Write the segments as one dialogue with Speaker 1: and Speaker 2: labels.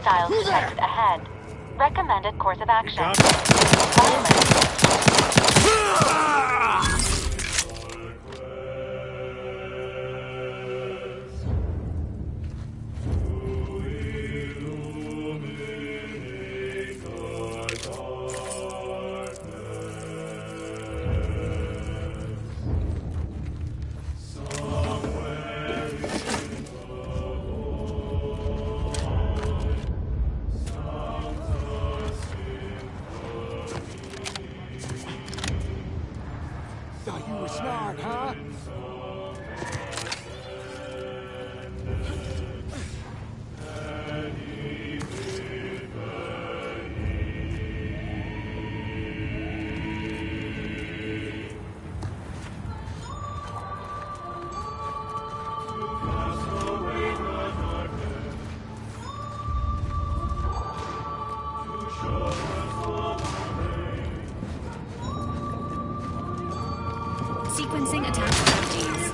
Speaker 1: Hostiles detected ahead. Recommended course of action.
Speaker 2: Thought you were smart, huh?
Speaker 3: Sequencing attack strategies.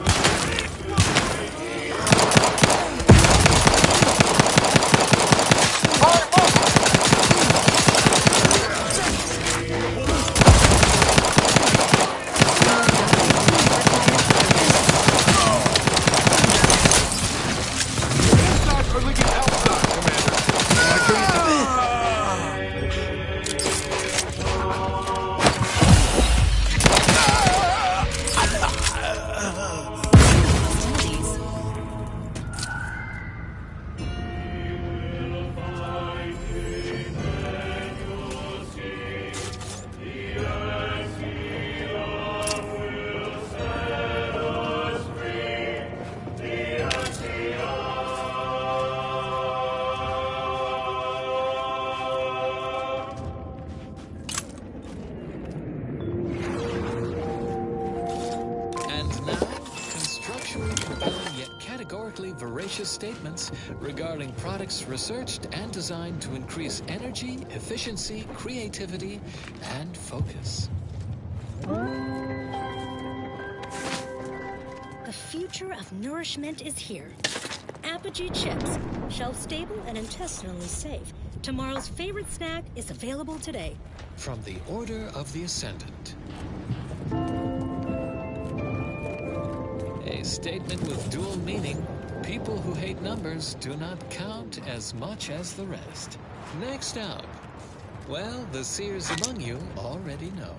Speaker 2: Insides are leaking outside, Commander.
Speaker 4: Categorically veracious statements regarding products researched and designed to increase energy, efficiency, creativity, and focus.
Speaker 5: The future of nourishment is here. Apogee chips, shelf-stable and intestinally safe. Tomorrow's favorite snack is available today.
Speaker 4: From the Order of the Ascendant. A statement with dual meaning. People who hate numbers do not count as much as the rest. Next up, well, the seers among you already know.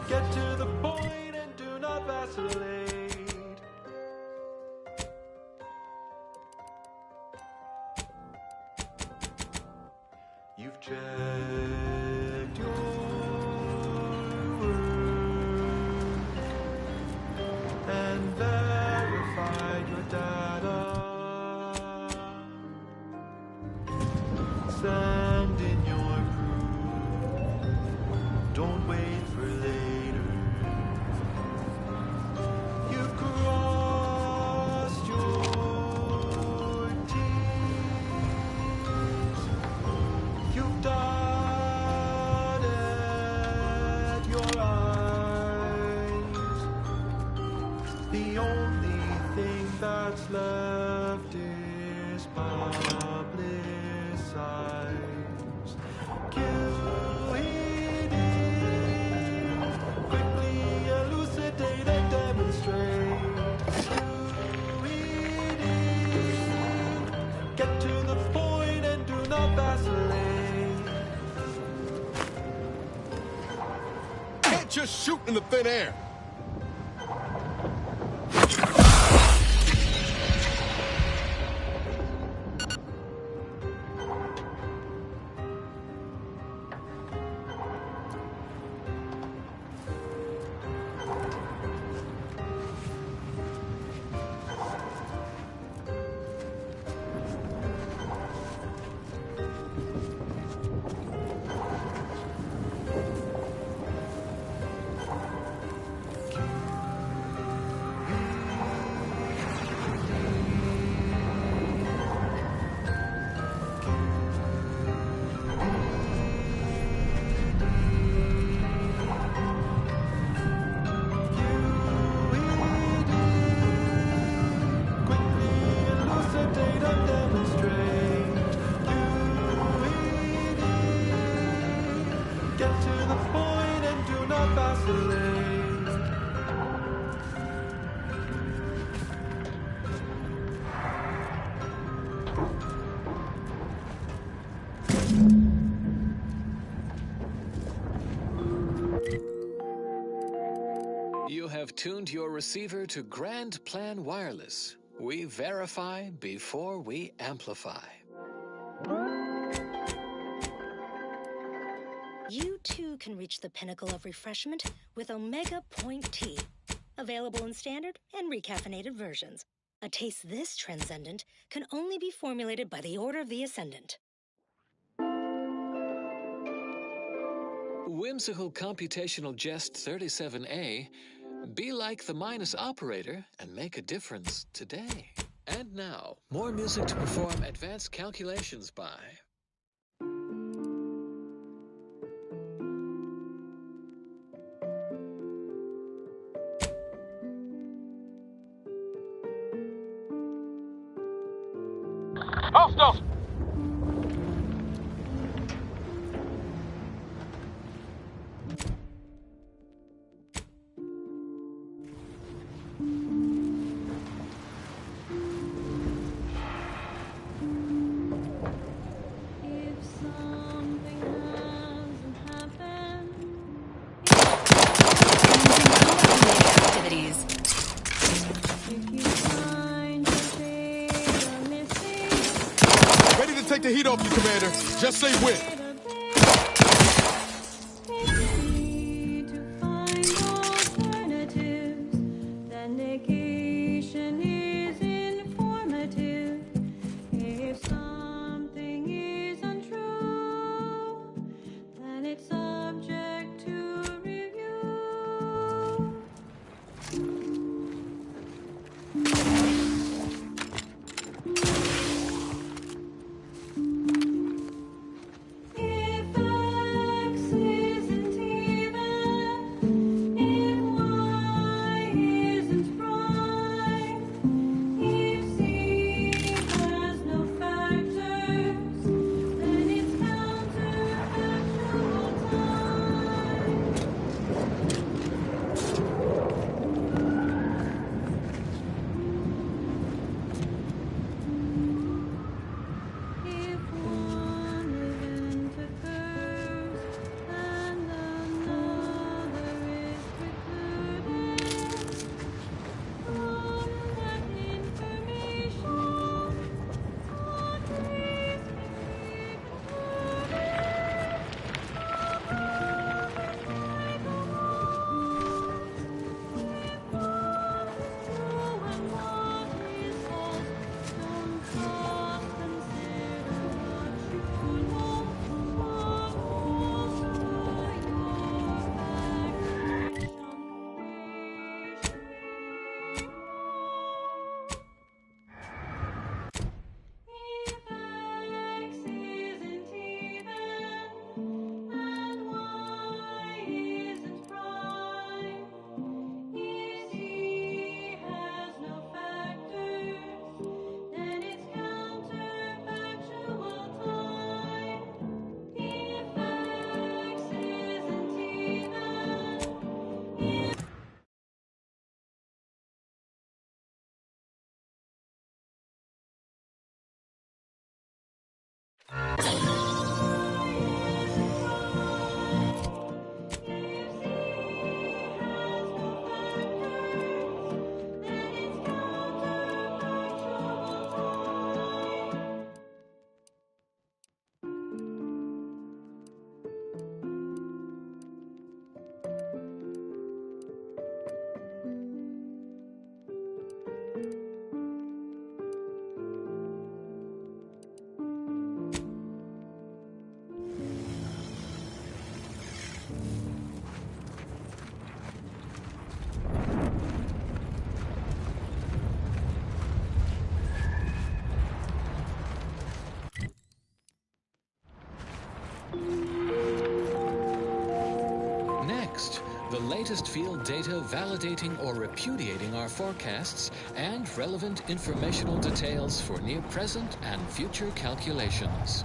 Speaker 6: Get to the point and do not vacillate. You've checked your work and verified your data. Send in your proof. Don't wait for later. You've crossed your T's. You've dotted your I's. The only thing that's left is publicize.
Speaker 2: can't just shoot in the thin air.
Speaker 6: Quickly elucidate and demonstrate. QED. Get to the point and do not vacillate.
Speaker 4: You have tuned your receiver to Grand Plan Wireless. We verify before we amplify.
Speaker 5: You too can reach the pinnacle of refreshment with Omega Point Tea. Available in standard and recaffeinated versions. A taste this transcendent can only be formulated by the order of the Ascendant.
Speaker 4: Whimsical computational jest 37A. Be like the minus operator and make a difference today. And now, more music to perform advanced calculations by.
Speaker 2: Hostiles!
Speaker 7: If something hasn't happened,
Speaker 3: Activities.
Speaker 7: if you find your data missing,
Speaker 2: Ready to take the heat off you, Commander. Just say when.
Speaker 7: need to find alternatives. Then negation is informative. If something is untrue, then it's subject to review. If X isn't even, if Y isn't prime, if Z has no factors, then it's counterfactual time. If one event occurs and another is precluded from that information, what risk can be concluded? Like a horse, if what is true and what is false, don't just consider what you know, but also your If X isn't even and Y isn't prime, if Z has no factors, then it's counterfactual time. If X isn't even,
Speaker 4: the latest field data validating or repudiating our forecasts and relevant informational details for near present and future calculations.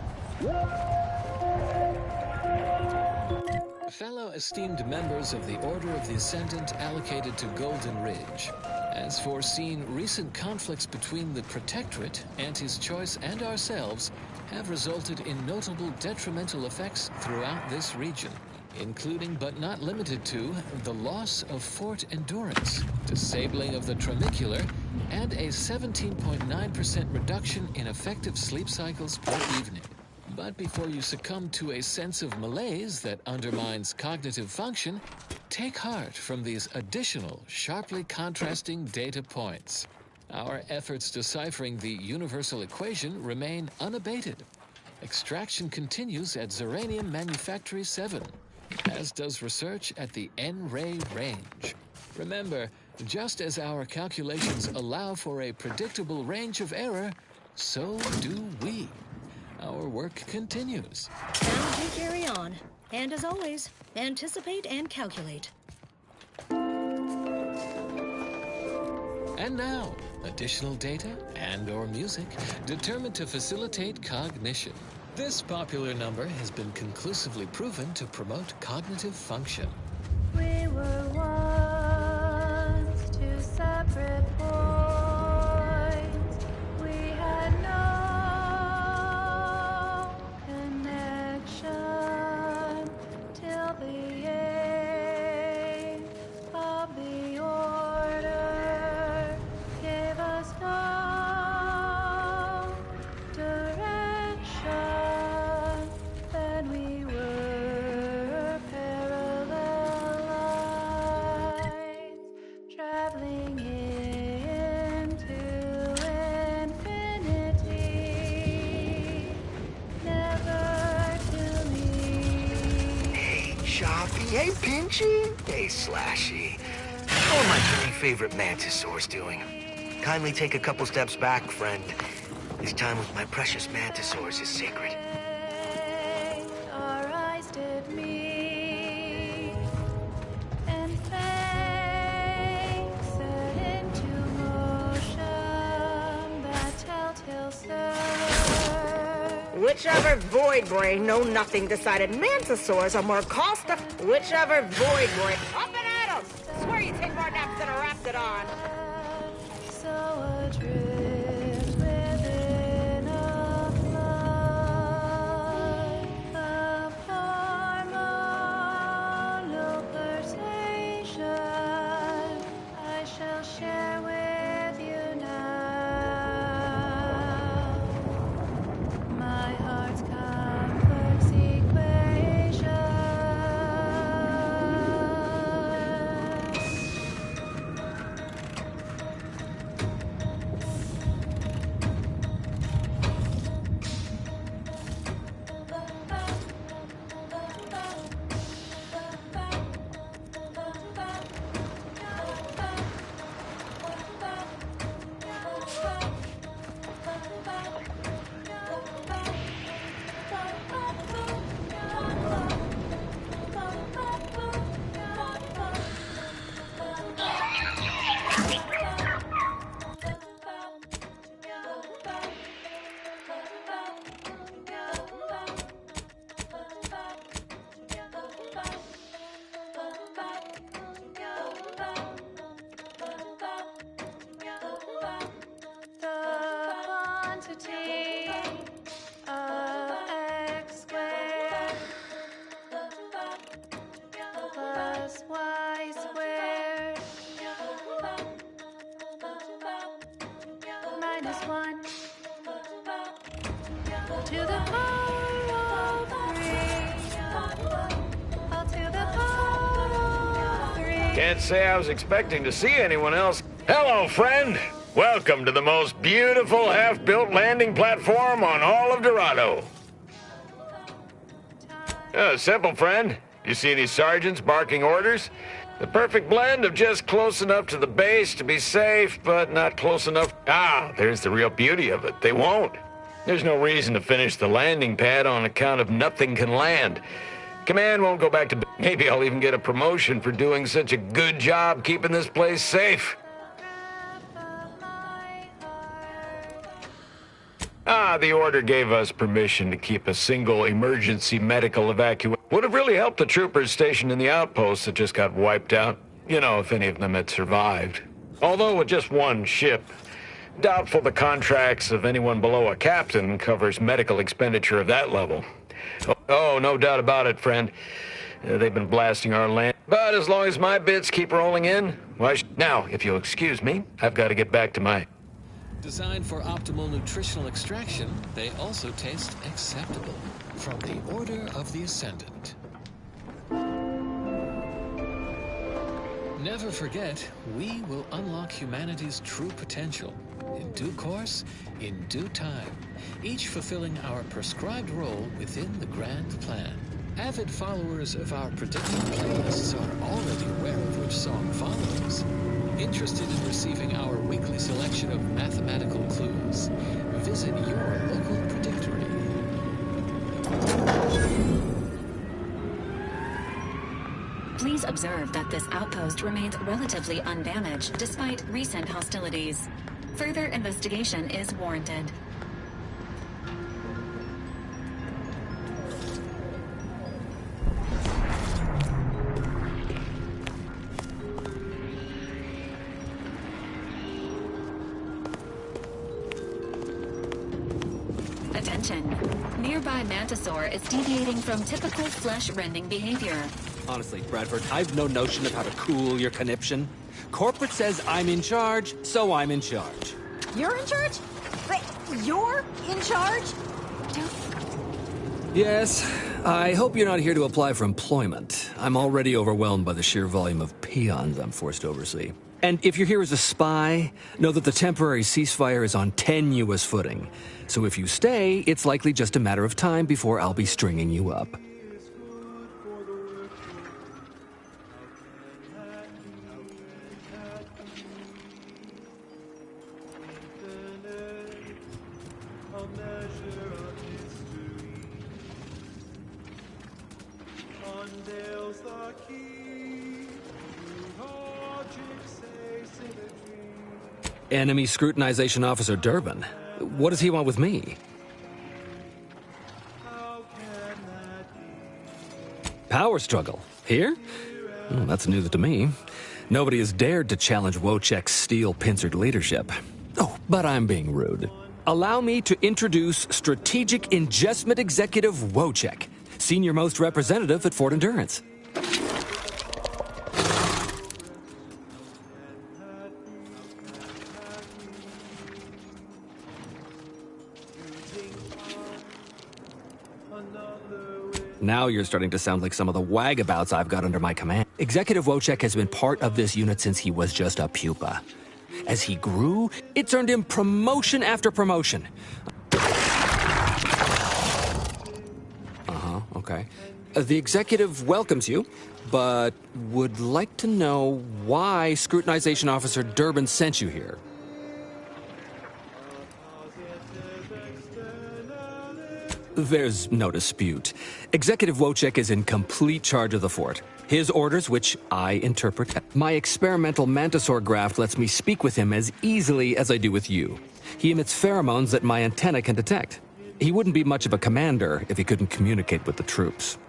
Speaker 4: Fellow esteemed members of the Order of the Ascendant allocated to Golden Ridge, as foreseen, recent conflicts between the Protectorate, Auntie's Choice, and ourselves have resulted in notable detrimental effects throughout this region, including but not limited to the loss of Fort Endurance, disabling of the tramicular, and a 17.9% reduction in effective sleep cycles per evening. But before you succumb to a sense of malaise that undermines cognitive function, take heart from these additional, sharply contrasting data points. Our efforts deciphering the universal equation remain unabated. Extraction continues at Zyranium Manufactory 7, as does research at the N-Ray range. Remember, just as our calculations allow for a predictable range of error, so do we. Our work continues.
Speaker 5: And we carry on. And as always, anticipate and calculate.
Speaker 4: And now, additional data and/or music determined to facilitate cognition. This popular number has been conclusively proven to promote cognitive function.
Speaker 7: We were once two separate points. We had no connection till the age of the order gave us no direction. Then we were parallel lines traveling into infinity, never to meet.
Speaker 8: Hey, Choppy. Hey, Pinchy. Hey, Slashy. How are my three favorite mantisaurs doing? Kindly take a couple steps back, friend. This time with my precious mantisaurs is sacred.
Speaker 7: Our eyes did meet, and fate set into motion that telltale surge.
Speaker 9: Whichever void brain know nothing decided mantisaurs are more cost-effective. Whichever void brain. Up and at 'em! Swear you take more naps than a raptidon.
Speaker 7: So adrift within a flood of hormonal pulsation, I shall share with you now my heart's complex equation. The quantity of x squared plus y squared minus 1 to the power of 3, all to the power of 3.
Speaker 10: Can't say I was expecting to see anyone else. Hello, friend. Welcome to the most beautiful half-built landing platform on all of Dorado. Simple, friend. You see any sergeants barking orders? The perfect blend of just close enough to the base to be safe, but not close enough. There's the real beauty of it. They won't. There's no reason to finish the landing pad on account of nothing can land. Command won't go back to... Maybe I'll even get a promotion for doing such a good job keeping this place safe. The order gave us permission to keep a single emergency medical evacuation. Would have really helped the troopers stationed in the outposts that just got wiped out. You know, if any of them had survived. Although with just one ship, doubtful the contracts of anyone below a captain covers medical expenditure of that level. Oh, no doubt about it, friend. They've been blasting our land. But as long as my bits keep rolling in, why now, if you'll excuse me, I've got to get back to my...
Speaker 4: Designed for optimal nutritional extraction, they also taste acceptable. From the Order of the Ascendant. Never forget, we will unlock humanity's true potential. In due course, in due time, each fulfilling our prescribed role within the grand plan. Avid followers of our predictive playlists are already aware of which song follows. Interested in receiving our weekly selection of mathematical clues? Visit your local predictory.
Speaker 3: Please observe that this outpost remains relatively undamaged despite recent hostilities. Further investigation is warranted. Attention. Nearby Mantisaur is deviating from typical flesh-rending behavior.
Speaker 11: Honestly, Bradford, I've no notion of how to cool your conniption. Corporate says I'm in charge, so I'm in charge.
Speaker 12: You're in charge? Wait, you're in charge?
Speaker 11: Yes, I hope you're not here to apply for employment. I'm already overwhelmed by the sheer volume of peons I'm forced to oversee. And if you're here as a spy, know that the temporary ceasefire is on tenuous footing. So if you stay, it's likely just a matter of time before I'll be stringing you up. Enemy Scrutinization Officer Durbin. What does he want with me? Power struggle. Here? Well, that's news to me. Nobody has dared to challenge Wojciech's steel-pincered leadership. Oh, but I'm being rude. Allow me to introduce Strategic Ingestment Executive Wojciech, senior-most representative at Fort Endurance. Now you're starting to sound like some of the wagabouts I've got under my command. Executive Wojciech has been part of this unit since he was just a pupa. As he grew, it's earned him promotion after promotion. Okay. The executive welcomes you, but would like to know why Scrutinization Officer Durbin sent you here. There's no dispute. Executive Wojciech is in complete charge of the fort. His orders, which I interpret. My experimental Mantisaur graft lets me speak with him as easily as I do with you. He emits pheromones that my antenna can detect. He wouldn't be much of a commander if he couldn't communicate with the troops.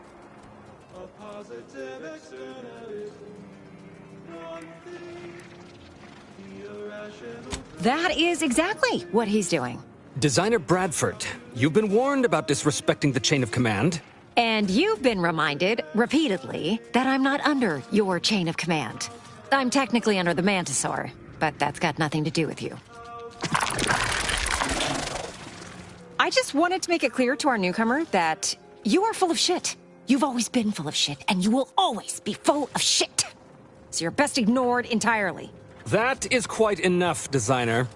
Speaker 12: That is exactly what he's doing.
Speaker 11: Designer Bradford, you've been warned about disrespecting the chain of command.
Speaker 12: And you've been reminded, repeatedly, that I'm not under your chain of command. I'm technically under the Mantisaur, but that's got nothing to do with you. I just wanted to make it clear to our newcomer that you are full of shit. You've always been full of shit, and you will always be full of shit. So you're best ignored entirely.
Speaker 11: That is quite enough, Designer.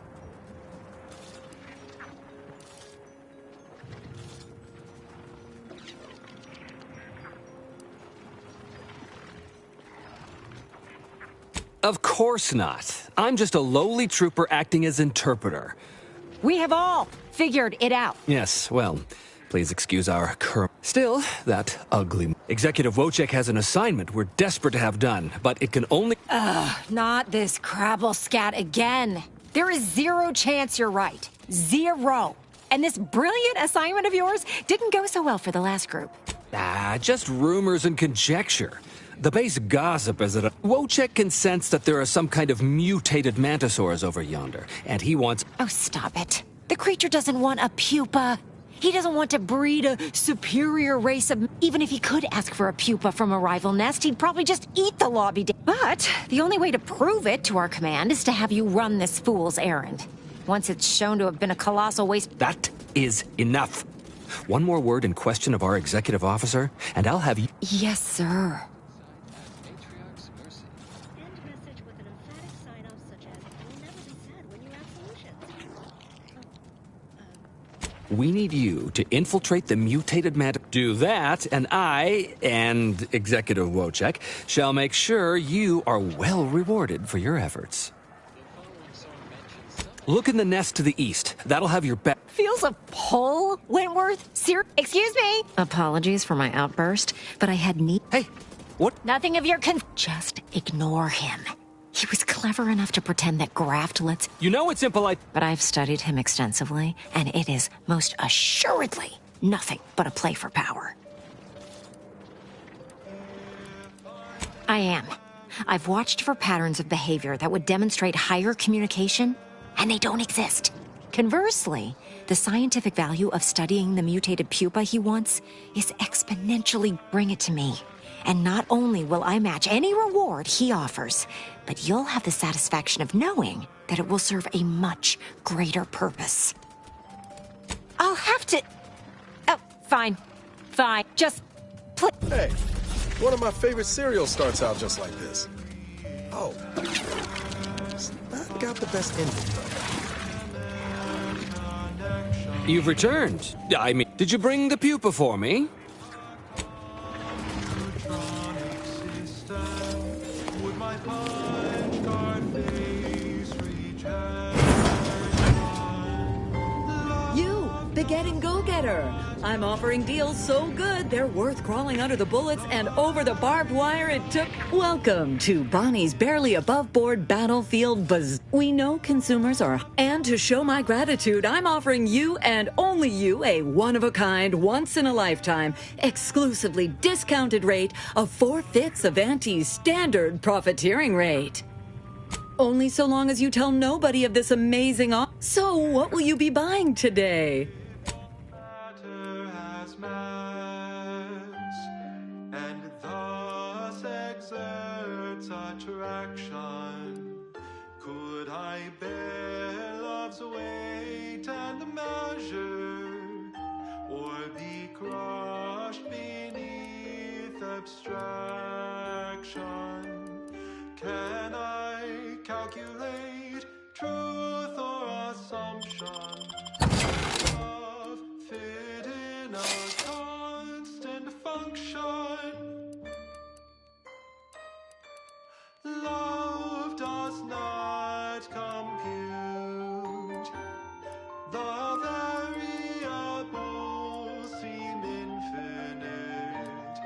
Speaker 11: Of course not. I'm just a lowly trooper acting as interpreter.
Speaker 12: We have all figured it out.
Speaker 11: Yes, well, Please excuse our current. Still, that ugly. Executive Wojciech has an assignment we're desperate to have done, but it can only.
Speaker 12: Not this crabble scat again. There is zero chance you're right. Zero. And this brilliant assignment of yours didn't go so well for the last group.
Speaker 11: Just rumors and conjecture. The base gossip is that Wojciech can sense that there are some kind of mutated mantisaurs over yonder, and he wants.
Speaker 12: Oh, stop it. The creature doesn't want a pupa. He doesn't want to breed a superior race of... Even if he could ask for a pupa from a rival nest, he'd probably just eat the lobby. But the only way to prove it to our command is to have you run this fool's errand. Once it's shown to have been a colossal waste...
Speaker 11: That is enough. One more word in question of our executive officer, and I'll have you...
Speaker 12: Yes, sir.
Speaker 11: We need you to infiltrate the mutated Do that, and I, and Executive Wojciech, shall make sure you are well rewarded for your efforts. Look in the nest to the east. That'll have your back.
Speaker 12: Feels a pull, Wentworth? Excuse me. Apologies for my outburst, but I had need.
Speaker 11: Hey, what?
Speaker 12: Nothing of your Just ignore him. He was clever enough to pretend that graft lets...
Speaker 11: You know it's impolite.
Speaker 12: But I've studied him extensively, and it is most assuredly nothing but a play for power. I am. I've watched for patterns of behavior that would demonstrate higher communication, and they don't exist. Conversely, the scientific value of studying the mutated pupa he wants is exponentially. Bring it to me. And not only will I match any reward he offers, but you'll have the satisfaction of knowing that it will serve a much greater purpose. I'll have to... Oh, fine. Fine. Just...
Speaker 2: Hey, one of my favorite cereals starts out just like this. Oh. It's not got the best ending, though.
Speaker 11: You've returned. I mean, did you bring the pupa for me?
Speaker 13: The Getting Go-Getter. I'm offering deals so good, they're worth crawling under the bullets and over the barbed wire it took. Welcome to Bonnie's Barely Above Board Battlefield Buzz. We know consumers are... And to show my gratitude, I'm offering you and only you a one-of-a-kind, once-in-a-lifetime, exclusively discounted rate of 4/5 of Auntie's standard profiteering rate. Only so long as you tell nobody of this amazing offer. So, what will you be buying today?
Speaker 6: And thus exerts attraction. Could I bear love's weight and measure, or be crushed beneath abstraction? Can I calculate truth or assumption? Love fit in a constant function. Love does not compute. The variables seem infinite.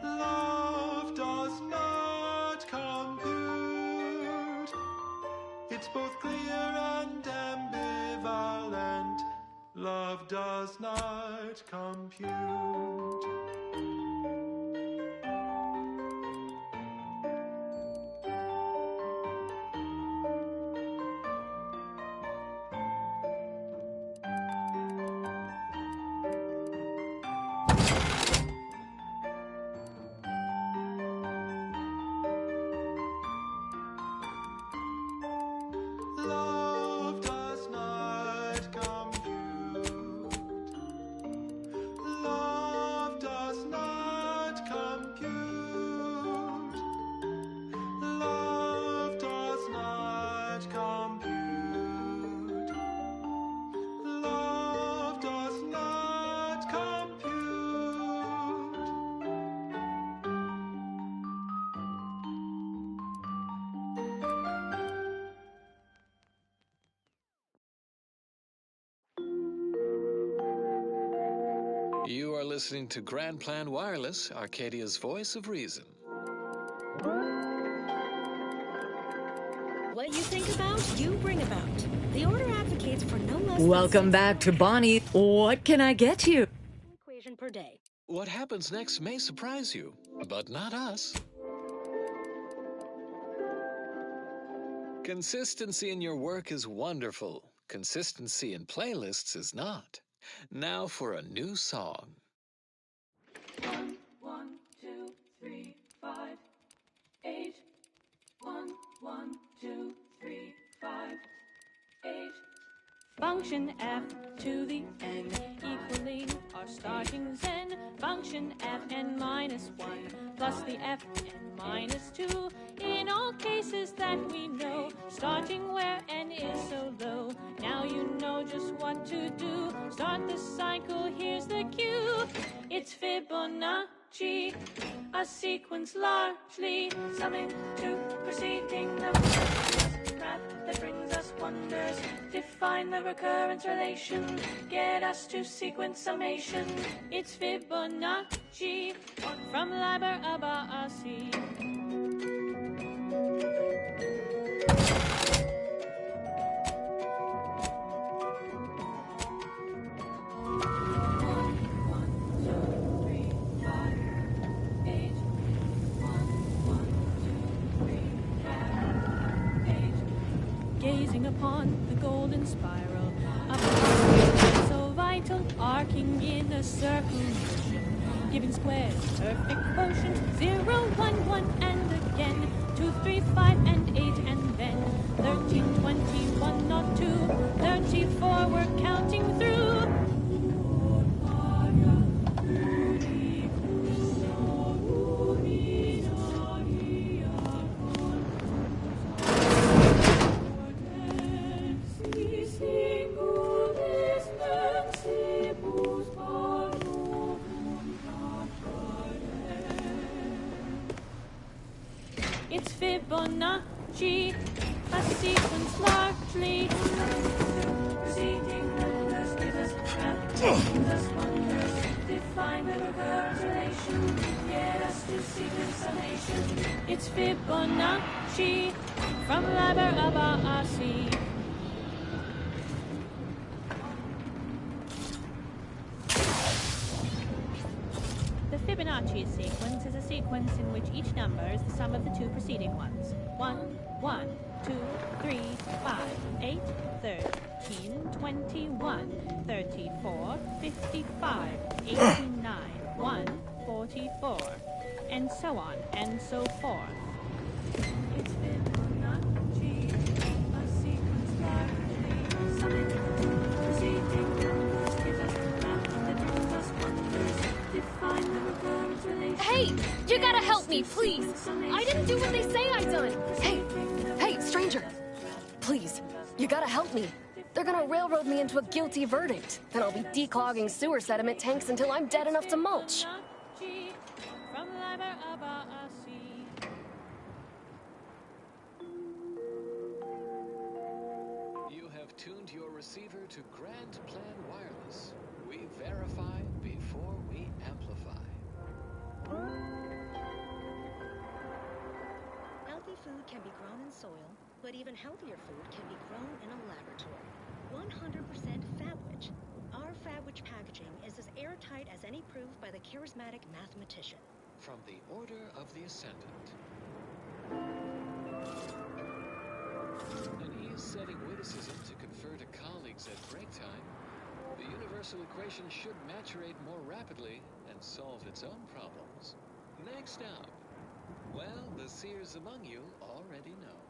Speaker 6: Love does not compute. It's both clear and ambivalent. Love does not compute. Love does not compute. Love does
Speaker 4: You are listening to Grand Plan Wireless, Arcadia's voice of reason.
Speaker 5: What you think about, you bring about. The Order advocates for no less
Speaker 13: Welcome back to Bonnie. What can I get you?
Speaker 5: equation per day.
Speaker 4: What happens next may surprise you, but not us. Consistency in your work is wonderful. Consistency in playlists is not. Now for a new song.
Speaker 6: 1, 2, 3, 5, 8. 1, 2, 3, 5, 8. Function f to the n equaling our starting zen. Function fn minus 1 plus the fn minus 2. In all cases that we know, starting where n is so low. Now you know just what to do. Start the cycle, here's the cue. It's Fibonacci, a sequence largely summing to preceding numbers. Math that brings us wonders. Define the recurrence relation. Get us to sequence summation. It's Fibonacci from V.A.L.E.R.I.E. Gazing upon the golden spiral of the so vital, arcing in a circle motion, giving squares perfect quotient 0, 1, 1, and again 2, 3, 5, and 8, and then 13, 21, not 2, 34, we're counting through. It's Fibonacci, a sequence largely preceding numbers give us math, give us wonders. Define the recurrence relation, get us to sequence summation. It's Fibonacci from V.A.L.E.R.I.E. The Fibonacci sequence is a sequence in which each number is the sum of the two preceding ones. 1, 1, 2, 3, 5, 8, 13, 21, 34, 55, 89, 1, 44, and so on and so forth. It's Fibonacci, a sequence largely summing to preceding numbers give us math that brings us wonders. Define the recurrence relation.
Speaker 14: Hey, you gotta help me, please. I didn't do what they say I done. Hey, stranger. Please, you gotta help me. They're gonna railroad me into a guilty verdict. Then I'll be declogging sewer sediment tanks until I'm dead enough to mulch.
Speaker 6: From V.A.L.E.R.I.E.
Speaker 4: You have tuned your receiver to Grand Plan Wireless. We verify before we amplify.
Speaker 5: Healthy food can be grown in soil, but even healthier food can be grown in a laboratory. 100% Fabwich. Our Fabwich packaging is as airtight as any proved by the charismatic mathematician.
Speaker 4: From the Order of the Ascendant. An ease-setting witticism to confer to colleagues at break time. The universal equation should maturate more rapidly and solve its own problems. Next up, well, the seers among you already know.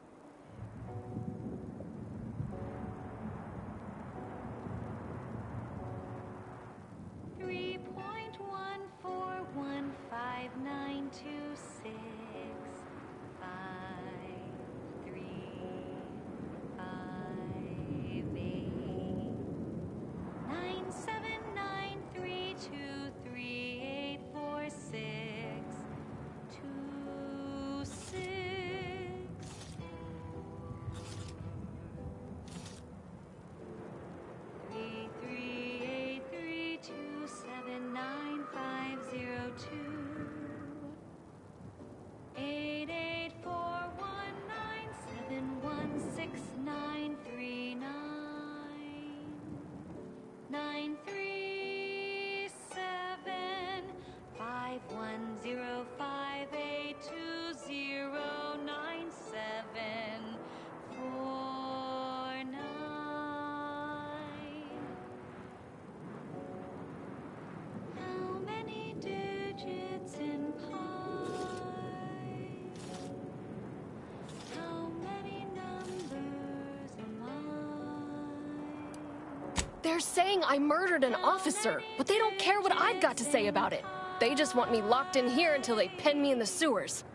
Speaker 14: They're saying I murdered an officer, but they don't care what I've got to say about it. They just want me locked in here until they pen me in the sewers.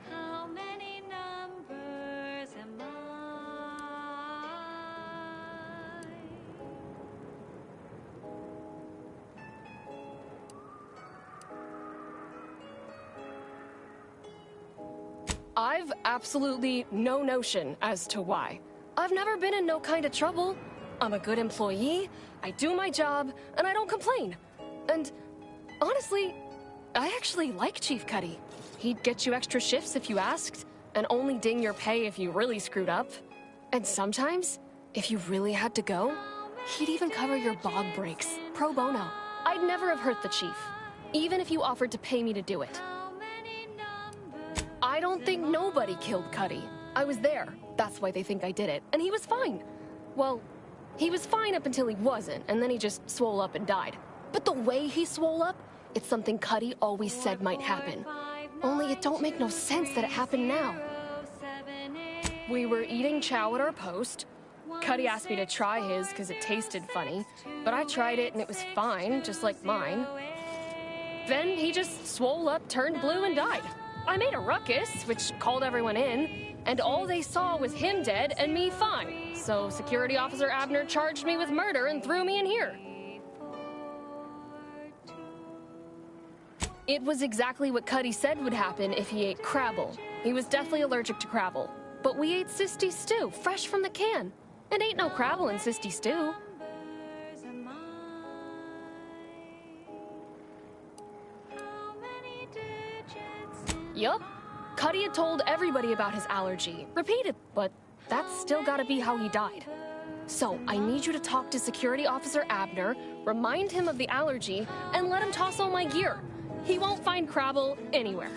Speaker 7: How many numbers am I?
Speaker 14: I've absolutely no notion as to why. I've never been in no kind of trouble. I'm a good employee, I do my job, and I don't complain. And honestly, I actually like Chief Cuddy. He'd get you extra shifts if you asked, and only ding your pay if you really screwed up. And sometimes, if you really had to go, he'd even cover your bog breaks, pro bono. I'd never have hurt the Chief, even if you offered to pay me to do it. I don't think nobody killed Cuddy. I was there. That's why they think I did it. And he was fine. Well, he was fine up until he wasn't, and then he just swole up and died. But the way he swole up, it's something Cuddy always said might happen. Only it don't make no sense that it happened now. We were eating chow at our post. Cuddy asked me to try his because it tasted funny, but I tried it and it was fine, just like mine. Then he just swole up, turned blue, and died. I made a ruckus, which called everyone in, and all they saw was him dead and me fine. So Security Officer Abner charged me with murder and threw me in here. It was exactly what Cuddy said would happen if he ate Crabble. He was deathly allergic to Crabble. But we ate Sisty stew, fresh from the can. And ain't no Crabble in Sisty stew. Yup. Cuddy had told everybody about his allergy. Repeated, but that's still gotta be how he died. So, I need you to talk to Security Officer Abner, remind him of the allergy, and let him toss all my gear. He won't find Crabble anywhere.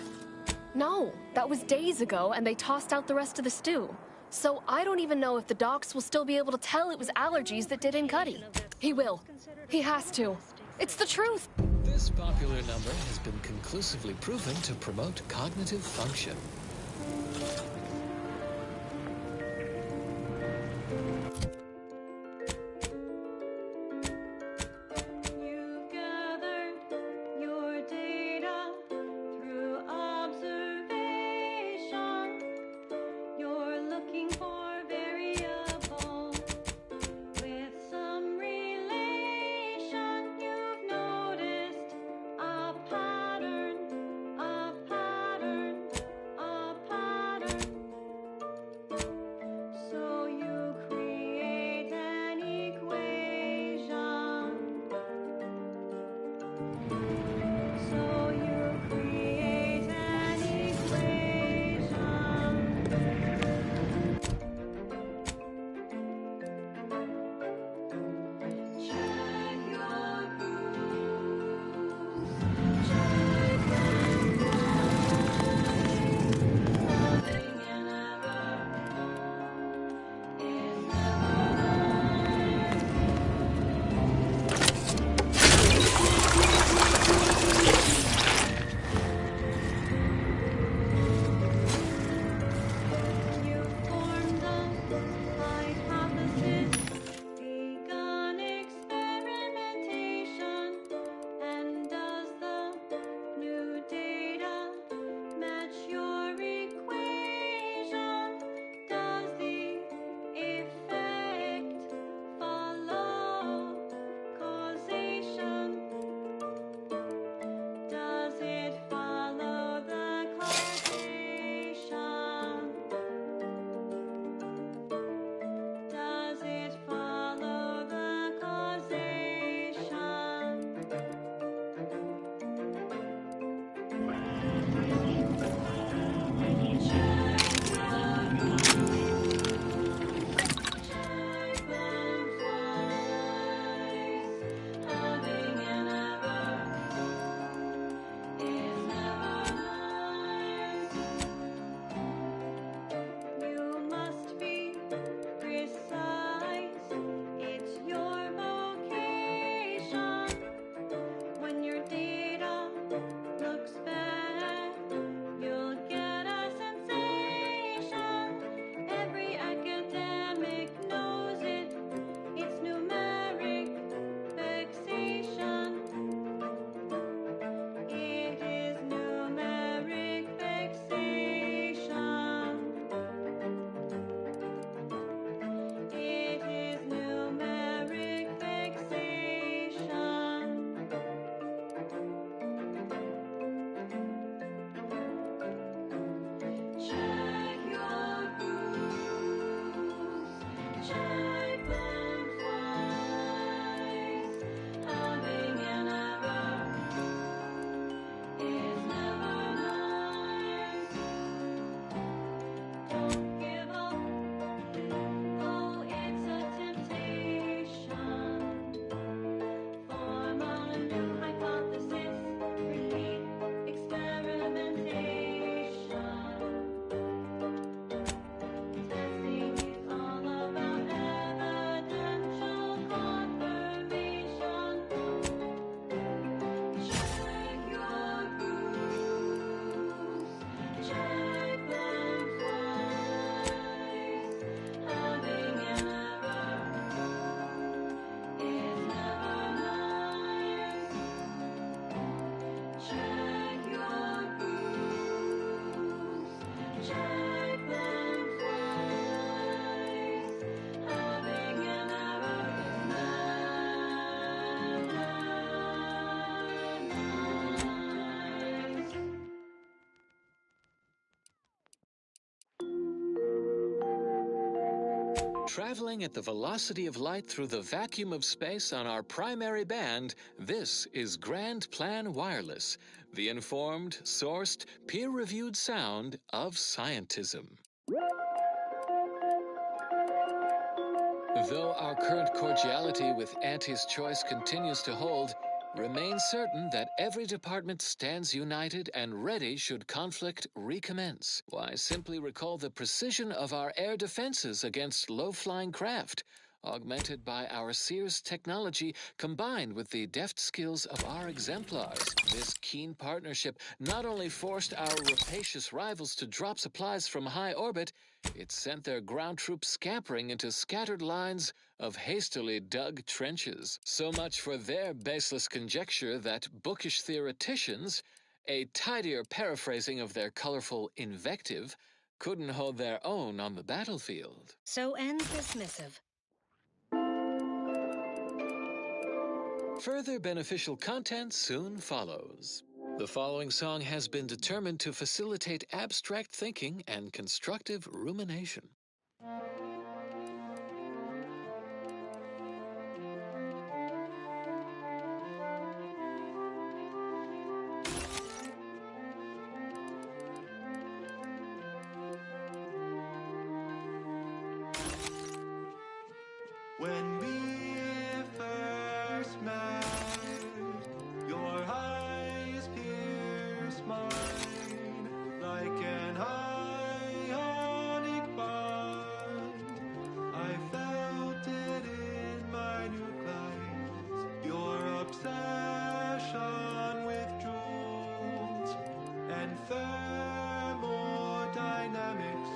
Speaker 14: No, that was days ago, and they tossed out the rest of the stew. So I don't even know if the docs will still be able to tell it was allergies that did in Cuddy. He will. He has to. It's the truth.
Speaker 4: This popular number has been conclusively proven to promote cognitive function. Traveling at the velocity of light through the vacuum of space on our primary band, this is Grand Plan Wireless, the informed, sourced, peer-reviewed sound of scientism. Though our current cordiality with Auntie's Choice continues to hold, remain certain that every department stands united and ready should conflict recommence. Why, simply recall the precision of our air defenses against low-flying craft, augmented by our Sears technology combined with the deft skills of our exemplars. This keen partnership not only forced our rapacious rivals to drop supplies from high orbit, it sent their ground troops scampering into scattered lines of hastily dug trenches. So much for their baseless conjecture that bookish theoreticians, a tidier paraphrasing of their colorful invective, couldn't hold their own on the battlefield.
Speaker 5: So ends this missive.
Speaker 4: Further beneficial content soon follows. The following song has been determined to facilitate abstract thinking and constructive rumination.
Speaker 15: When we first met, your eyes pierced mine like an ionic bond. I felt it in my nucleus, your obsession with jewels and thermodynamics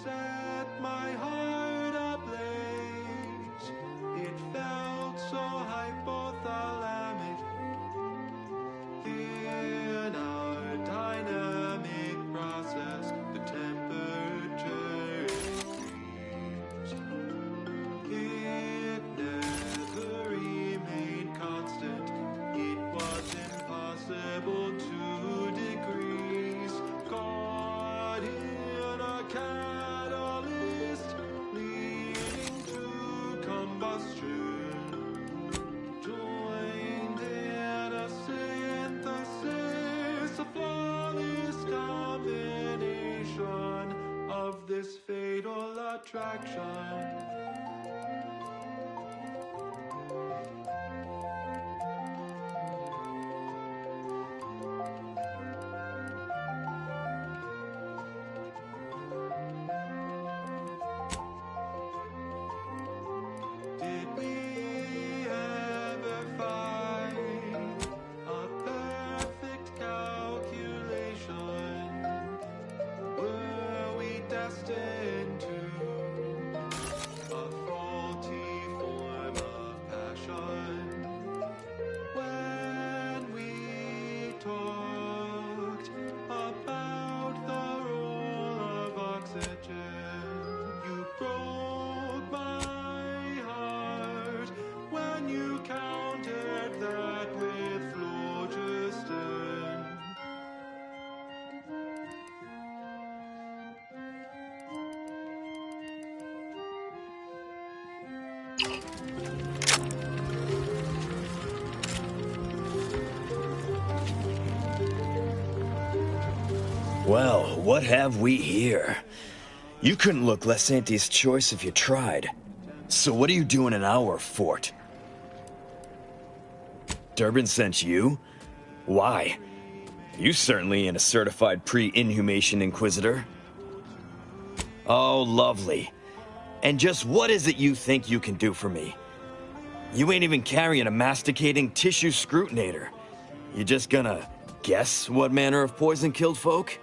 Speaker 15: set my heart ablaze. It felt so hypothalamic in our dynamic process. The temperature increased. It never remained constant. It was impossible to decrease. Caught in a catalyst leading to combustion, joined in a synthesis, a flawless combination of this fatal attraction. Did we ever find a perfect calculation? Were we destined to a faulty form of passion? When we talked about the role of oxygen, you broke my heart when you countered that with phlogiston.
Speaker 16: Well, what have we here? You couldn't look less Auntie's Choice if you tried. So what are you doing in our fort? Durbin sent you? Why? You certainly ain't a certified pre-inhumation inquisitor. Oh, lovely. And just what is it you think you can do for me? You ain't even carrying a masticating tissue scrutinator. You just gonna guess what manner of poison killed folk?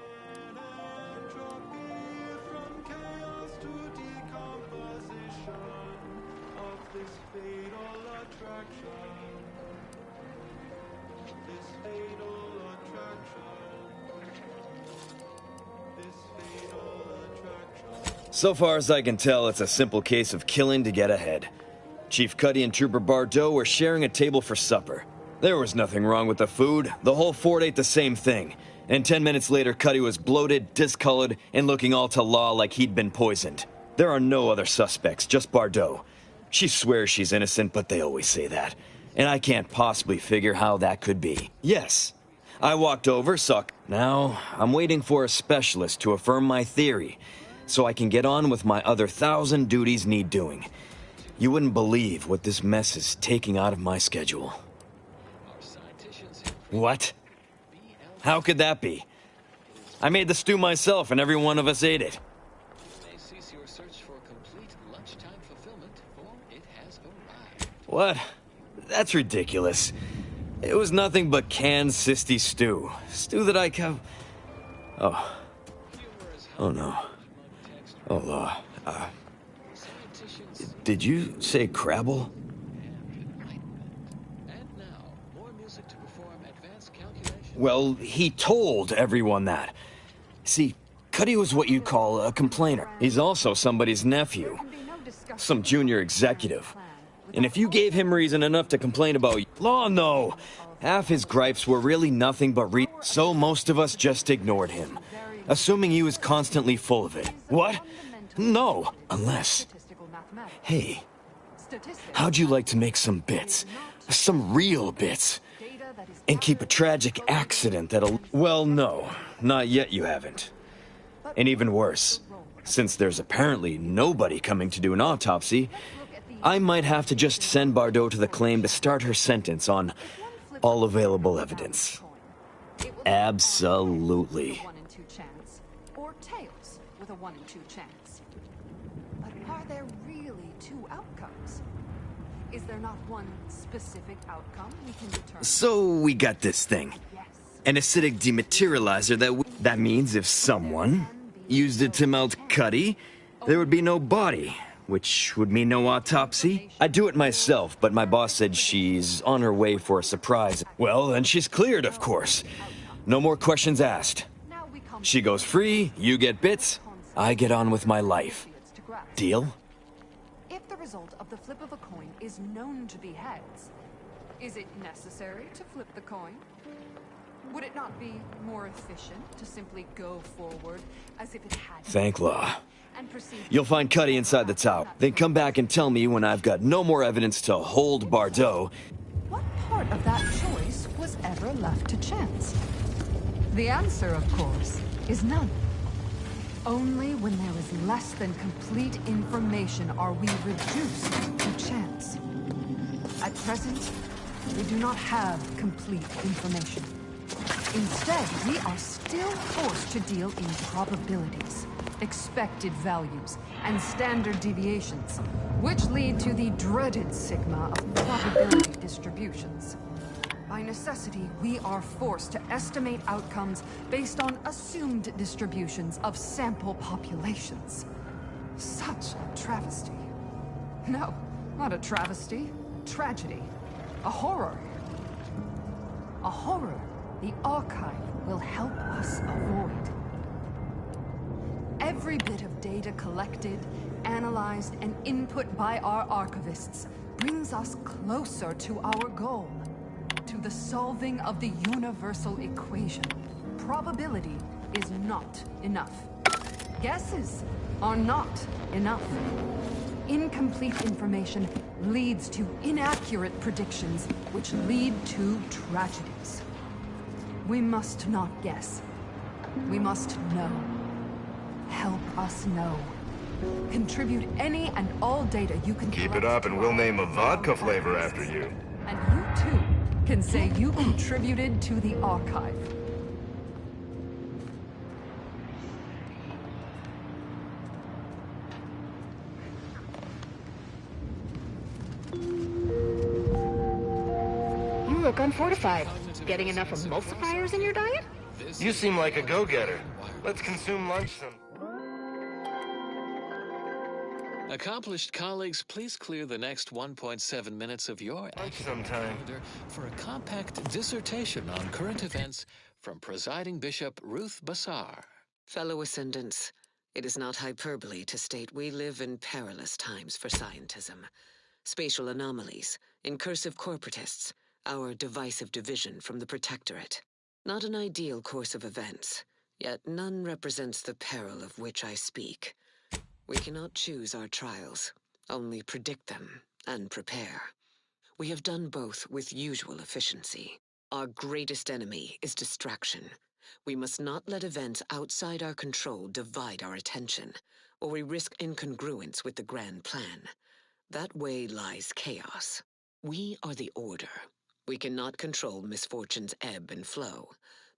Speaker 16: So far as I can tell, it's a simple case of killing to get ahead. Chief Cuddy and Trooper Bardot were sharing a table for supper. There was nothing wrong with the food. The whole fort ate the same thing. And 10 minutes later, Cuddy was bloated, discolored, and looking all to law like he'd been poisoned. There are no other suspects, just Bardot. She swears she's innocent, but they always say that. And I can't possibly figure how that could be. Yes, I walked over, saw... Now, I'm waiting for a specialist to affirm my theory, so I can get on with my other 1,000 duties need doing. You wouldn't believe what this mess is taking out of my schedule. What? How could that be? I made the stew myself, and every one of us ate it. What? That's ridiculous. It was nothing but canned sisty stew. Stew that I have... Oh. Oh no. Oh, did you say Crabble? Well, he told everyone that. See, Cuddy was what you'd call a complainer. He's also somebody's nephew. Some junior executive. And if you gave him reason enough to complain about... Oh, no! Half his gripes were really nothing but so most of us just ignored him. Assuming he was constantly full of it. What? No, unless... Hey, how'd you like to make some bits? Some real bits? And keep a tragic accident that'll... Well, no, not yet you haven't. And even worse, since there's apparently nobody coming to do an autopsy, I might have to just send Bardot to the claim to start her sentence on all available evidence. Absolutely.
Speaker 17: Or tails with a 1 in 2 chance. But are there really 2 outcomes? Is there not one specific outcome we can determine?
Speaker 16: So we got this thing. An acidic dematerializer that means if someone used it to melt Cuddy, there would be no body, which would mean no autopsy. I'd do it myself, but my boss said she's on her way for a surprise. Well, then she's cleared, of course. No more questions asked. She goes free, you get bits, I get on with my life. Deal?
Speaker 17: If the result of the flip of a coin is known to be heads, is it necessary to flip the coin? Would it not be more efficient to simply go forward as if it had...
Speaker 16: Thank law. You'll find Cuddy inside the tower. Then come back and tell me when I've got no more evidence to hold Bardot.
Speaker 17: What part of that choice was ever left to chance? The answer, of course, is none. Only when there is less than complete information are we reduced to chance. At present, we do not have complete information. Instead, we are still forced to deal in probabilities, expected values, and standard deviations, which lead to the dreaded sigma of probability distributions. By necessity, we are forced to estimate outcomes based on assumed distributions of sample populations. Such a travesty. No, not a travesty. Tragedy. A horror. A horror the archive will help us avoid. Every bit of data collected, analyzed, and input by our archivists brings us closer to our goal, to the solving of the universal equation. Probability is not enough. Guesses are not enough. Incomplete information leads to inaccurate predictions, which lead to tragedies. We must not guess. We must know. Help us know. Contribute any and all data you can.
Speaker 18: Keep it up and we'll name a vodka flavor after you.
Speaker 17: And you too can say you contributed to the archive.
Speaker 9: You look unfortified. Getting enough emulsifiers in your diet?
Speaker 18: You seem like a go-getter. Let's consume lunch some.
Speaker 4: Accomplished colleagues, please clear the next 1.7 minutes of your calendar for a compact dissertation on current events from Presiding Bishop Ruth Bassar.
Speaker 19: Fellow Ascendants, it is not hyperbole to state we live in perilous times for scientism. Spatial anomalies, incursive corporatists, our divisive division from the Protectorate. Not an ideal course of events, yet none represents the peril of which I speak. We cannot choose our trials, only predict them and prepare. We have done both with usual efficiency. Our greatest enemy is distraction. We must not let events outside our control divide our attention, or we risk incongruence with the grand plan. That way lies chaos. We are the order. We cannot control misfortune's ebb and flow,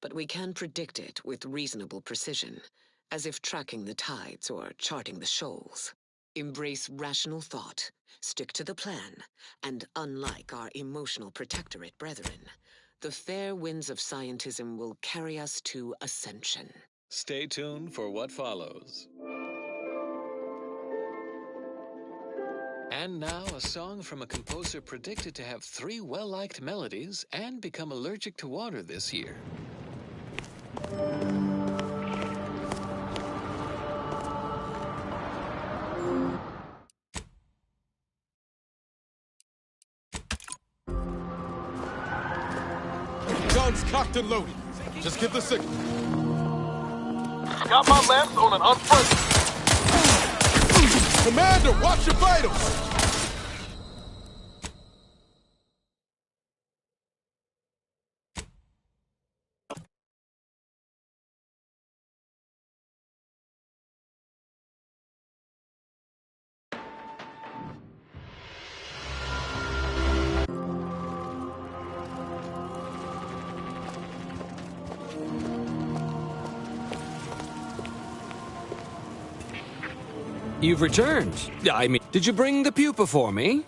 Speaker 19: but we can predict it with reasonable precision, as if tracking the tides or charting the shoals. Embrace rational thought, stick to the plan, and unlike our emotional protectorate brethren, the fair winds of scientism will carry us to ascension.
Speaker 4: Stay tuned for what follows. And now, a song from a composer predicted to have 3 well-liked melodies and become allergic to water this year.
Speaker 2: Guns cocked and loaded. Just give the signal. Got my lamps on an unfriendly. Commander, watch your vitals!
Speaker 11: You've returned. I mean, did you bring the pupa for me?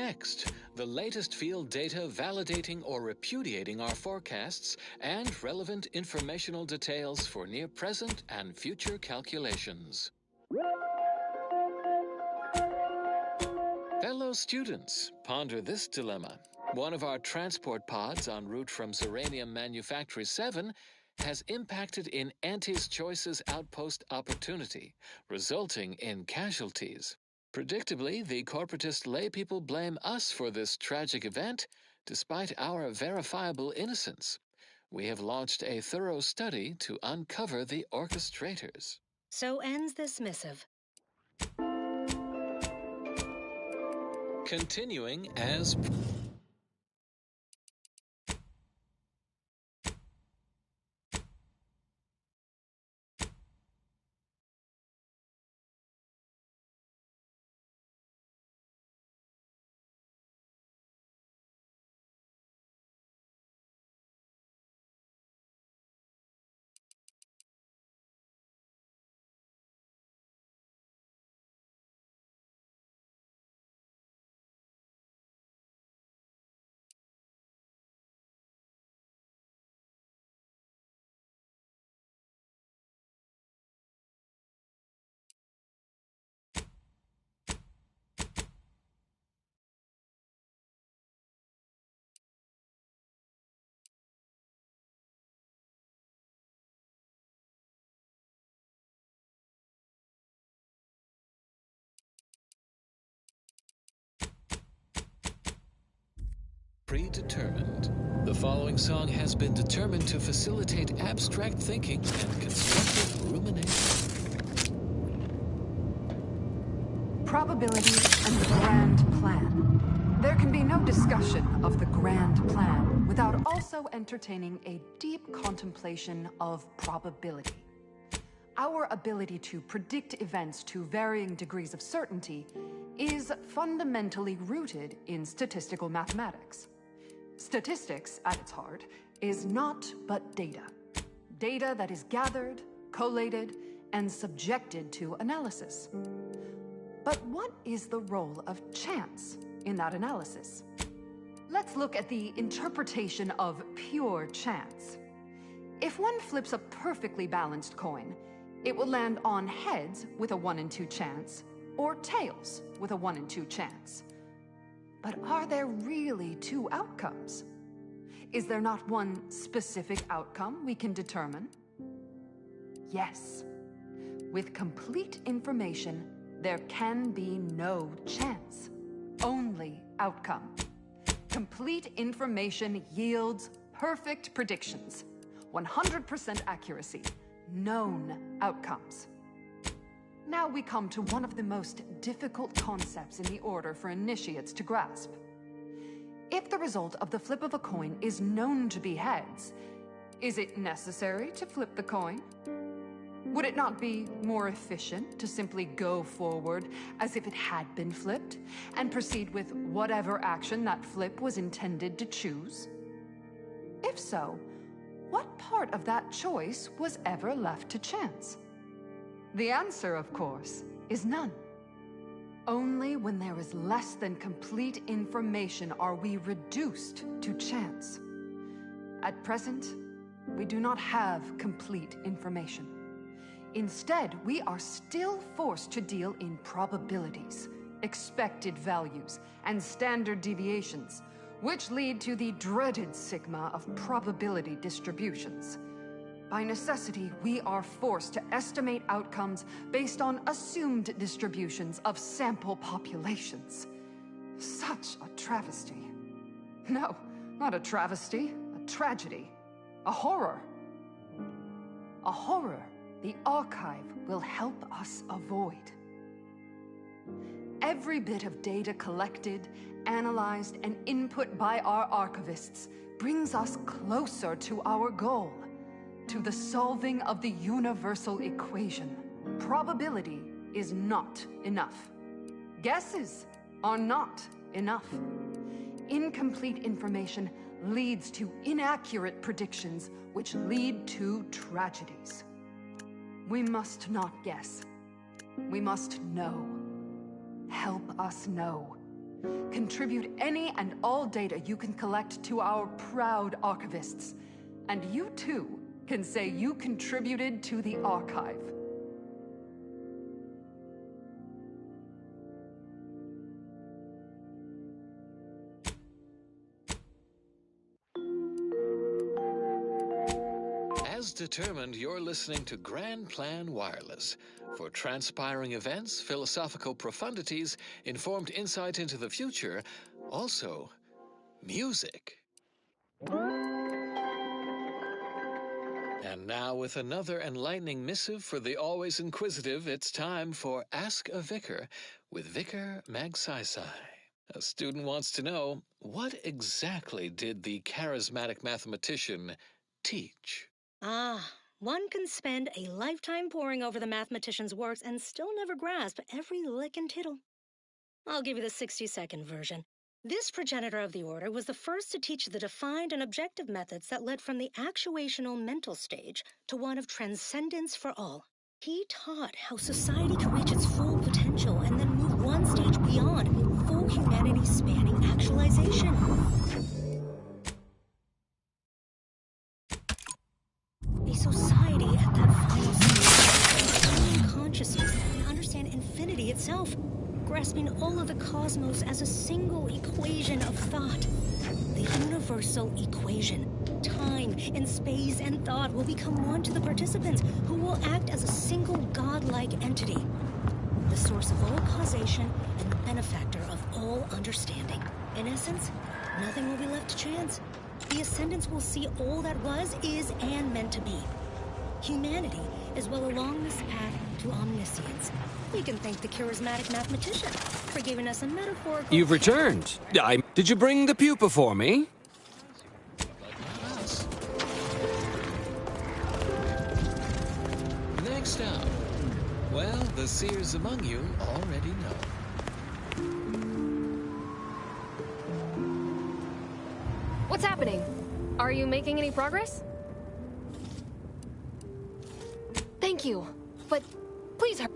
Speaker 4: Next, the latest field data validating or repudiating our forecasts and relevant informational details for near present and future calculations. Fellow students, ponder this dilemma. One of our transport pods en route from Zyranium Manufactory 7 has impacted in Antis Choice's outpost opportunity, resulting in casualties. Predictably, the corporatist laypeople blame us for this tragic event, despite our verifiable innocence. We have launched a thorough study to uncover the orchestrators.
Speaker 5: So ends this missive.
Speaker 4: Continuing as... Predetermined. The following song has been determined to facilitate abstract thinking and constructive rumination.
Speaker 17: Probability and the grand plan. There can be no discussion of the grand plan without also entertaining a deep contemplation of probability. Our ability to predict events to varying degrees of certainty is fundamentally rooted in statistical mathematics. Statistics, at its heart, is naught but data. Data that is gathered, collated, and subjected to analysis. But what is the role of chance in that analysis? Let's look at the interpretation of pure chance. If one flips a perfectly balanced coin, it will land on heads with a 1 in 2 chance, or tails with a 1 in 2 chance. But are there really 2 outcomes? Is there not one specific outcome we can determine? Yes. With complete information, there can be no chance, only outcome. Complete information yields perfect predictions, 100% accuracy, known outcomes. Now we come to one of the most difficult concepts in the order for initiates to grasp. If the result of the flip of a coin is known to be heads, is it necessary to flip the coin? Would it not be more efficient to simply go forward as if it had been flipped and proceed with whatever action that flip was intended to choose? If so, what part of that choice was ever left to chance? The answer, of course, is none. Only when there is less than complete information are we reduced to chance. At present, we do not have complete information. Instead, we are still forced to deal in probabilities, expected values, and standard deviations, which lead to the dreaded sigma of probability distributions. By necessity, we are forced to estimate outcomes based on assumed distributions of sample populations. Such a travesty. No, not a travesty, a tragedy, a horror. A horror the archive will help us avoid. Every bit of data collected, analyzed, and input by our archivists brings us closer to our goal, to the solving of the universal equation. Probability is not enough. Guesses are not enough. Incomplete information leads to inaccurate predictions, which lead to tragedies. We must not guess. We must know. Help us know. Contribute any and all data you can collect to our proud archivists. And you too can say you contributed to the archive.
Speaker 4: As determined, you're listening to Grand Plan Wireless. For transpiring events, philosophical profundities, informed insight into the future, also music. And now, with another enlightening missive for the always inquisitive, it's time for Ask a Vicar with Vicar Magsaysay. A student wants to know, what exactly did the charismatic mathematician teach?
Speaker 5: One can spend a lifetime poring over the mathematician's works and still never grasp every lick and tittle. I'll give you the 60-second version. This progenitor of the order was the first to teach the defined and objective methods that led from the actuational mental stage to one of transcendence for all. He taught how society could reach its full potential and then move one stage beyond full humanity-spanning actualization. A society at that final stage would consciousness and understand infinity itself, grasping all of the cosmos as a single equation of thought. The universal equation. Time and space and thought will become one to the participants, who will act as a single godlike entity. The source of all causation and the benefactor of all understanding. In essence, nothing will be left to chance. The Ascendants will see all that was, is, and meant to be. Humanity is well along this path to omniscience. We can thank the charismatic mathematician for giving us a metaphorical...
Speaker 11: You've returned. Did you bring the pupa for me?
Speaker 4: Next up, well, the seers among you already know.
Speaker 14: What's happening? Are you making any progress? Thank you, but please hurry.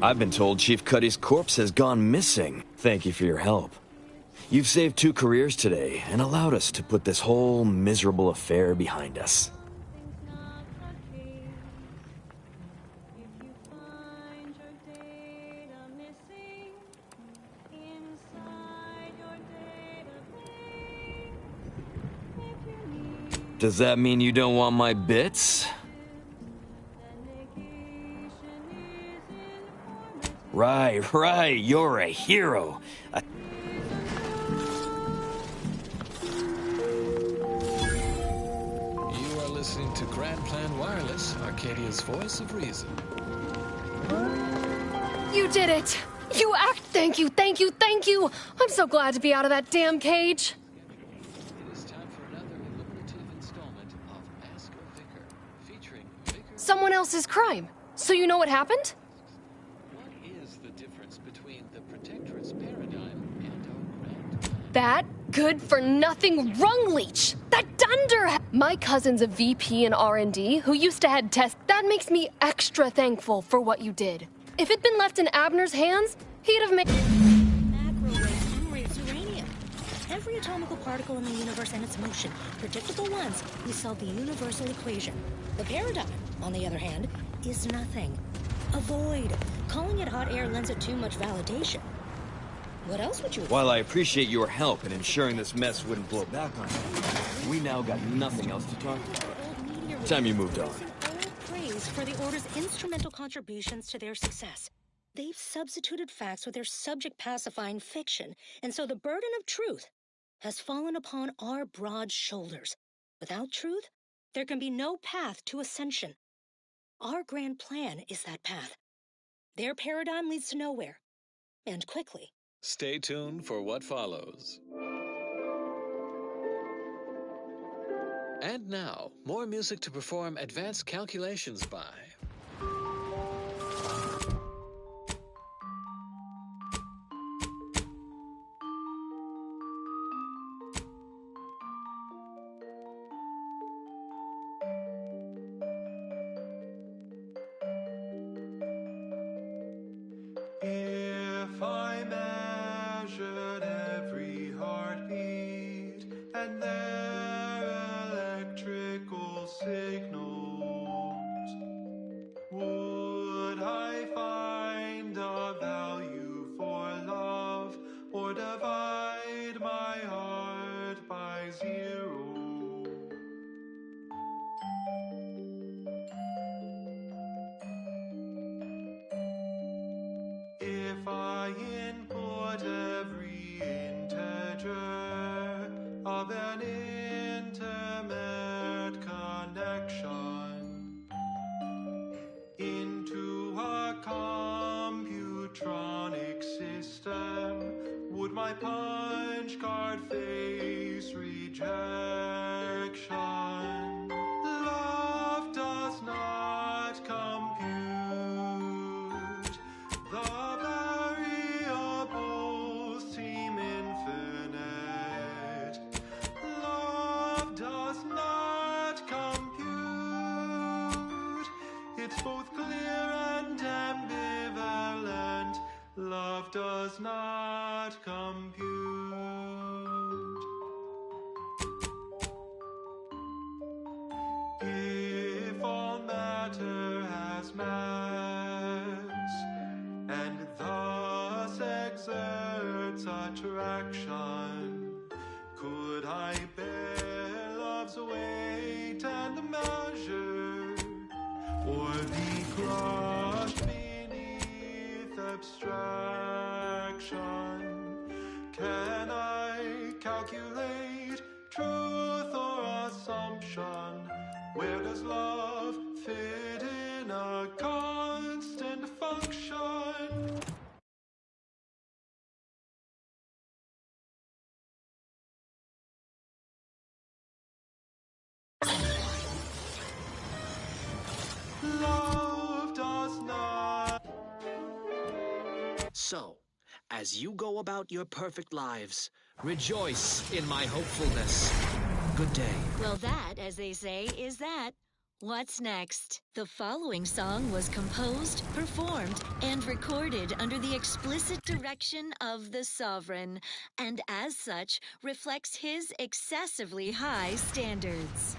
Speaker 16: I've been told Chief Cuddy's corpse has gone missing. Thank you for your help. You've saved 2 careers today and allowed us to put this whole miserable affair behind us. Does that mean you don't want my bits? Right, you're a hero.
Speaker 4: You are listening to Grand Plan Wireless, Arcadia's voice of reason.
Speaker 14: You did it! You act... Thank you, thank you, thank you! I'm so glad to be out of that damn cage!
Speaker 4: It is time for another illuminative installment of Ask a Vicar, featuring Vicar...
Speaker 14: Someone else's crime. So you know what happened?
Speaker 4: What is the difference between the Protectorate's paradigm and our Grand Plan?
Speaker 14: That good-for-nothing rung leech! That dunder! My cousin's a VP in R&D who used to head tests. That makes me extra thankful for what you did. If it'd been left in Abner's hands, he'd have made...
Speaker 5: Macro-wave M-ray of Zyranium. Every atomical particle in the universe and its motion. Predictable once, we solve the universal equation. The paradigm, on the other hand, is nothing. A void. Calling it hot air lends it too much validation. What else would you...
Speaker 16: While I appreciate your help in ensuring this mess wouldn't blow back on you, we now got nothing else to talk about. Time you moved on.
Speaker 5: Praise for the Order's instrumental contributions to their success. They've substituted facts with their subject-pacifying fiction, and so the burden of truth has fallen upon our broad shoulders. Without truth, there can be no path to ascension. Our grand plan is that path. Their paradigm leads to nowhere, and quickly.
Speaker 4: Stay tuned for what follows. And now, more music to perform advanced calculations by.
Speaker 15: and their electrical signals. Would I find a value for love, or divide my heart by zero? If I input every integer of an intimate connection into a computronic system, would my punch card face rejection? Love does not compute. The variables seem infinite. Love does not compute. It's both clear and ambivalent. Love does not compute. If all matter has mass, and thus exerts attraction, could I bear love's weight and measure, or be crushed beneath abstraction? Can I calculate truth or assumption? Where does love fit in a constant function? Love does not.
Speaker 20: So, as you go about your perfect lives, rejoice in my hopefulness. Good day.
Speaker 3: Well, that, as they say, is that. What's next? The following song was composed, performed, and recorded under the explicit direction of the Sovereign, and as such, reflects his excessively high standards.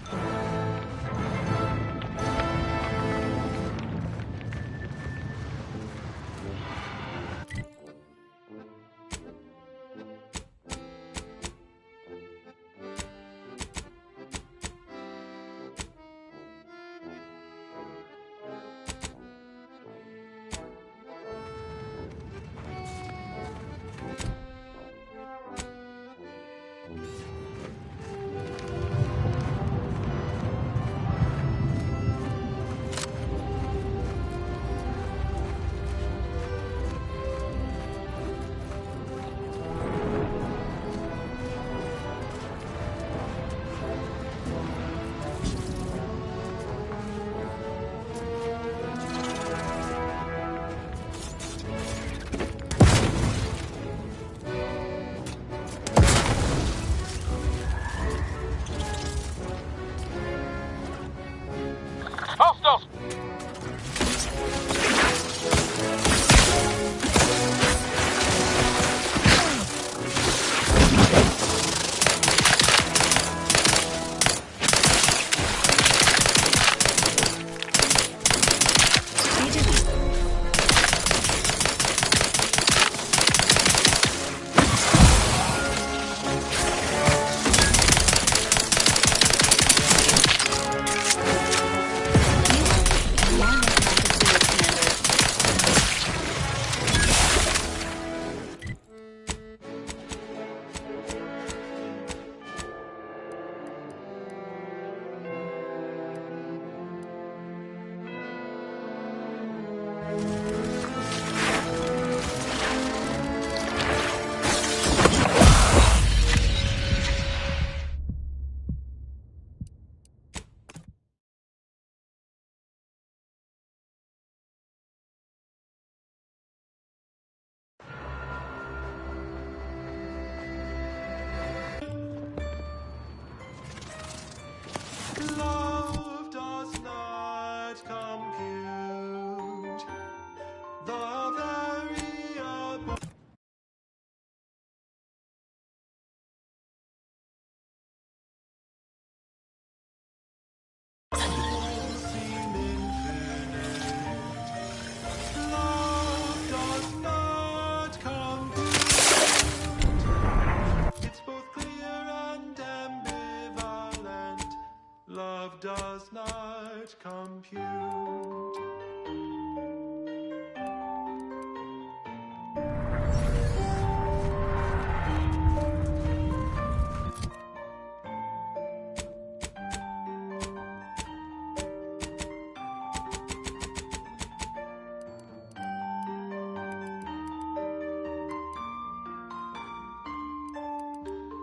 Speaker 15: compute.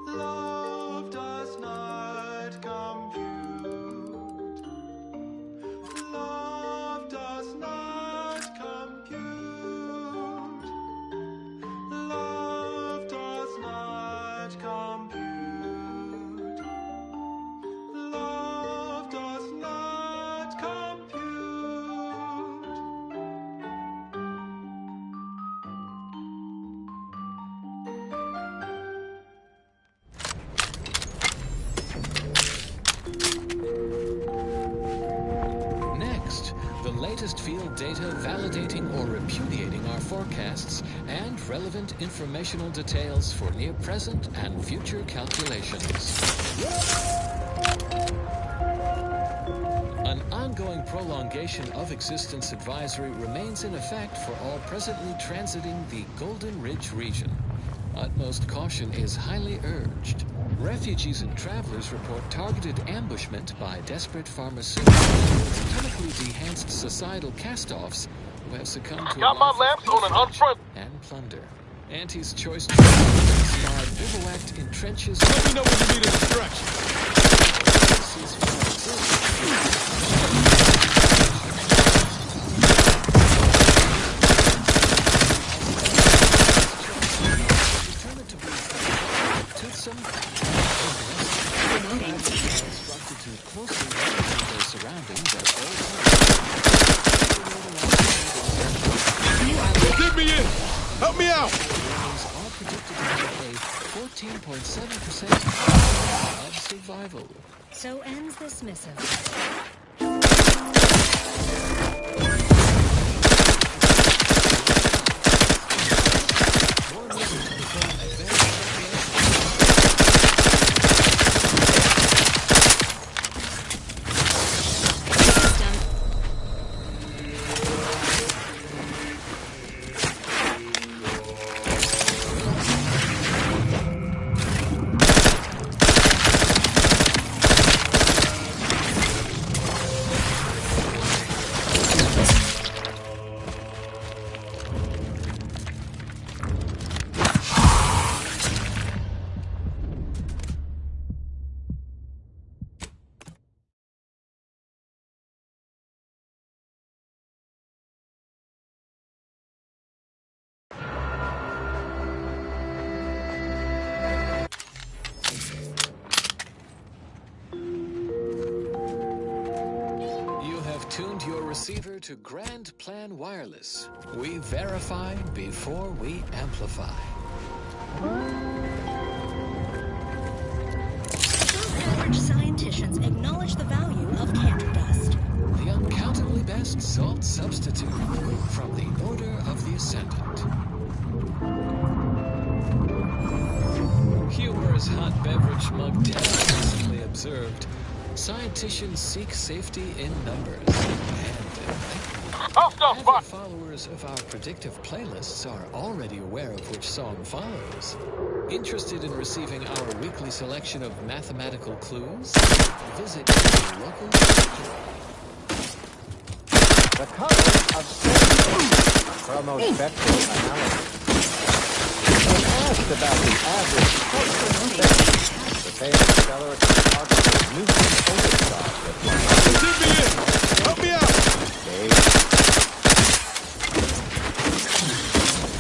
Speaker 15: Love does not compute. Love does not compute. Love does not compute. Love does not compute.
Speaker 4: Next, the latest field data validating or repudiating our forecasts and relevant informational details for near-present and future calculations. An ongoing prolongation of existence advisory remains in effect for all presently transiting the Golden Ridge region. Utmost caution is highly urged. Refugees and travelers report targeted ambushment by desperate pharmaceutical and chemically enhanced societal cast-offs who have succumbed to
Speaker 2: Got my lamps on an unfront.
Speaker 4: and plunder. Auntie's choice scarred bivouacked in trenches.
Speaker 2: Let me know when you need a distraction.
Speaker 4: Instructed to closely monitor their surroundings at all times.
Speaker 2: Get me in! Help me out!
Speaker 4: Warnings are predicted to have a 14.7% of survival.
Speaker 5: So ends this missive.
Speaker 4: Tuned your receiver to Grand Plan Wireless. We verify before we amplify.
Speaker 5: Average scienticians acknowledge the value of canter dust.
Speaker 4: The uncountably best salt substitute from the Order of the Ascendant. Humorous hot beverage mug test recently observed. Scienticians seek safety in numbers. Avid followers of our predictive playlists are already aware of which song follows. Interested in receiving our weekly selection of mathematical clues? Visit your local store.
Speaker 21: The colors of chromospectral analysis. When asked about the average cultural spectrum, the famous stellar cartographer Newton Overstar replied,
Speaker 2: "Let me in! Help me out!"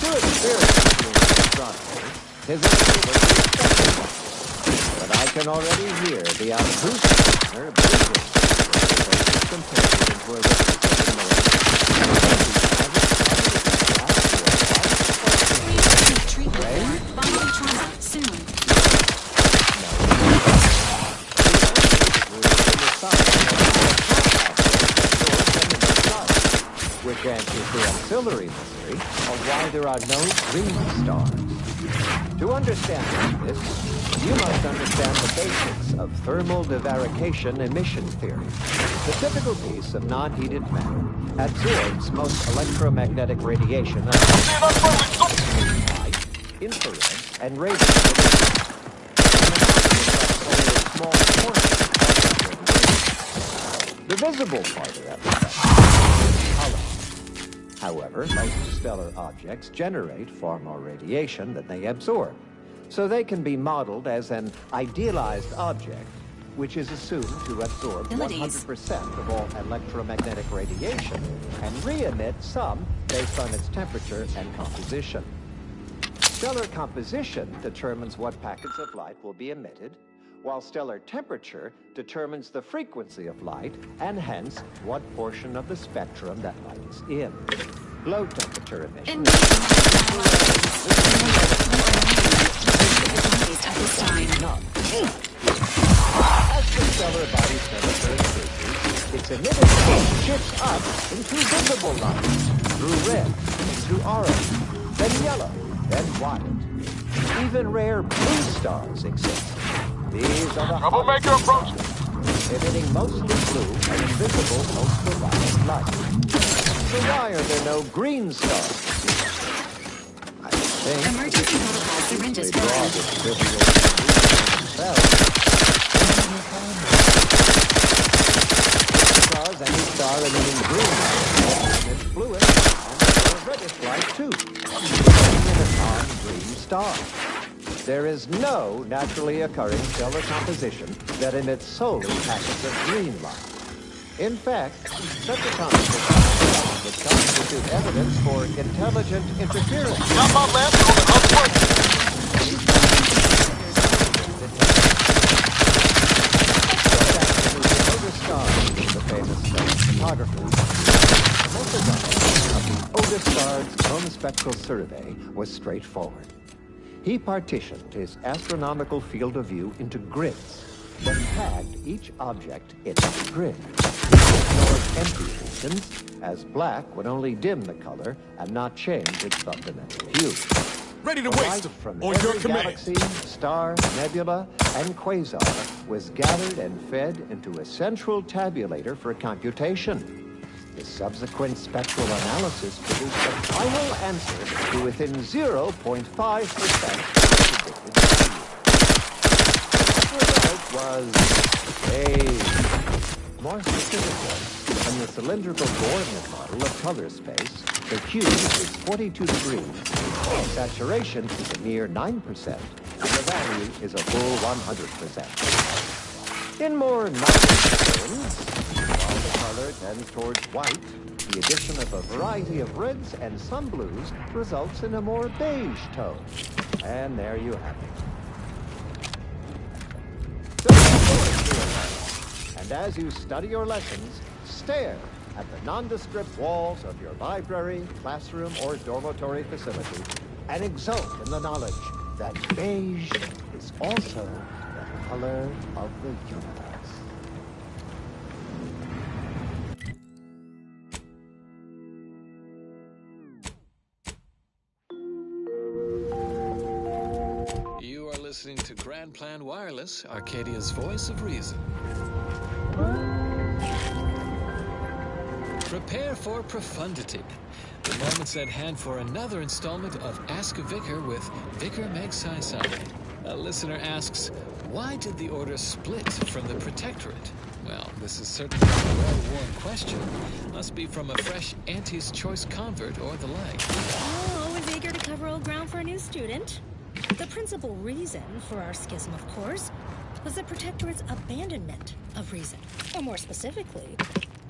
Speaker 21: Good spirits in astronomy, his answer was the expected one. But I can already hear the obtuse listener breathing when the closest companion were the which answers the auxiliary mystery of why there are no green stars. To understand this, you must understand the basics of thermal divarication emission theory. The typical piece of non-heated matter absorbs most electromagnetic radiation of light, infrared, and radio emissions. Only a small portion of the visible part of that is color. However, most stellar objects generate far more radiation than they absorb, so they can be modeled as an idealized object, which is assumed to absorb 100% of all electromagnetic radiation and re-emit some based on its temperature and composition. Stellar composition determines what packets of light will be emitted, while stellar temperature determines the frequency of light and hence what portion of the spectrum that light is in. Low temperature emission.
Speaker 1: At this time.
Speaker 21: As the stellar body's temperature increases, its emitted heat shifts up into visible light, through red, into orange, then yellow, then white. Even rare blue stars exist. These are the troublemaker approach, emitting mostly blue and invisible ultraviolet light. So why are there no green stars? I think
Speaker 1: Emergency protocol syringes
Speaker 21: they draw this visual because any star emitting green light emits blue and reddish light too, in a non-green star. There is no naturally occurring stellar composition that emits solely packets of green light. In fact, such a composition would constitute evidence for intelligent interference. Otis Starr, the famous photographer, the Otis Starr's home spectral survey was straightforward. He partitioned his astronomical field of view into grids, then tagged each object in each grid. He ignored empty regions, as black would only dim the color and not change its fundamental hue.
Speaker 2: Ready to
Speaker 21: Light
Speaker 2: waste
Speaker 21: from
Speaker 2: on
Speaker 21: every
Speaker 2: your command.
Speaker 21: galaxy, star, nebula, and quasar was gathered and fed into a central tabulator for computation. The subsequent spectral analysis produced a final answer to within 0.5% of the predicted value. The result was a more specifically, in the cylindrical coordinate model of color space, the hue is 42 degrees, saturation is a mere 9%, and the value is a full 100%. In more nominal terms, while the color tends towards white, the addition of a variety of reds and some blues results in a more beige tone. And there you have it. And as you study your lessons, stare at the nondescript walls of your library, classroom, or dormitory facility and exult in the knowledge that beige is also the color of the universe.
Speaker 4: You are listening to Grand Plan Wireless, Arcadia's voice of reason. Prepare for profundity. The moment's at hand for another installment of Ask a Vicar with Vicar Meg Sai. A listener asks, why did the Order split from the Protectorate? Well, this is certainly a well-worn question. Must be from a fresh Auntie's Choice convert or the like.
Speaker 5: Oh, always eager to cover old ground for a new student. The principal reason for our schism, of course, was the Protectorate's abandonment of reason. Or more specifically,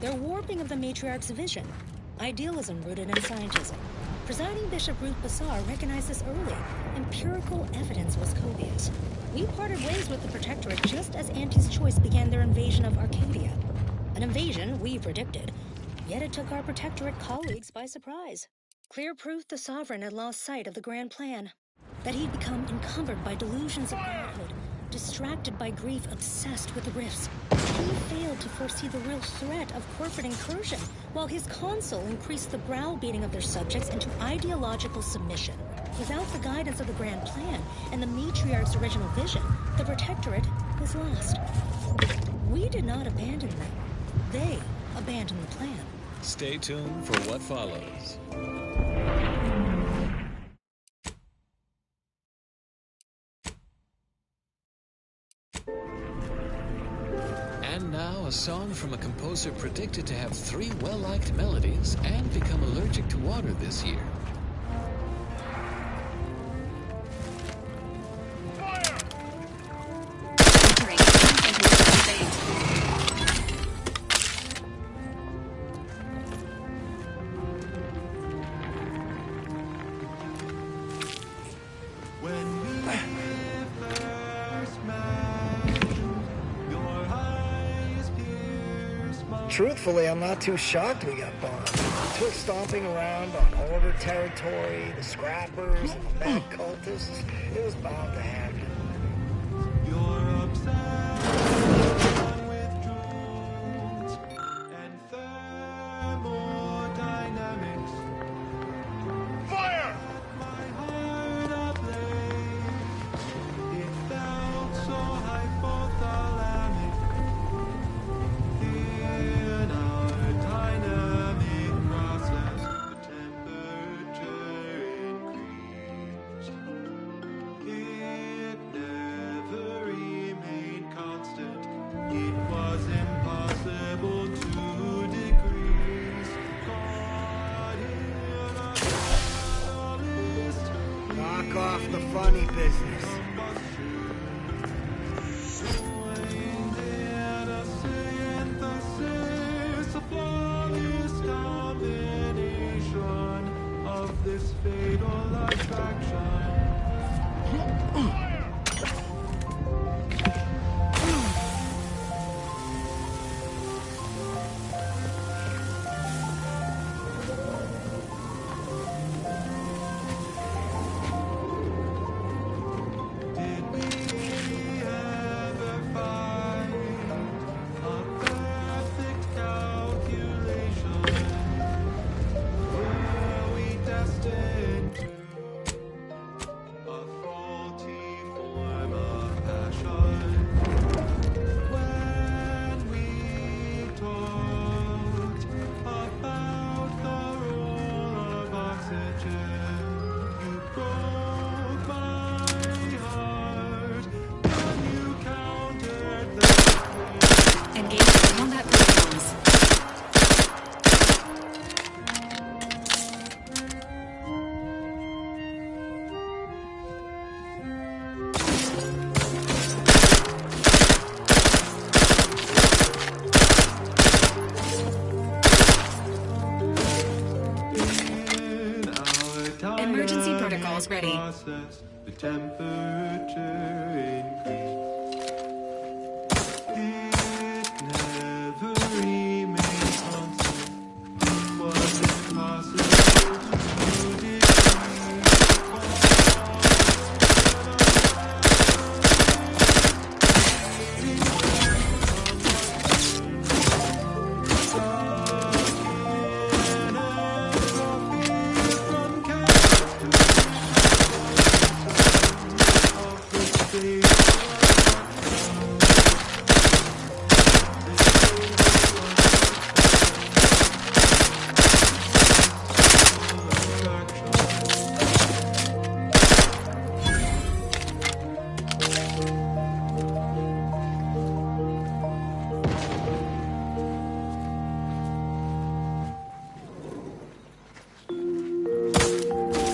Speaker 5: their warping of the matriarch's vision. Idealism rooted in scientism. Presiding Bishop Ruth Bassar recognized this early. Empirical evidence was copious. We parted ways with the Protectorate just as Auntie's Choice began their invasion of Arcadia. An invasion we predicted, yet it took our Protectorate colleagues by surprise. Clear proof the Sovereign had lost sight of the grand plan. That he'd become encumbered by delusions of godhood, distracted by grief, obsessed with rifts. He failed to foresee the real threat of corporate incursion, while his consul increased the browbeating of their subjects into ideological submission. Without the guidance of the grand plan and the matriarch's original vision, The Protectorate was lost. We did not abandon them. They abandoned the plan.
Speaker 4: Stay tuned for what follows. And now, a song from a composer predicted to have 3 well-liked melodies and become allergic to water this year.
Speaker 8: Truthfully, I'm not too shocked we got bombed. It took stomping around on Order territory, the Scrappers, and the bad cultists. It was bound to happen.
Speaker 15: You're upset with drones and thermodynamics.
Speaker 10: Fire!
Speaker 15: My heart ablaze. It felt so hypothalamic. In our dynamic process, the temperature increased. It never remained constant. It was impossible to decrease. Caught in a catalyst.
Speaker 8: Knock off the funny business.
Speaker 15: Joined in a synthesis, a flawless combination of this fatal attraction. Did we ever find a perfect calculation? Were we destined to a faulty form of passion? When we talked about the role of oxygen, you broke my heart when you countered the
Speaker 1: Engage combat protocols. Emergency protocols ready.
Speaker 15: Process, the temperature increased. It never remained constant. It was impossible to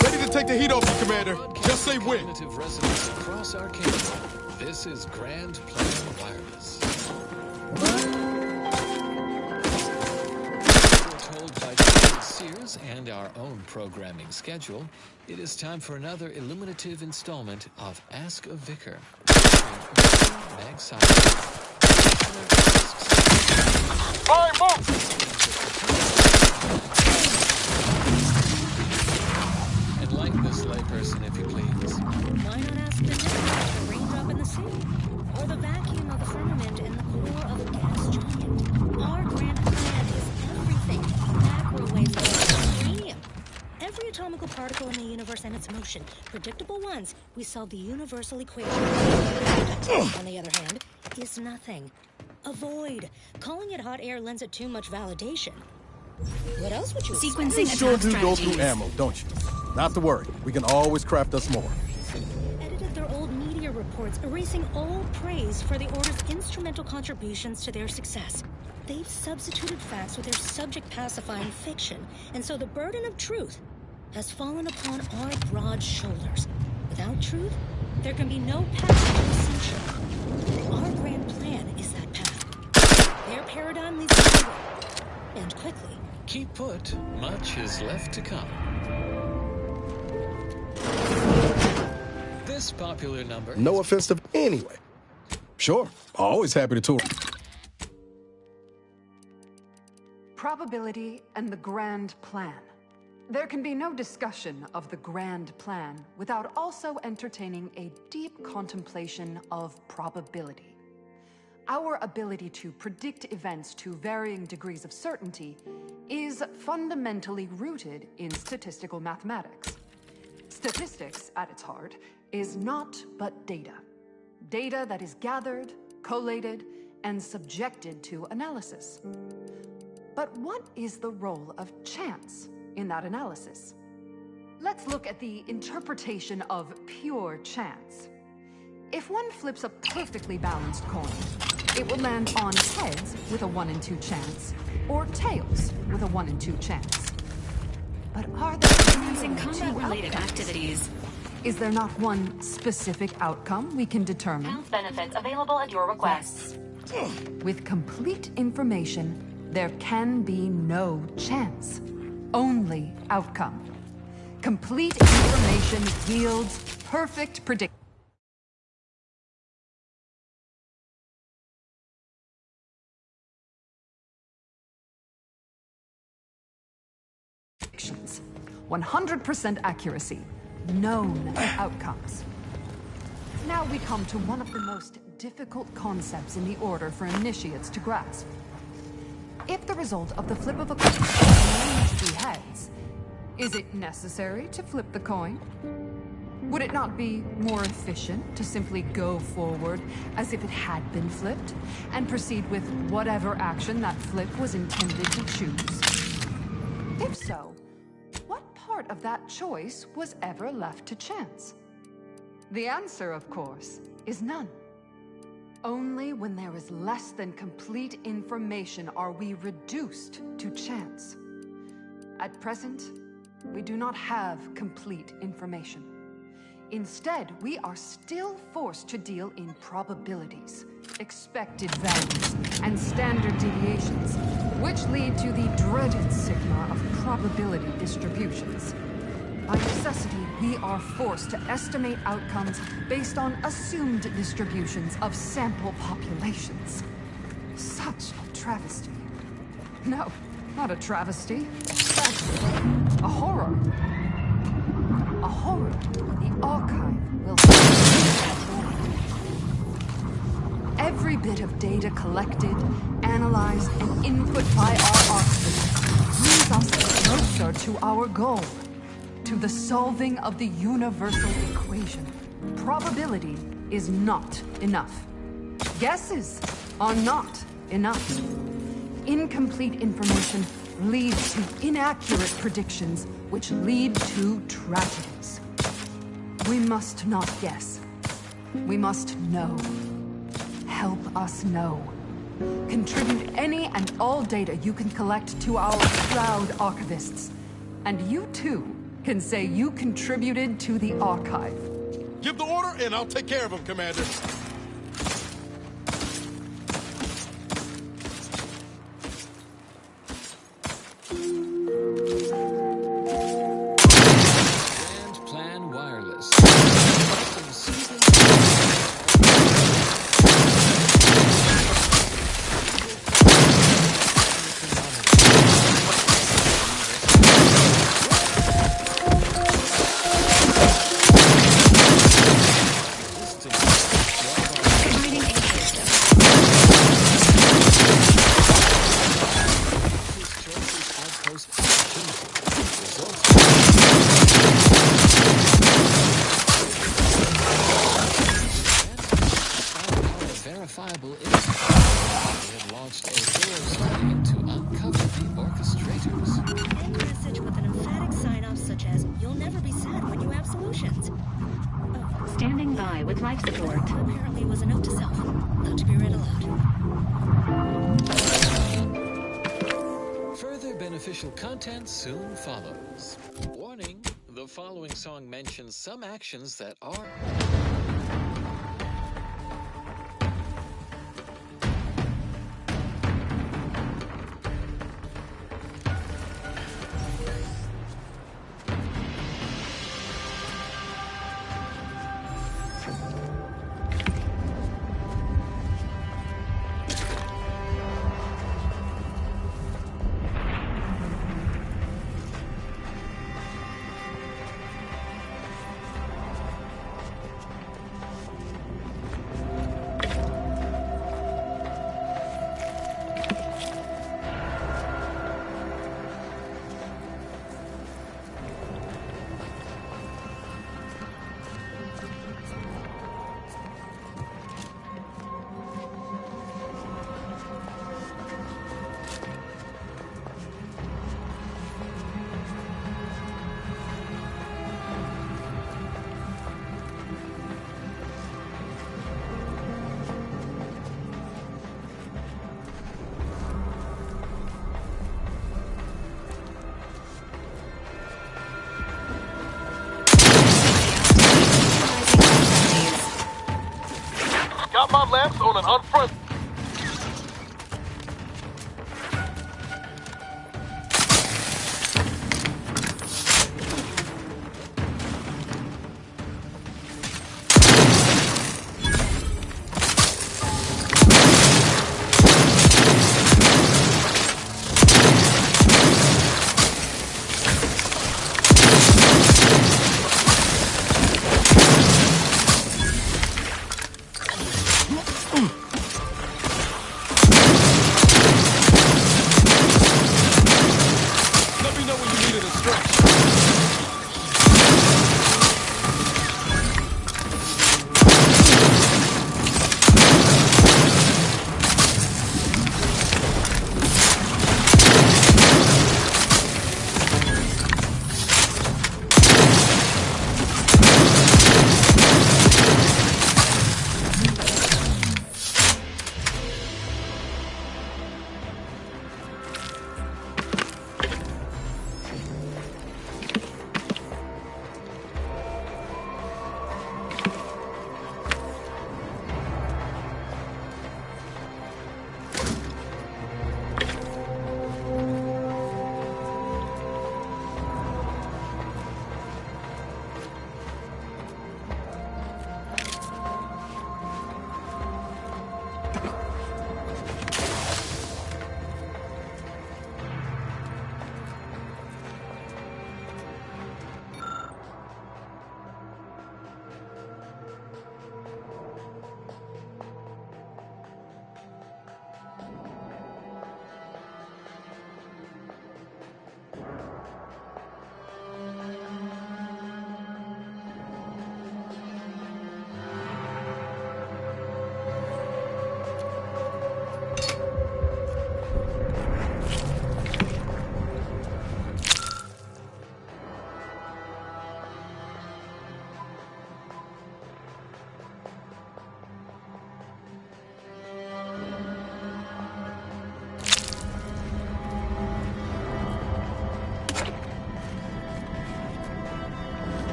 Speaker 2: Ready to take the heat off you, Commander. Just say when.
Speaker 4: Cognitive resonance across our kingdom. This is Grand Plan Wireless. Foretold by David Sears and our own programming schedule, it is time for another illuminative installment of Ask a Vicar. Mag Science.
Speaker 10: Fire, move!
Speaker 4: Enlighten this layperson, if you please.
Speaker 5: Why not ask the difference of a raindrop in the sea? Or the vacuum of the firmament in the core of a gas giant? Our grand plan is everything. Macrowave uranium. Every atomical particle in the universe and its motion. Predictable ones, we solve the universal equation. On the other hand, is nothing. A void. Calling it hot air lends it too much validation. What else would you
Speaker 1: Sequencing
Speaker 2: You sure
Speaker 1: attack
Speaker 2: do go through
Speaker 1: strategies.
Speaker 2: ammo, don't you? Not to worry. We can always craft us more.
Speaker 5: Edited their old media reports, erasing all praise for the Order's instrumental contributions to their success. They've substituted facts with their subject-pacifying fiction, and so the burden of truth has fallen upon our broad shoulders. Without truth, there can be no path to ascension. Our grand plan is that path. Their paradigm leads nowhere, and quickly.
Speaker 4: Keep put, much is left to come. This popular number...
Speaker 2: No offense to... Anyway. Sure, always happy to tour.
Speaker 17: Probability and the grand plan. There can be no discussion of the grand plan without also entertaining a deep contemplation of probability. Our ability to predict events to varying degrees of certainty is fundamentally rooted in statistical mathematics. Statistics, at its heart, is not but data. Data that is gathered, collated, and subjected to analysis. But what is the role of chance in that analysis? Let's look at the interpretation of pure chance. If one flips a perfectly balanced coin, it will land on heads with a 1 in 2 chance, or tails with a 1 in 2 chance. But are there
Speaker 1: Sequencing combat-related activities.
Speaker 17: Is there not one specific outcome we can determine?
Speaker 12: Health benefits available at your request.
Speaker 17: With complete information, there can be no chance, only outcome. Complete information yields perfect predictions. 100% accuracy, known outcomes. Now we come to one of the most difficult concepts in the Order for initiates to grasp. If the result of the flip of a coin is to be heads, is it necessary to flip the coin? Would it not be more efficient to simply go forward as if it had been flipped, and proceed with whatever action that flip was intended to choose? If so, what part of that choice was ever left to chance? The answer, of course, is none. Only when there is less than complete information are we reduced to chance. At present, we do not have complete information. Instead, we are still forced to deal in probabilities, expected values, and standard deviations, which lead to the dreaded sigma of probability distributions. By necessity, we are forced to estimate outcomes based on assumed distributions of sample populations. Such a travesty. No, not a travesty. A horror. A horror the Archive will every bit of data collected, analyzed, and input by our archivists brings us closer to our goal, to the solving of the universal equation. Probability is not enough. Guesses are not enough. Incomplete information leads to inaccurate predictions, which lead to tragedies. We must not guess. We must know. Help us know. Contribute any and all data you can collect to our proud archivists. And you too can say you contributed to the archive.
Speaker 2: Give the order and I'll take care of him, Commander.
Speaker 4: Grand Plan Wireless. We have launched a thorough study to uncover the orchestrators.
Speaker 5: End message with an emphatic sign-off such as, "You'll never be sad when you have solutions."
Speaker 1: Standing by with life support.
Speaker 5: Apparently it was a note to self, not to be read aloud.
Speaker 4: Further beneficial content soon follows. Warning, the following song mentions some actions that are...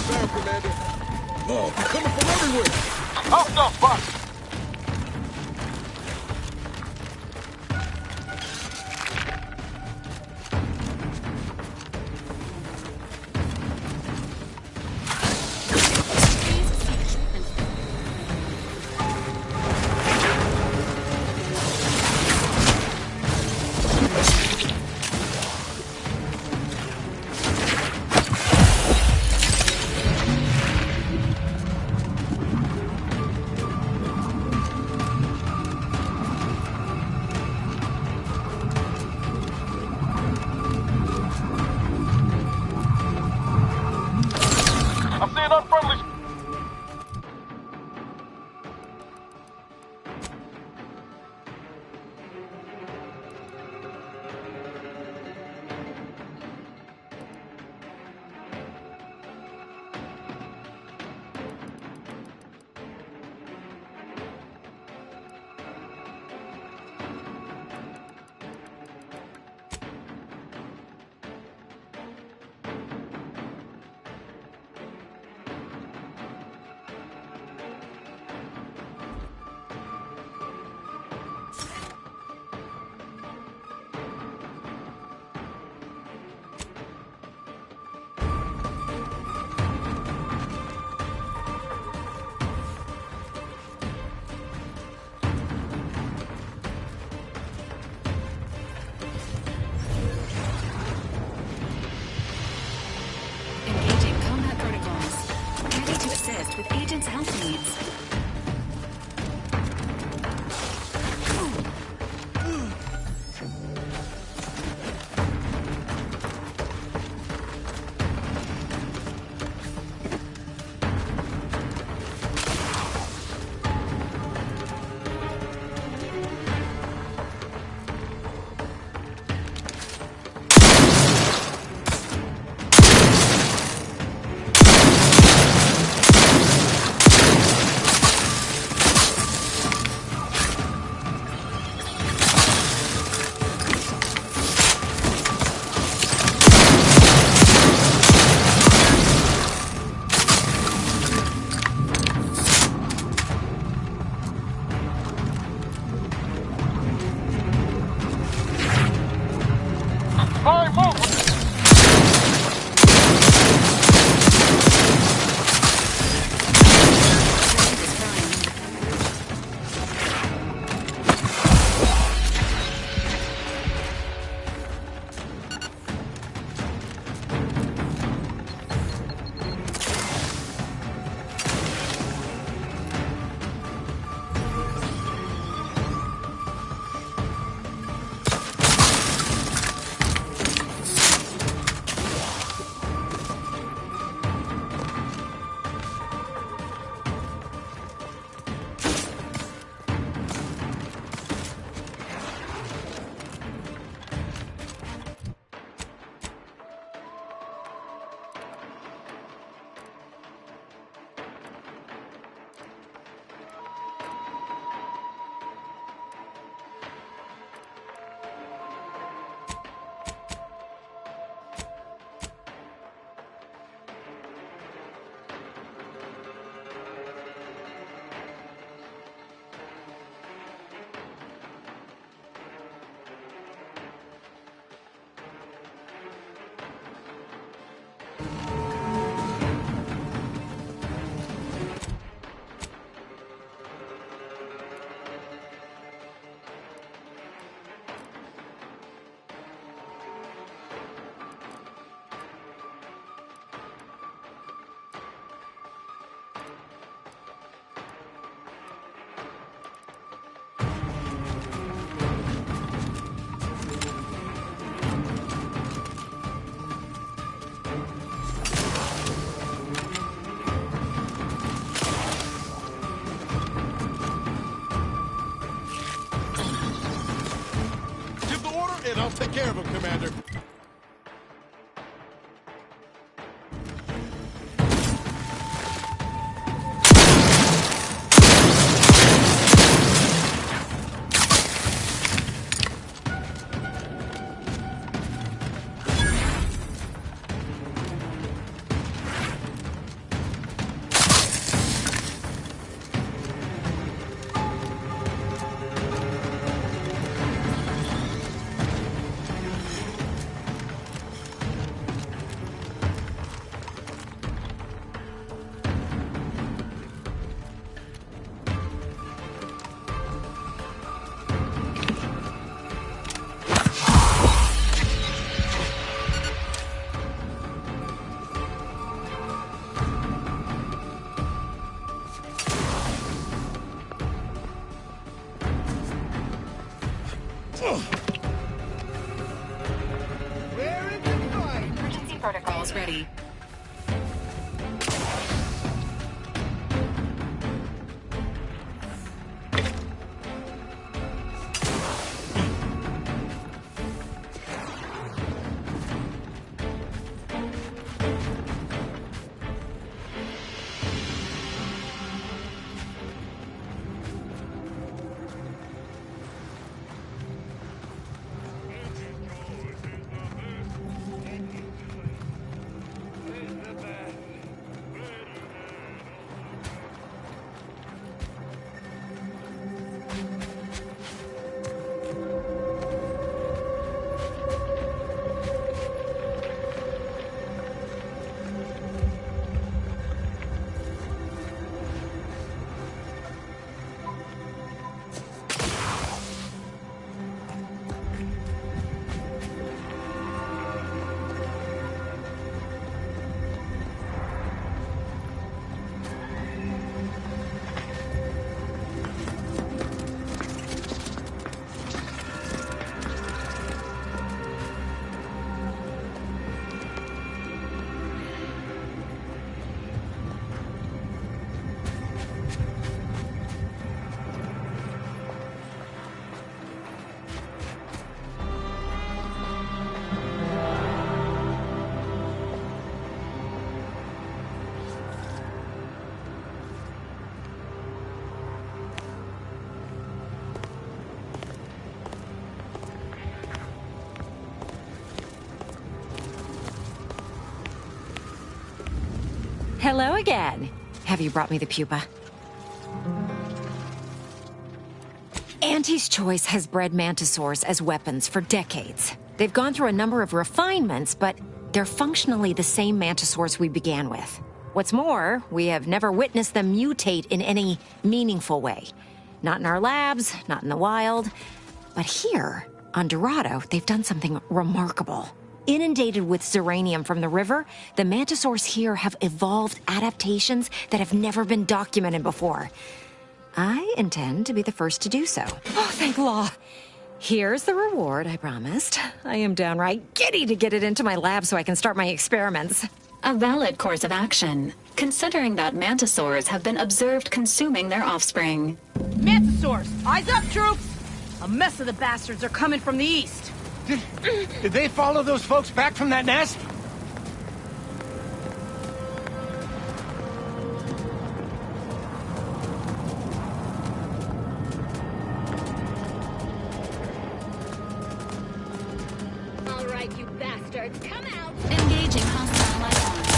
Speaker 2: Inbound, Commander. Oh, they're coming from everywhere.
Speaker 18: Hostile spot. I'm seeing unfriendly.
Speaker 1: Engaging combat protocols. Ready to assist with agent's health needs.
Speaker 2: And I'll take care of him, Commander.
Speaker 12: protocols ready.
Speaker 13: Hello again. Have you brought me the pupa? Auntie's Choice has bred mantisaurs as weapons for decades. They've gone through a number of refinements, but they're functionally the same mantisaurs we began with. What's more, we have never witnessed them mutate in any meaningful way. Not in our labs, not in the wild. But here, on Dorado, they've done something remarkable. Inundated with Zyranium from the river, the mantisaurs here have evolved adaptations that have never been documented before. I intend to be the first to do so. Oh, thank law. Here's the reward I promised. I am downright giddy to get it into my lab so I can start my experiments.
Speaker 12: A valid course of action, considering that mantisaurs have been observed consuming their offspring.
Speaker 9: Mantisaurs, eyes up, troops! A mess of the bastards are coming from the east.
Speaker 18: Did they follow those folks back from that nest?
Speaker 9: All right, you bastards, come out!
Speaker 12: Engaging hostile life forms.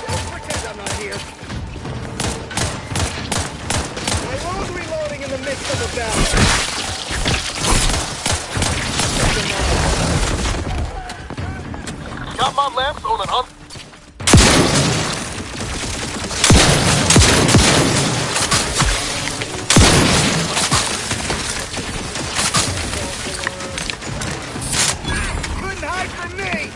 Speaker 8: Don't pretend I'm not here. My load reloading in the midst of a battle.
Speaker 2: Got my lamps on an
Speaker 8: Couldn't hide from me!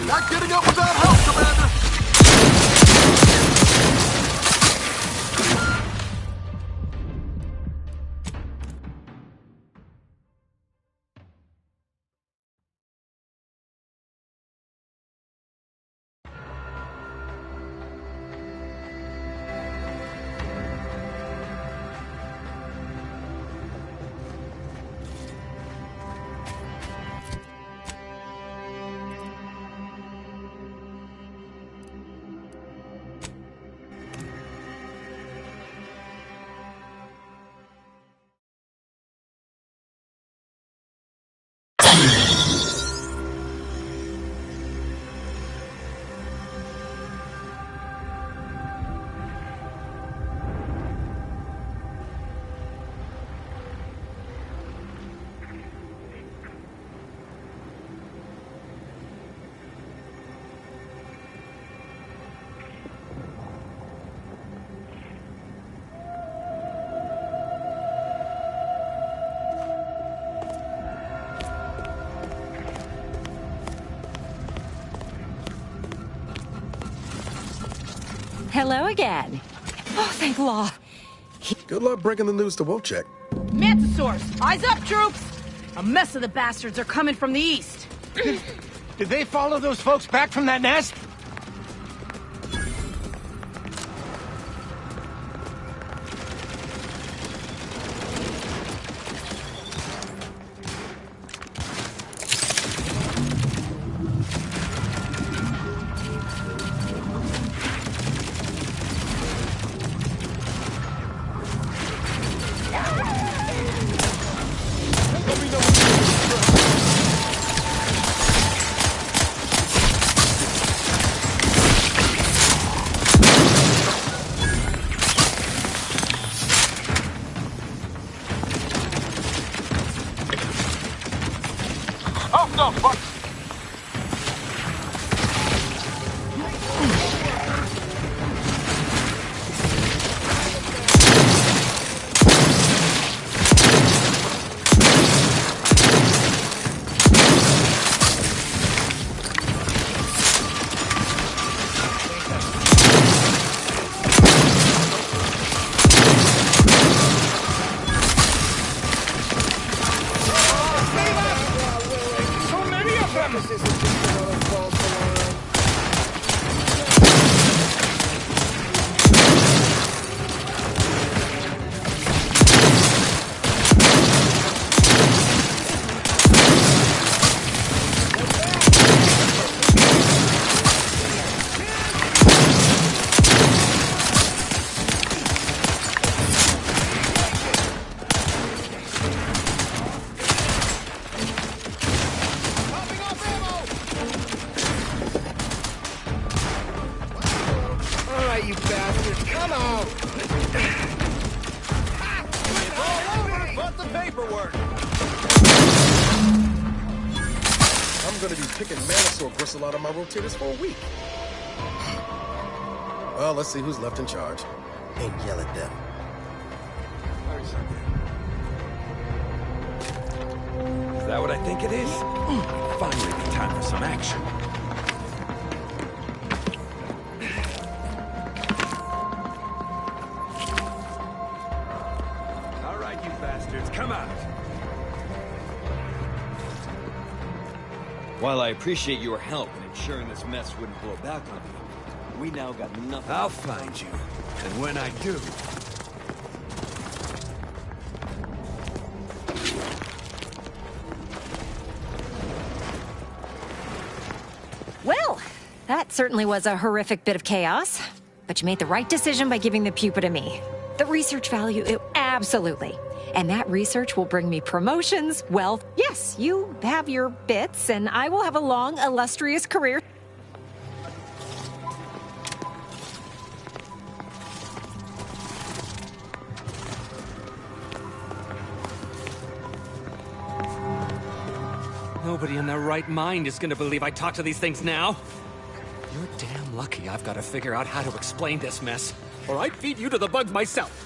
Speaker 2: Not getting up without help, Commander!
Speaker 13: Hello again. Oh, thank law.
Speaker 2: Good luck breaking the news to Wojciech.
Speaker 9: Mantisaurs, eyes up, troops! A mess of the bastards are coming from the east.
Speaker 18: Did they follow those folks back from that nest?
Speaker 15: Oh, no, fuck!
Speaker 8: You bastards, come out!
Speaker 18: But the paperwork!
Speaker 2: I'm gonna be picking Manosaur gristle out of my rotators for a week. Well, let's see who's left in charge. And yell at them.
Speaker 6: Is that what I think it is? Finally be time for some action. All right, you bastards, come out.
Speaker 16: While I appreciate your help in ensuring this mess wouldn't blow back on me, we now got nothing.
Speaker 6: I'll find you. And when I do...
Speaker 13: Well, that certainly was a horrific bit of chaos. But you made the right decision by giving the pupa to me. The research value, absolutely. And that research will bring me promotions, wealth. Yes, you have your bits, and I will have a long, illustrious career.
Speaker 11: Nobody in their right mind is gonna believe I talk to these things now. You're damn lucky I've got to figure out how to explain this mess, or I'd feed you to the bugs myself.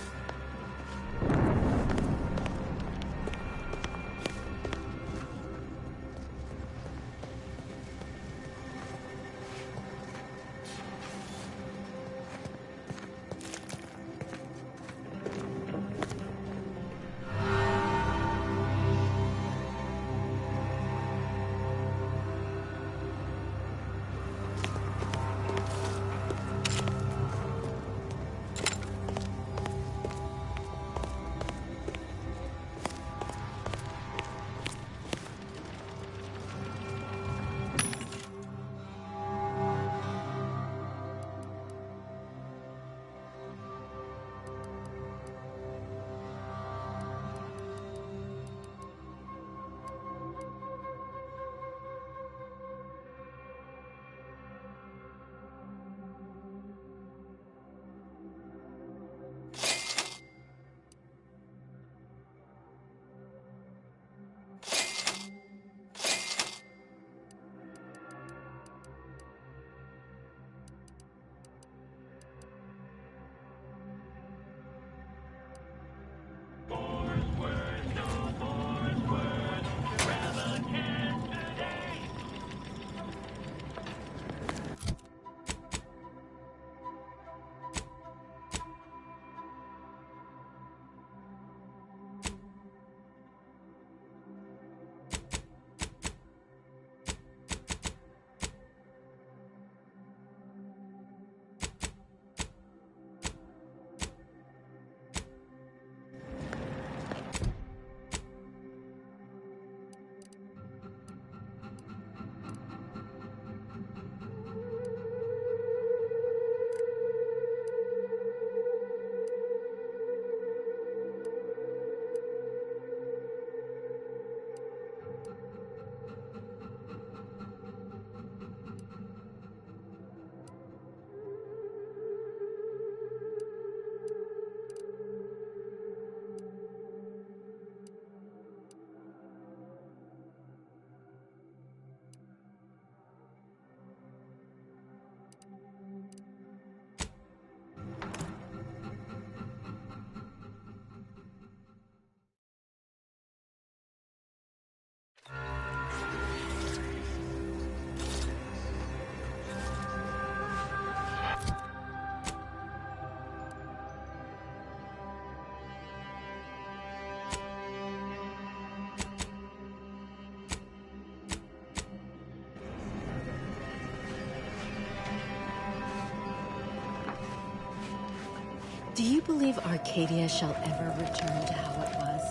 Speaker 7: Do you believe Arcadia shall ever return to how it was?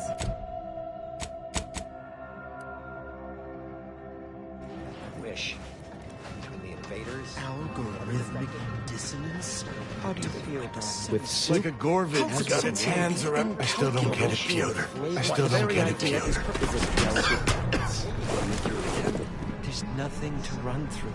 Speaker 21: Wish. Between the invaders...
Speaker 20: Algorithmic dissonance? How do you feel
Speaker 21: with soup?
Speaker 18: Like a Gorvid has got its hands around... I still don't get it, Piotr. I still don't get it, Piotr.
Speaker 21: There's nothing to run through.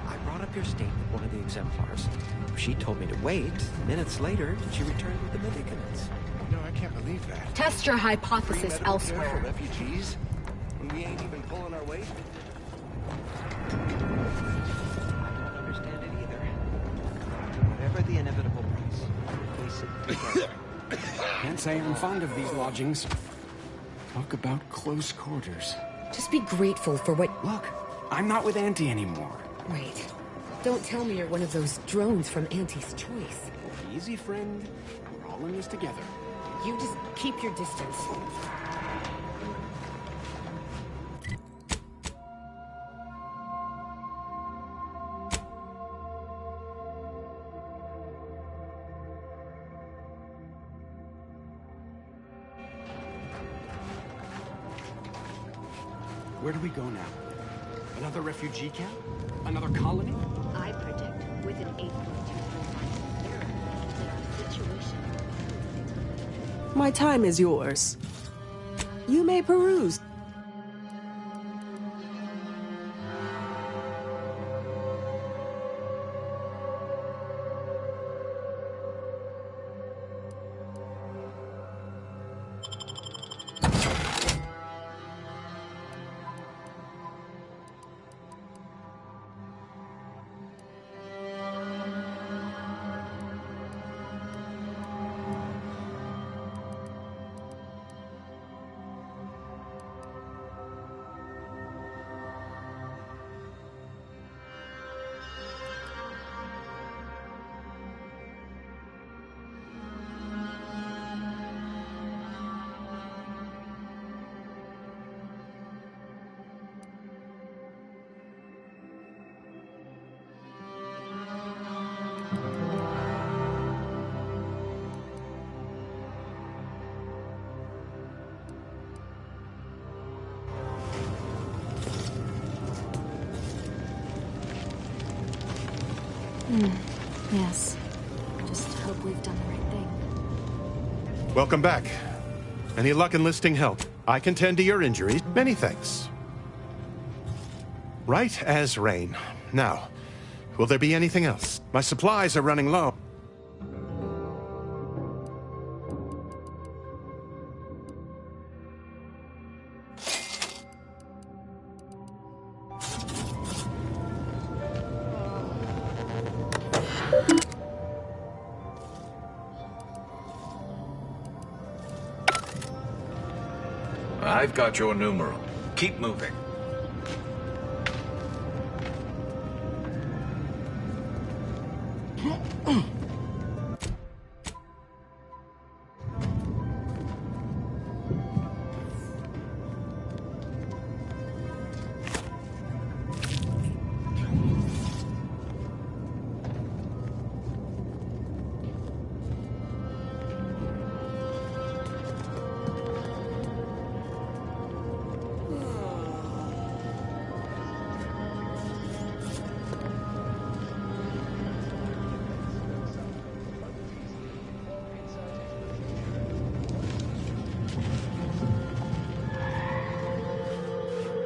Speaker 21: I brought up your state with one of the exemplars. She told me to wait. Minutes later, she returned with the medicaments.
Speaker 18: No, I can't believe that.
Speaker 14: Test your hypothesis elsewhere.
Speaker 18: For refugees? When we ain't even pulling our weight?
Speaker 21: I don't understand it either. Whatever the inevitable price, face it.
Speaker 22: Can't say I'm fond of these lodgings. Talk about close quarters.
Speaker 7: Just be grateful for what...
Speaker 22: Look, I'm not with Auntie anymore.
Speaker 7: Wait. Don't tell me you're one of those drones from Auntie's Choice.
Speaker 22: Easy, friend. We're all in this together.
Speaker 7: You just keep your distance.
Speaker 22: Where do we go now? Another refugee camp? Another colony?
Speaker 7: I predict within 8.2 era that our situation...
Speaker 23: My time is yours. You may peruse.
Speaker 7: Yes. Just hope we've done the right thing.
Speaker 2: Welcome back. Any luck enlisting help? I can tend to your injuries. Many thanks. Right as rain. Now, will there be anything else? My supplies are running low.
Speaker 24: I've got your numeral. Keep moving.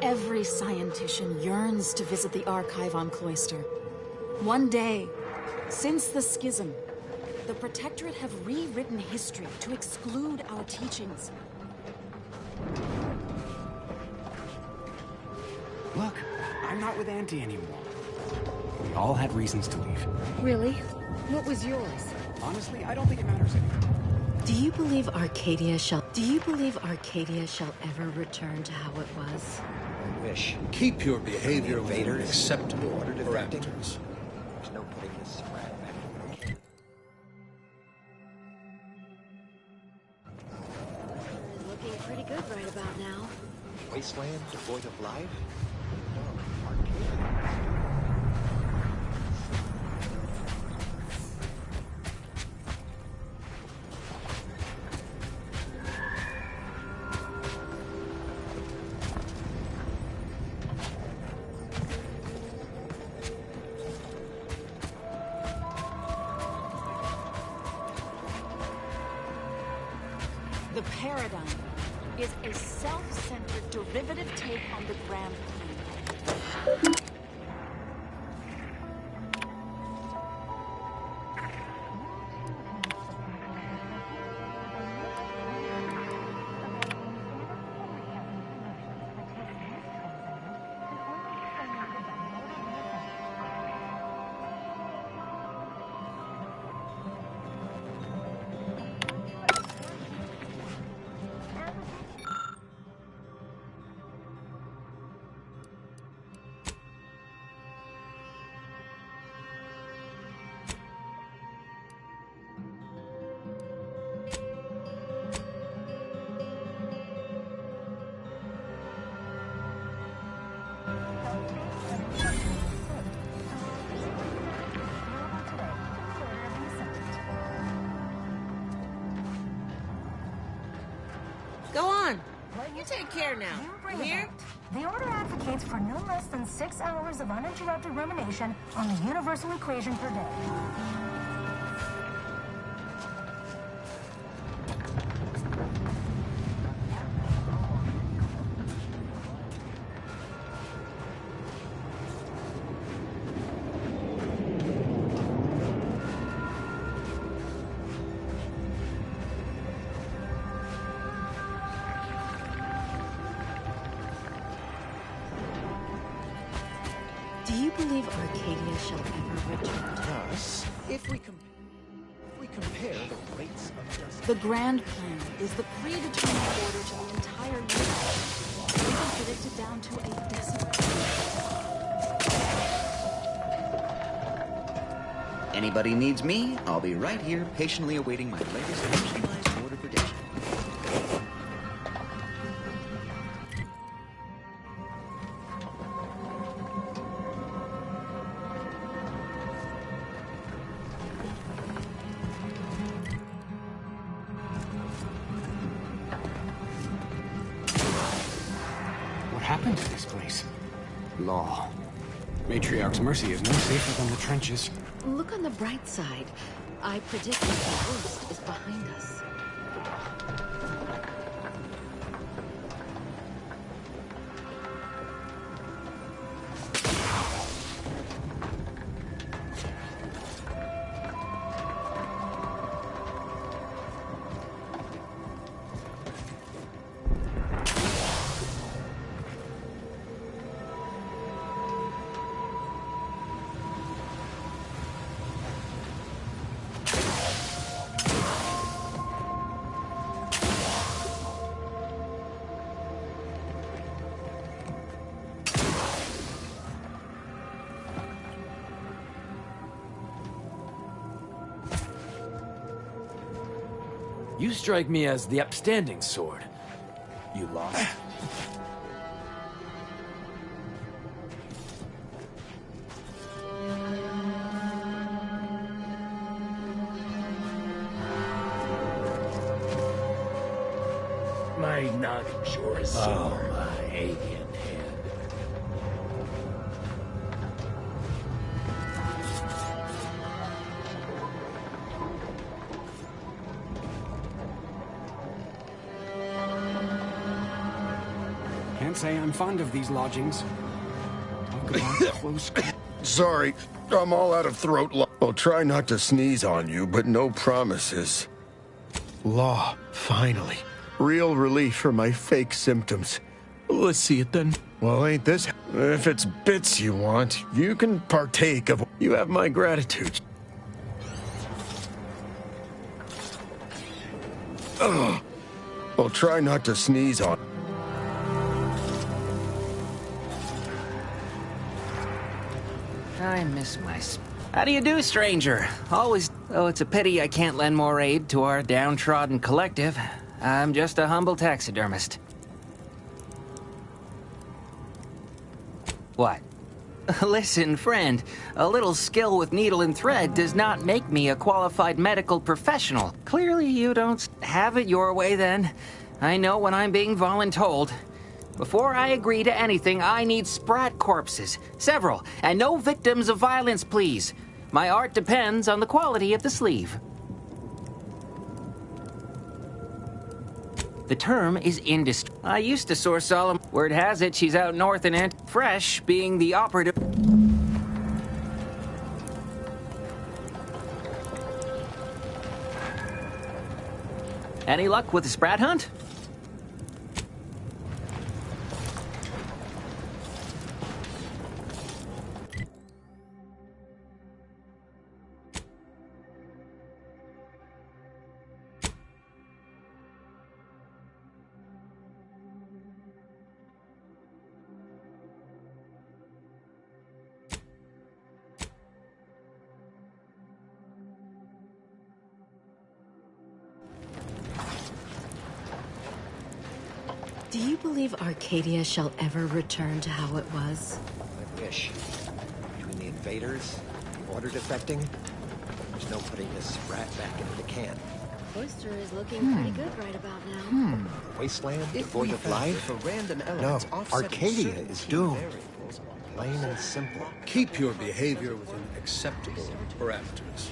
Speaker 25: Every scientician yearns to visit the archive on Cloister. One day, since the schism, the Protectorate have rewritten history to exclude our teachings.
Speaker 22: Look, I'm not with Auntie anymore. We all had reasons to leave.
Speaker 7: Really? What was yours?
Speaker 22: Honestly, I don't think it matters anymore.
Speaker 7: Do you believe Arcadia shall ever return to how it was?
Speaker 21: Wish.
Speaker 26: Keep your behavior within
Speaker 21: invaders,
Speaker 26: acceptable
Speaker 21: order defecting.
Speaker 26: parameters.
Speaker 21: There's no putting this rat back in the can.
Speaker 7: Looking pretty good right about now.
Speaker 21: Wasteland devoid of life?
Speaker 25: The paradigm is a self-centered derivative take on the grand plan.
Speaker 9: Go on. You take care now. You hear?
Speaker 3: The Order advocates for no less than 6 hours of uninterrupted rumination on the universal equation per day.
Speaker 4: Do you believe Arcadia shall ever return to
Speaker 8: Thus, if we compare the rates of justice...
Speaker 25: The grand plan is the predetermined order to the entire universe, even predicted down to a decimal.
Speaker 5: Anybody needs me, I'll be right here patiently awaiting my latest personalized order prediction.
Speaker 22: What happened to this place? Law. Matriarch's mercy is no safer than the trenches.
Speaker 4: Look on the bright side. I predict that the worst is behind us.
Speaker 6: You strike me as the upstanding sword. You lost?
Speaker 20: My noggin sure is sore. Oh, my aching head.
Speaker 22: Can't say I'm fond of these lodgings. Talk about close...
Speaker 18: Sorry, I'm all out of throat. I'll try not to sneeze on you, but no promises. Law, finally. Real relief for my fake symptoms. Let's see it then. Well, ain't this... If it's bits you want, you can partake of... You have my gratitude. Ugh. I'll try not to sneeze on...
Speaker 10: I miss my... How do you do, stranger? Always... Oh, it's a pity I can't lend more aid to our downtrodden collective. I'm just a humble taxidermist. What? Listen, friend, a little skill with needle and thread does not make me a qualified medical professional. Clearly you don't have it your way, then. I know when I'm being voluntold. Before I agree to anything, I need sprat corpses. Several. And no victims of violence, please. My art depends on the quality of the sleeve. The term is industry. I used to source Solomon. Word has it she's out north in Fresh being the operative. Any luck with the Sprat hunt?
Speaker 4: Do you believe Arcadia shall ever return to how it was?
Speaker 21: I wish. Between the invaders, the order defecting, there's no putting this rat back into the can.
Speaker 4: Cloister is looking pretty good right about now.
Speaker 21: Wasteland, devoid of life? No, Arcadia is doomed. Plain and simple.
Speaker 26: Keep your behavior within acceptable parameters.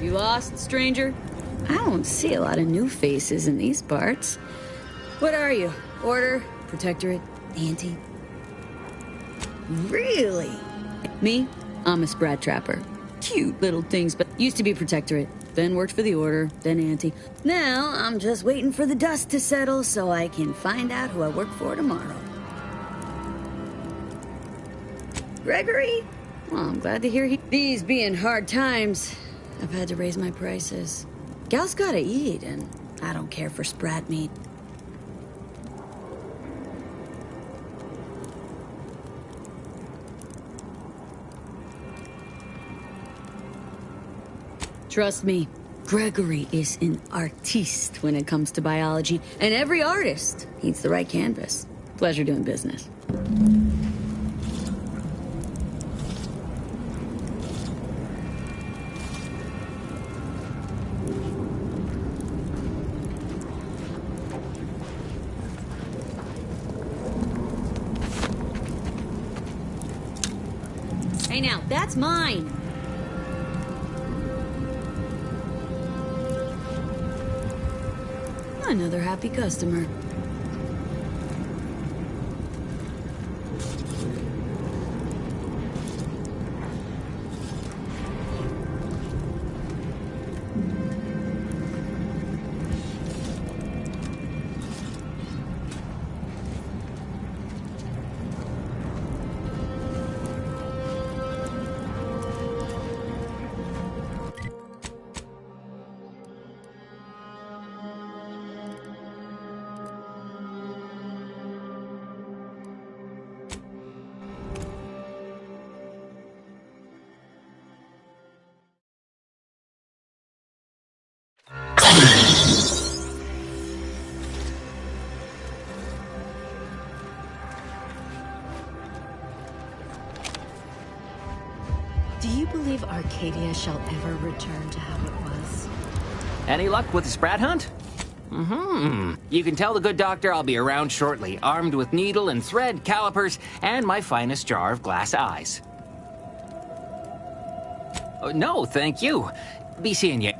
Speaker 1: You lost, stranger? I don't see a lot of new faces in these parts. What are you? Order? Protectorate? Anti? Really? Me? I'm a sprat trapper. Cute little things, but used to be Protectorate. Then worked for the Order, then Anti. Now, I'm just waiting for the dust to settle so I can find out who I work for tomorrow. Gregory? Well, I'm glad to hear These being hard times, I've had to raise my prices. Gal's gotta eat, and I don't care for sprat meat. Trust me, Gregory is an artiste when it comes to biology, and every artist needs the right canvas. Pleasure doing business. Hey now, that's mine! Another happy customer.
Speaker 4: Do you believe Arcadia shall ever return to how it was?
Speaker 10: Any luck with the sprat hunt? You can tell the good doctor I'll be around shortly, armed with needle and thread, calipers, and my finest jar of glass eyes. No, thank you. Be seeing you.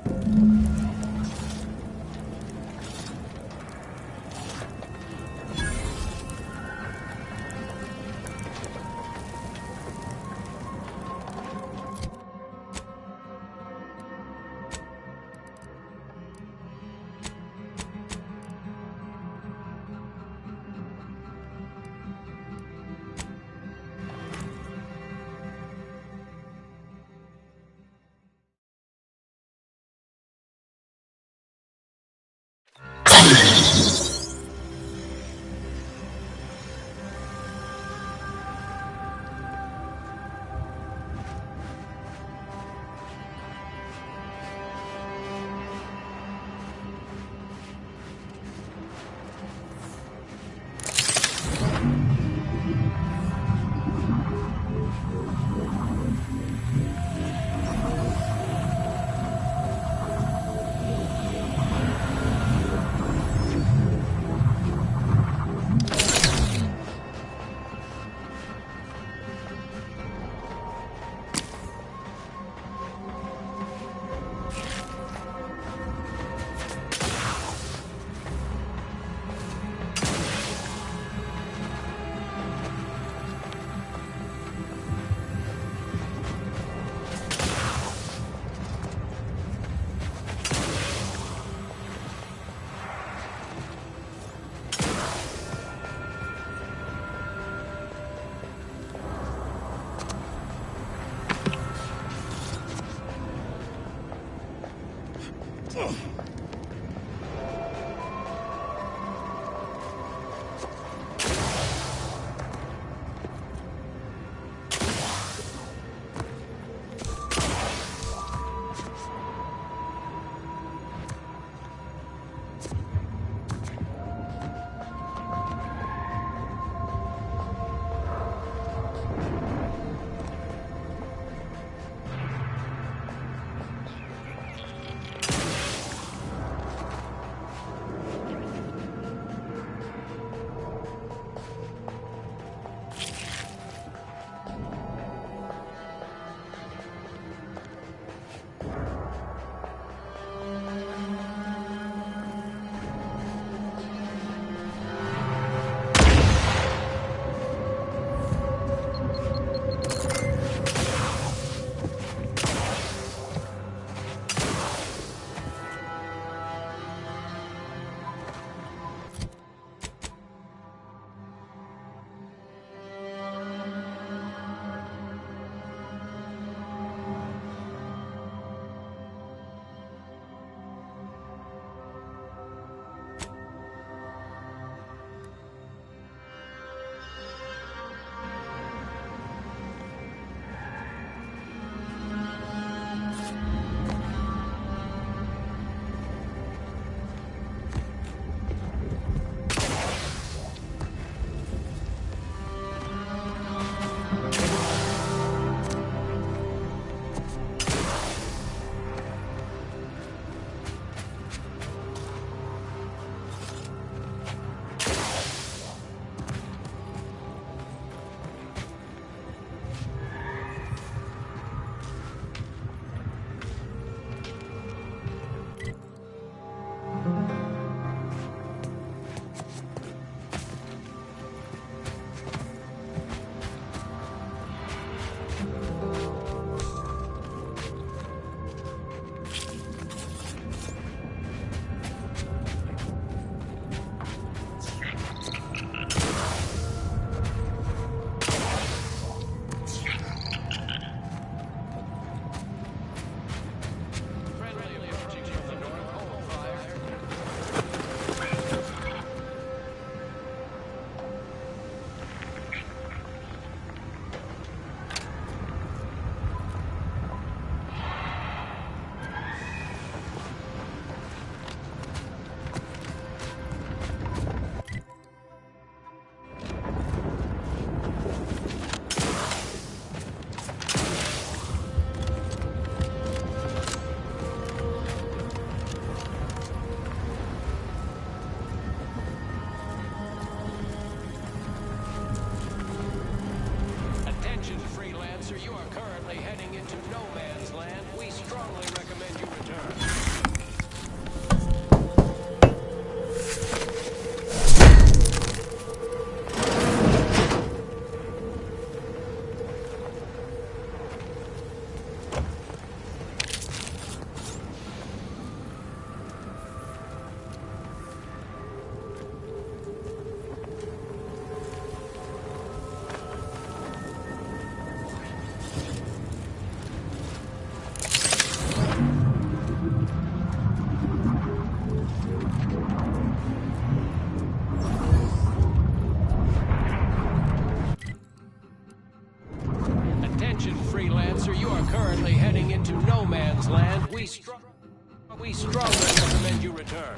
Speaker 20: We strongly recommend you return.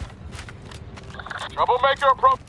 Speaker 12: Troublemaker approach.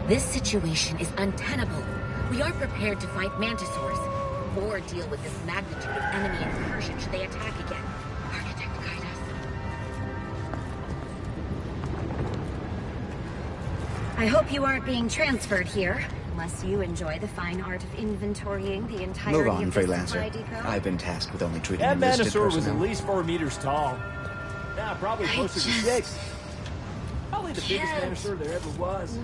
Speaker 13: This situation is untenable. We are prepared to fight mantisaurs, or deal with this magnitude of enemy incursion should they attack again. Architect, guide us. I hope you aren't being transferred here, unless you enjoy the fine art of inventorying the entirety
Speaker 5: Move on,
Speaker 13: of the
Speaker 5: freelancer.
Speaker 13: supply depot.
Speaker 5: I've been tasked with only treating
Speaker 15: That
Speaker 5: enlisted
Speaker 15: Mantisaur was
Speaker 5: personnel.
Speaker 15: at least 4 meters tall. Yeah, probably closer to 6. Probably the biggest Mantisaur there ever was.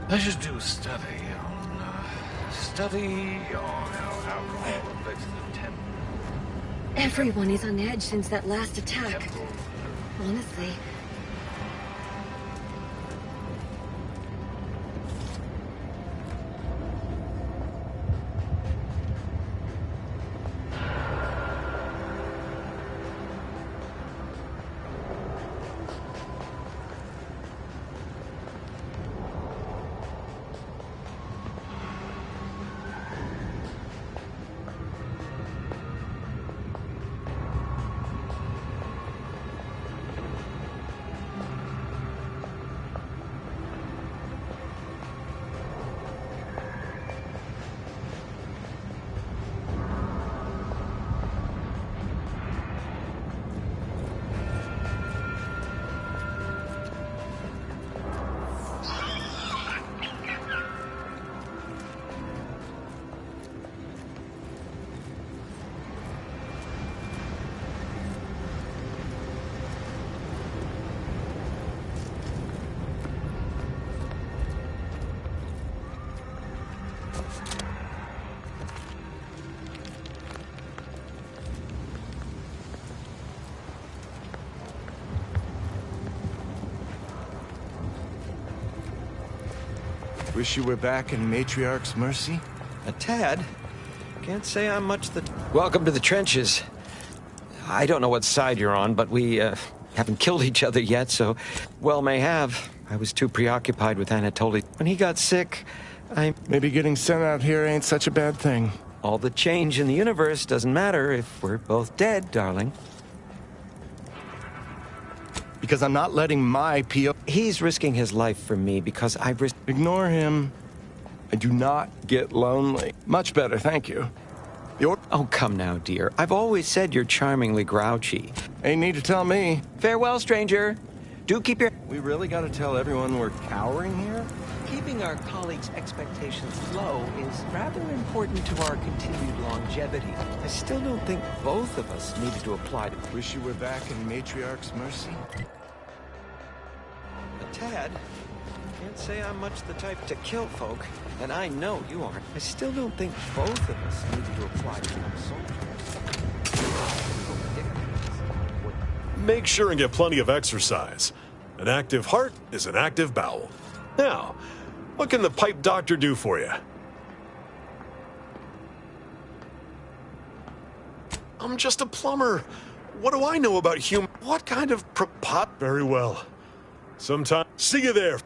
Speaker 24: I should do a study on alcohol affects the temper.
Speaker 13: Everyone is on edge since that last attack. Honestly.
Speaker 16: Wish you were back in Matriarch's mercy?
Speaker 6: A tad. Can't say I'm much the... Welcome to the trenches. I don't know what side you're on, but we haven't killed each other yet, so well may have. I was too preoccupied with Anatoly. When he got sick,
Speaker 16: Maybe getting sent out here ain't such a bad thing.
Speaker 6: All the change in the universe doesn't matter if we're both dead, darling.
Speaker 16: Because I'm not letting my P.O.
Speaker 6: He's risking his life for me because I've risked...
Speaker 16: Ignore him. I do not get lonely. Much better, thank you.
Speaker 6: Oh, come now, dear. I've always said you're charmingly grouchy.
Speaker 16: Ain't need to tell me.
Speaker 6: Farewell, stranger. Do keep your...
Speaker 16: We really gotta tell everyone we're cowering here?
Speaker 17: Keeping our colleagues' expectations low is rather important to our continued longevity.
Speaker 6: I still don't think both of us needed to apply to...
Speaker 16: Wish you were back in Matriarch's mercy?
Speaker 6: A tad. Can't say I'm much the type to kill folk, and I know you aren't. I still don't think both of us needed to apply to become soldiers.
Speaker 19: Make sure and get plenty of exercise. An active heart is an active bowel. Now, what can the pipe doctor do for you? I'm just a plumber. What do I know about human... What kind of... Very well. Sometime. See you there.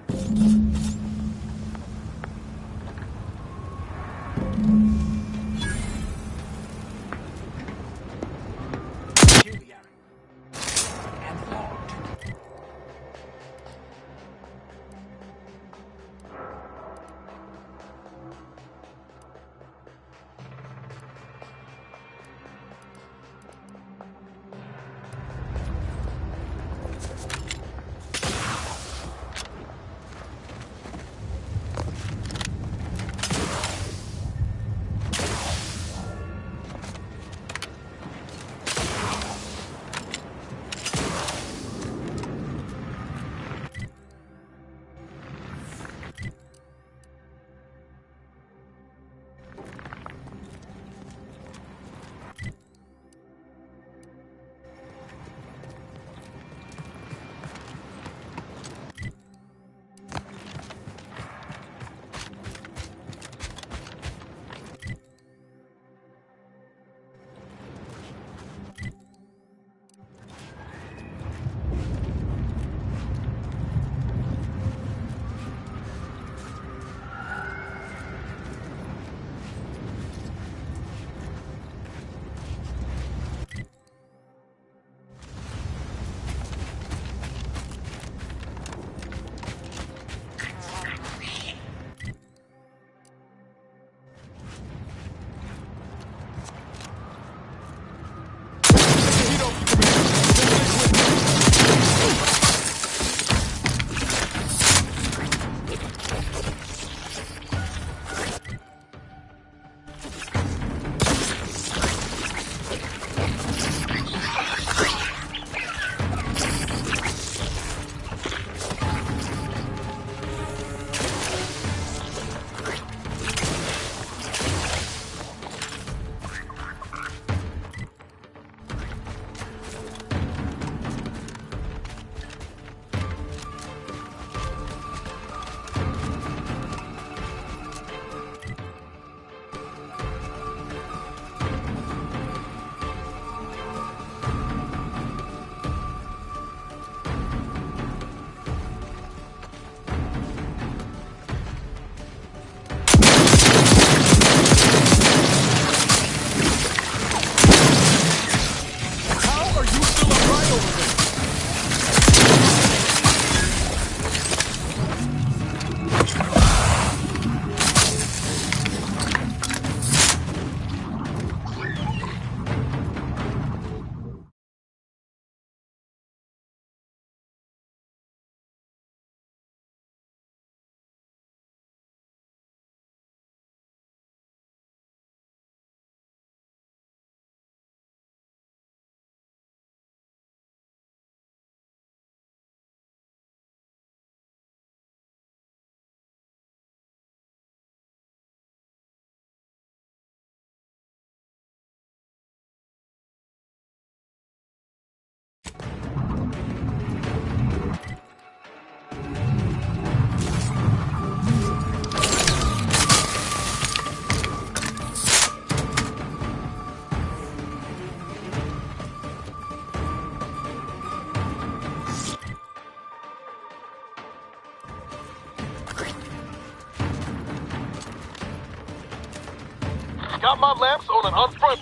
Speaker 2: Got my lamps on an unfront.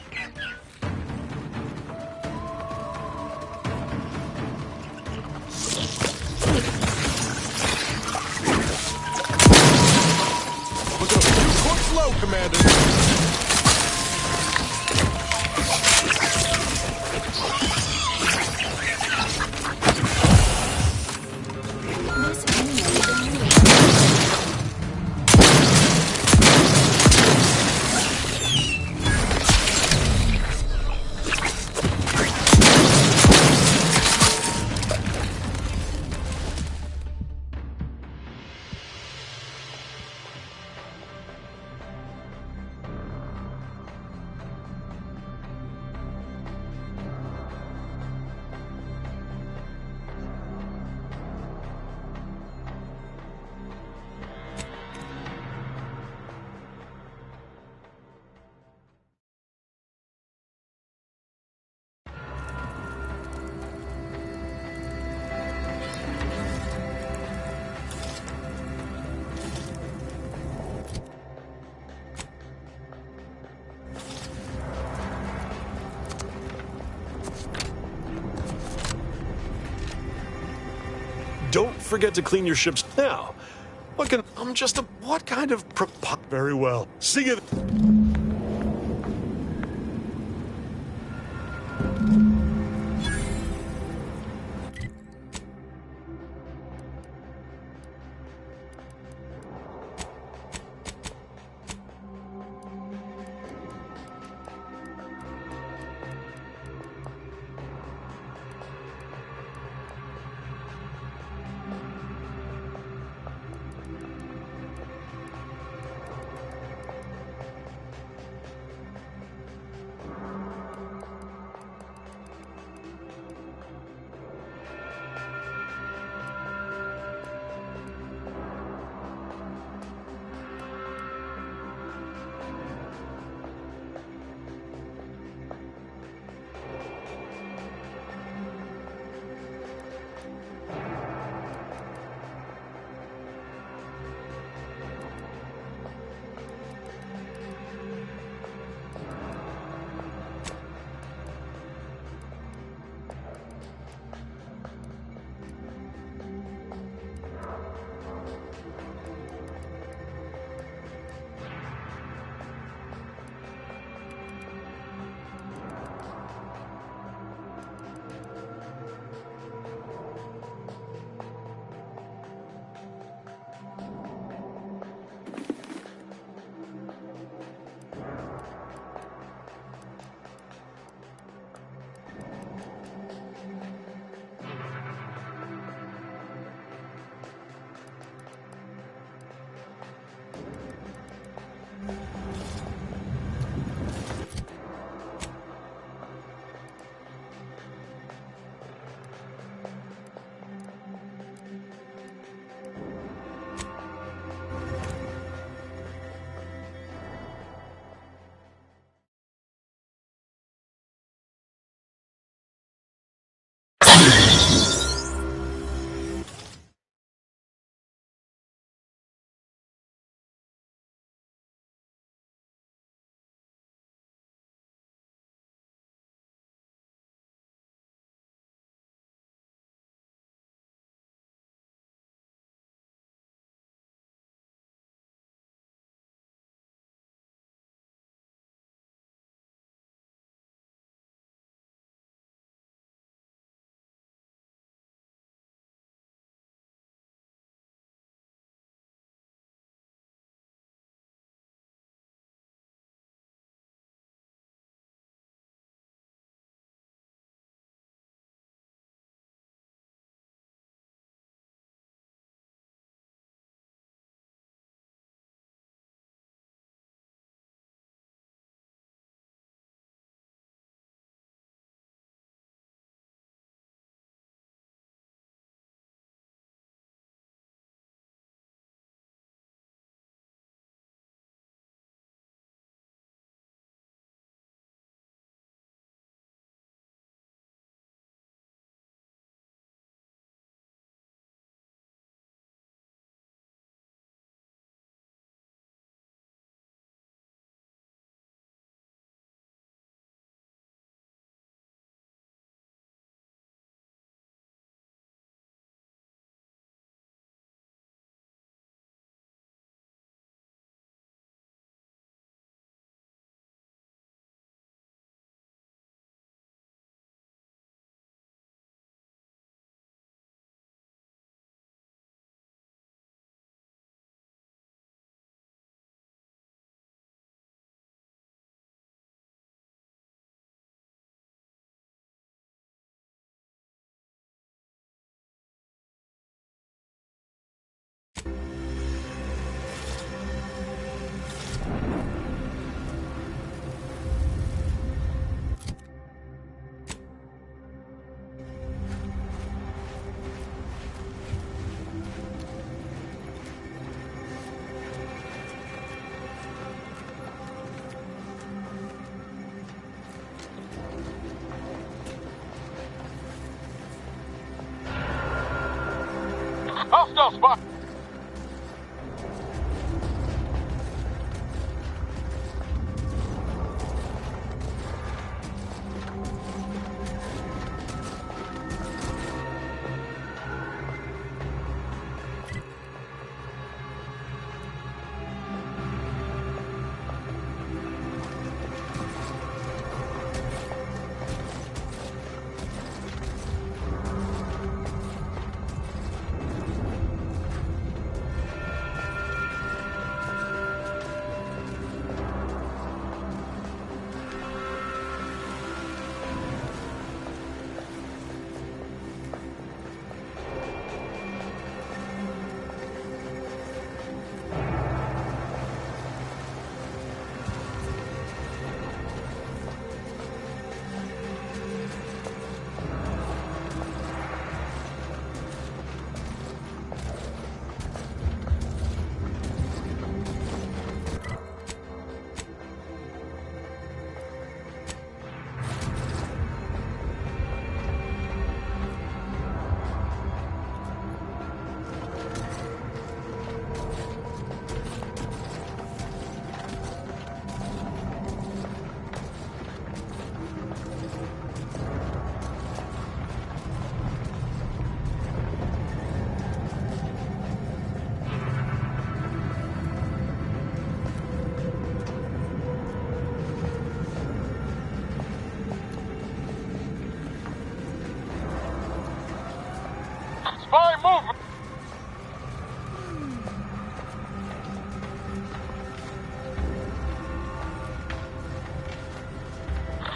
Speaker 16: We're gonna be 2 courts low, Commander.
Speaker 19: don't forget to clean your ships. Now, what kind of very well. See you.
Speaker 2: Hostile spot.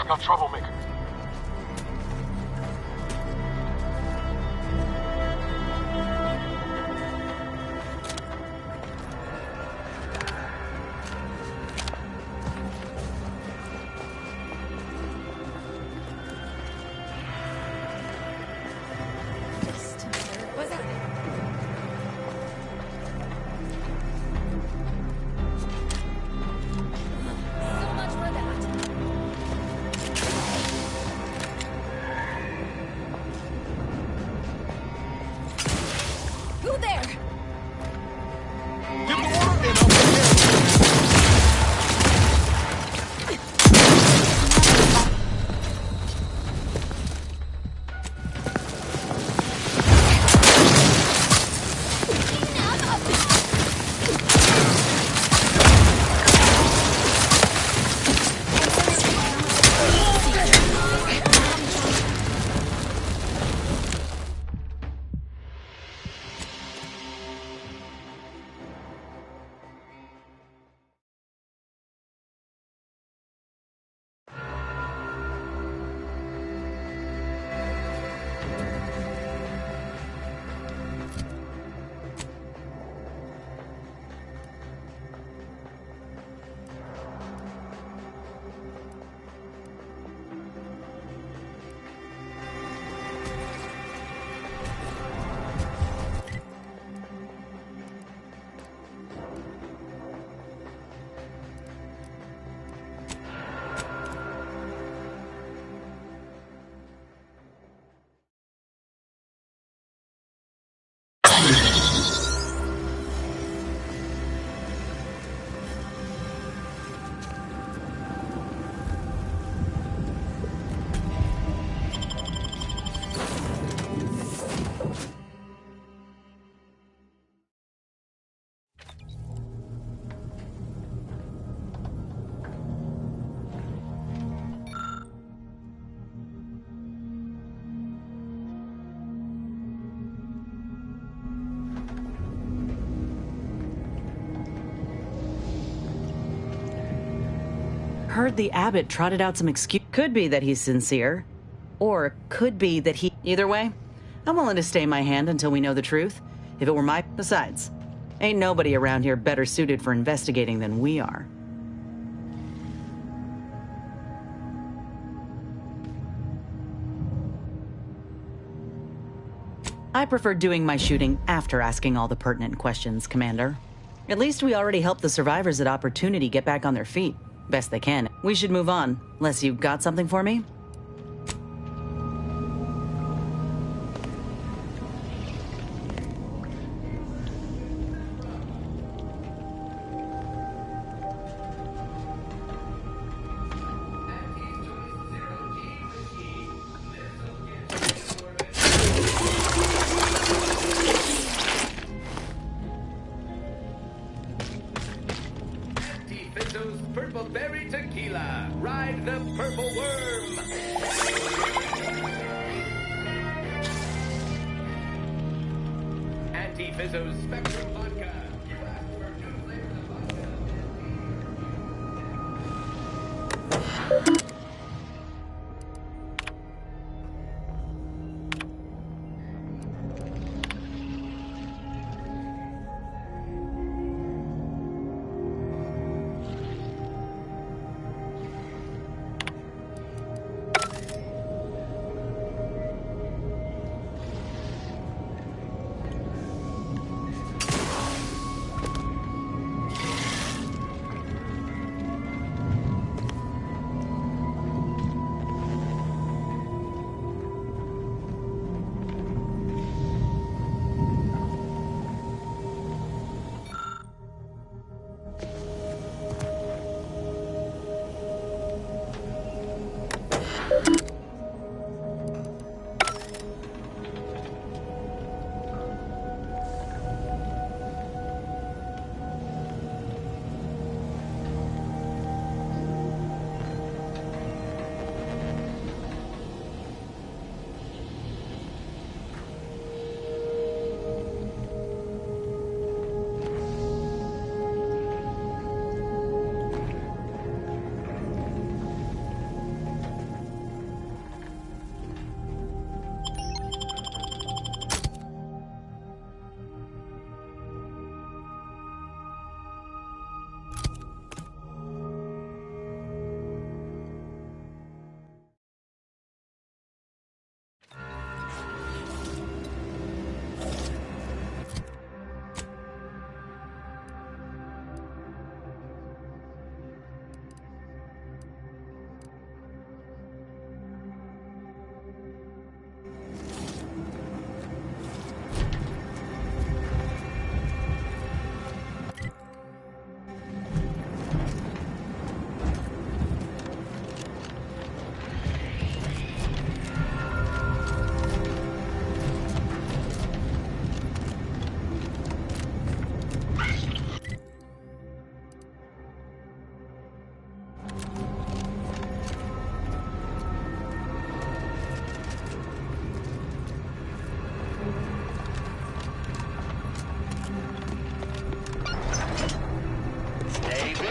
Speaker 2: like a troublemaker.
Speaker 25: Who there?
Speaker 2: Give the order and I'll take care of it.
Speaker 7: Heard the abbot trotted out some excuse. Could be that he's sincere, or could be that he... Either way, I'm willing to stay my hand until we know the truth. If it were my... Besides, ain't nobody around here better suited for investigating than we are. I prefer doing my shooting after asking all the pertinent questions, Commander. At least we already helped the survivors at Opportunity get back on their feet. Best they can. We should move on, unless you got something for me?
Speaker 9: Purple berry tequila. Ride the purple worm. Anti-Fizzo's Spectrum Vodka. You asked for new flavors of vodka.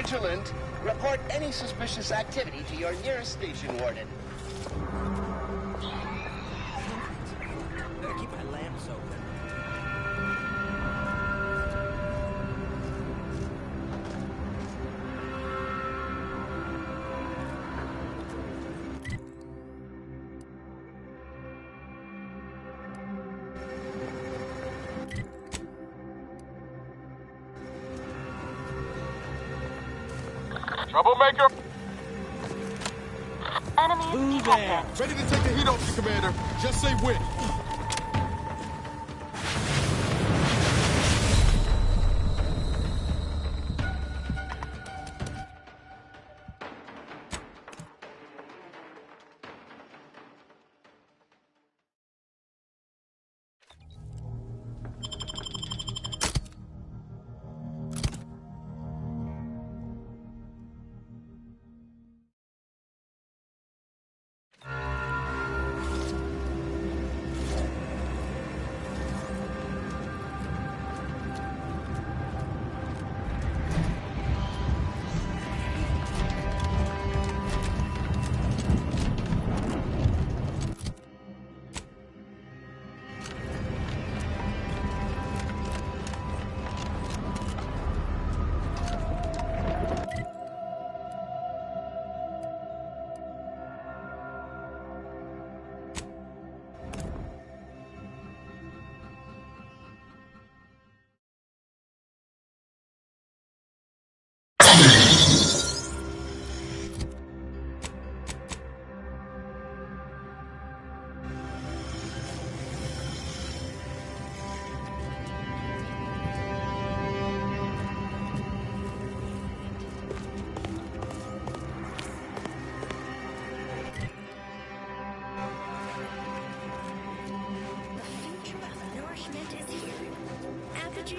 Speaker 3: vigilant. Report any suspicious activity to your nearest station warden.
Speaker 17: Better keep my lamps open.
Speaker 2: Troublemaker!
Speaker 8: Enemy
Speaker 2: there! Ready to take the heat off you, Commander. Just say when.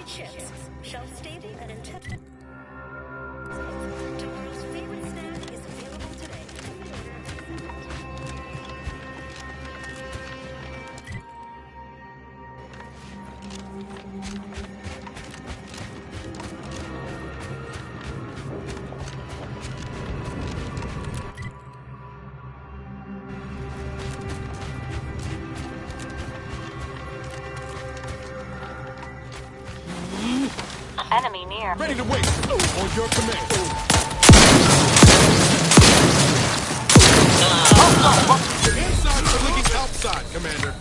Speaker 8: Chips, shelf-stable and intelligent. Tomorrow's favorite snack is available today.
Speaker 2: Enemy near. Ready to wait. On your command. Inside for leaking outside, Commander.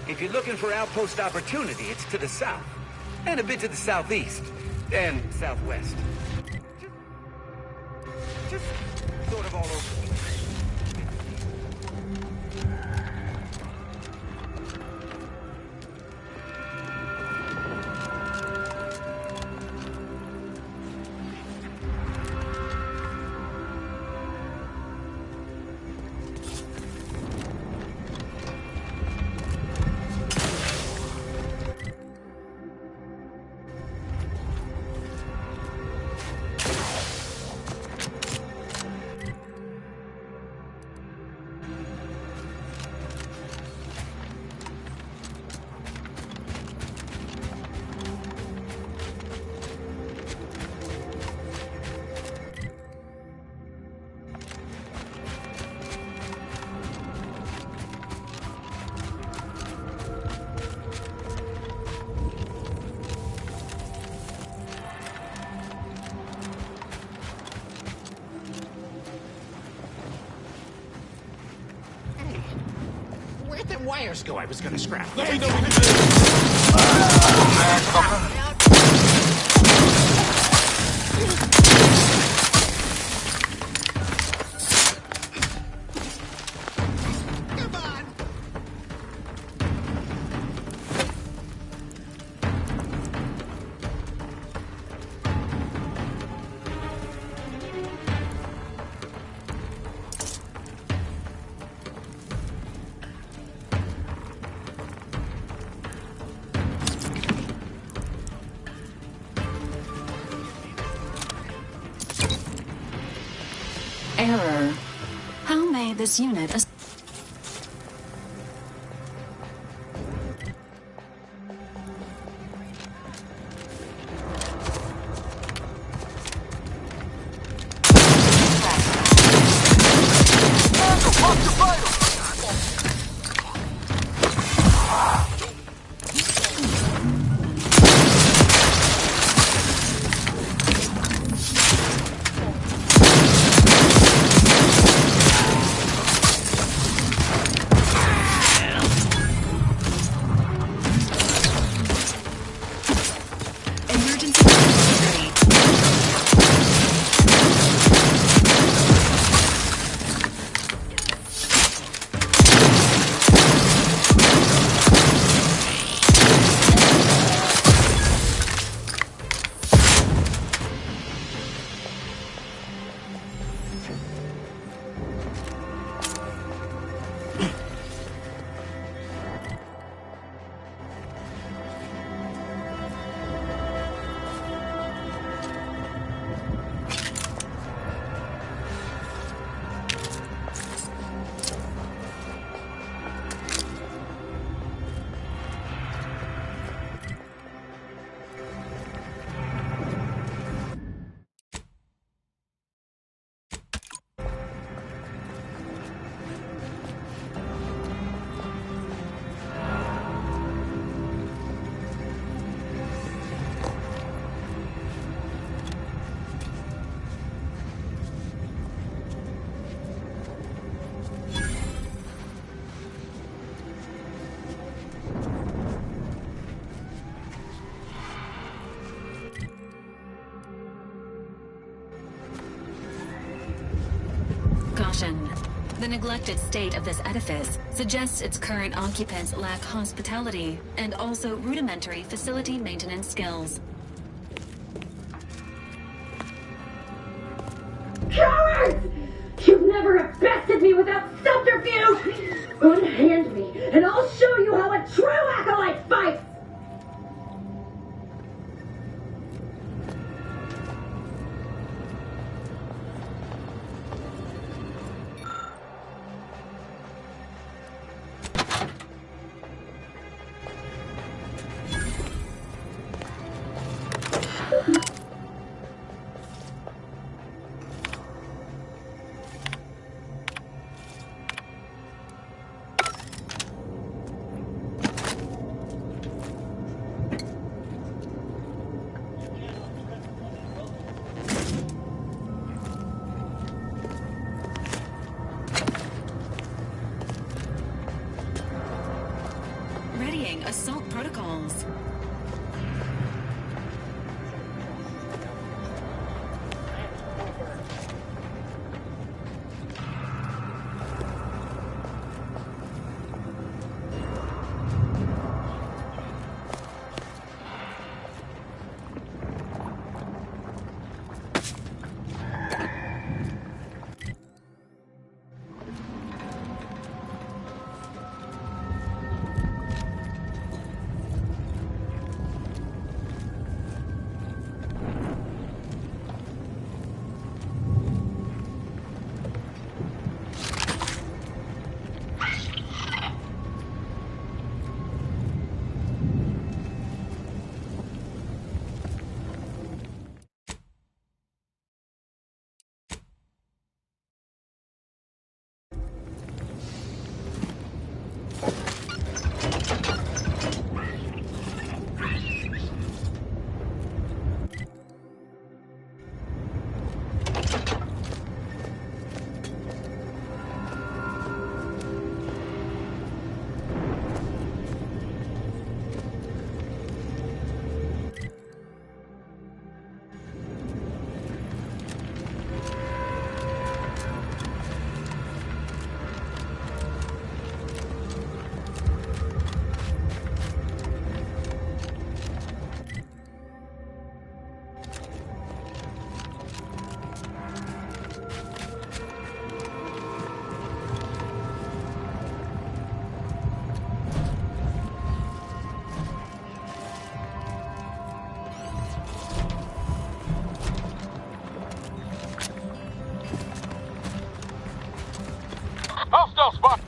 Speaker 11: If you're looking for outpost opportunity, it's to the south. And a bit to the southeast. And southwest. Just sort of all over.
Speaker 9: Where'd them wires go I was gonna scrap?
Speaker 2: Let me know when you're
Speaker 25: Error. How may this unit... Caution. The neglected state of this edifice suggests its current occupants lack hospitality and also rudimentary facility maintenance skills.
Speaker 12: Cowards! You've never have bested me without subterfuge! Unhand me, and I'll show you how a true acolyte fights!
Speaker 25: following assault protocols.
Speaker 2: Hostile spot.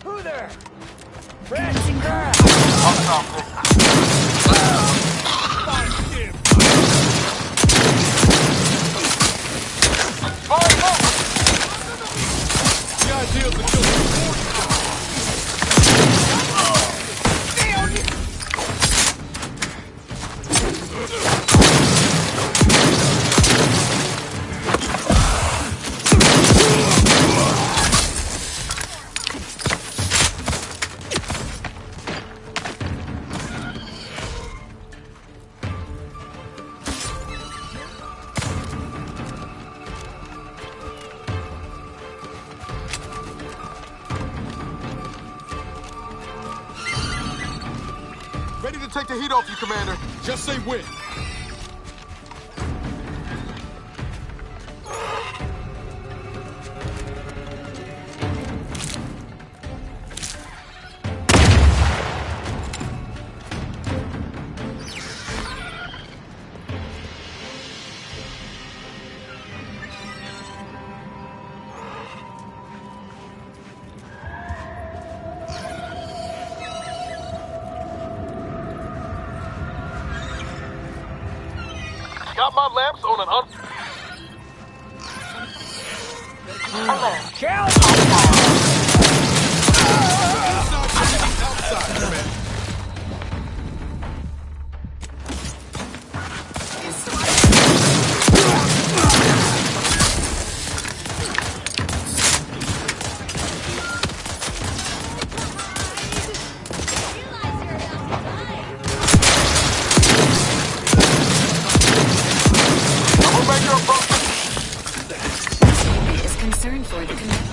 Speaker 15: Who there? Ranching grass!
Speaker 2: The idea is to kill Ready to take the heat off you, Commander. Just say when. Got my lamps on an
Speaker 15: Alert. Kill!
Speaker 2: outside, Commander. Troublemaker approaching.
Speaker 1: for the command.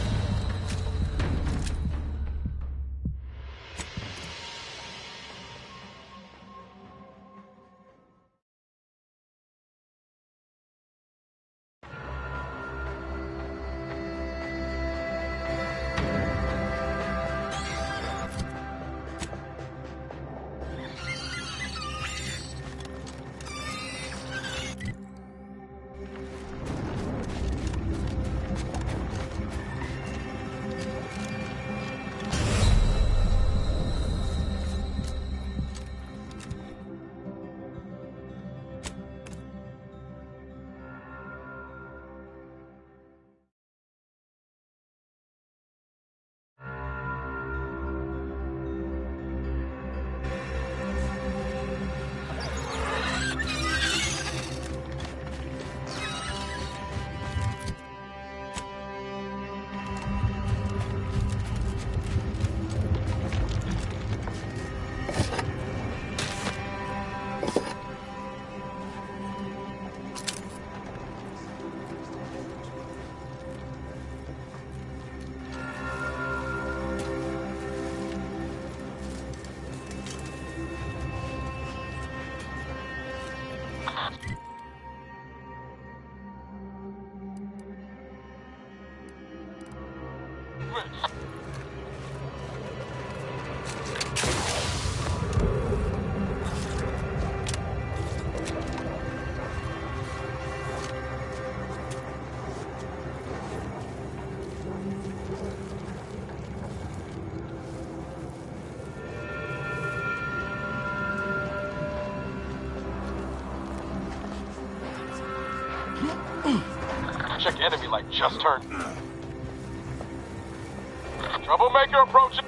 Speaker 2: Check enemy light just turned. Troublemaker approaching.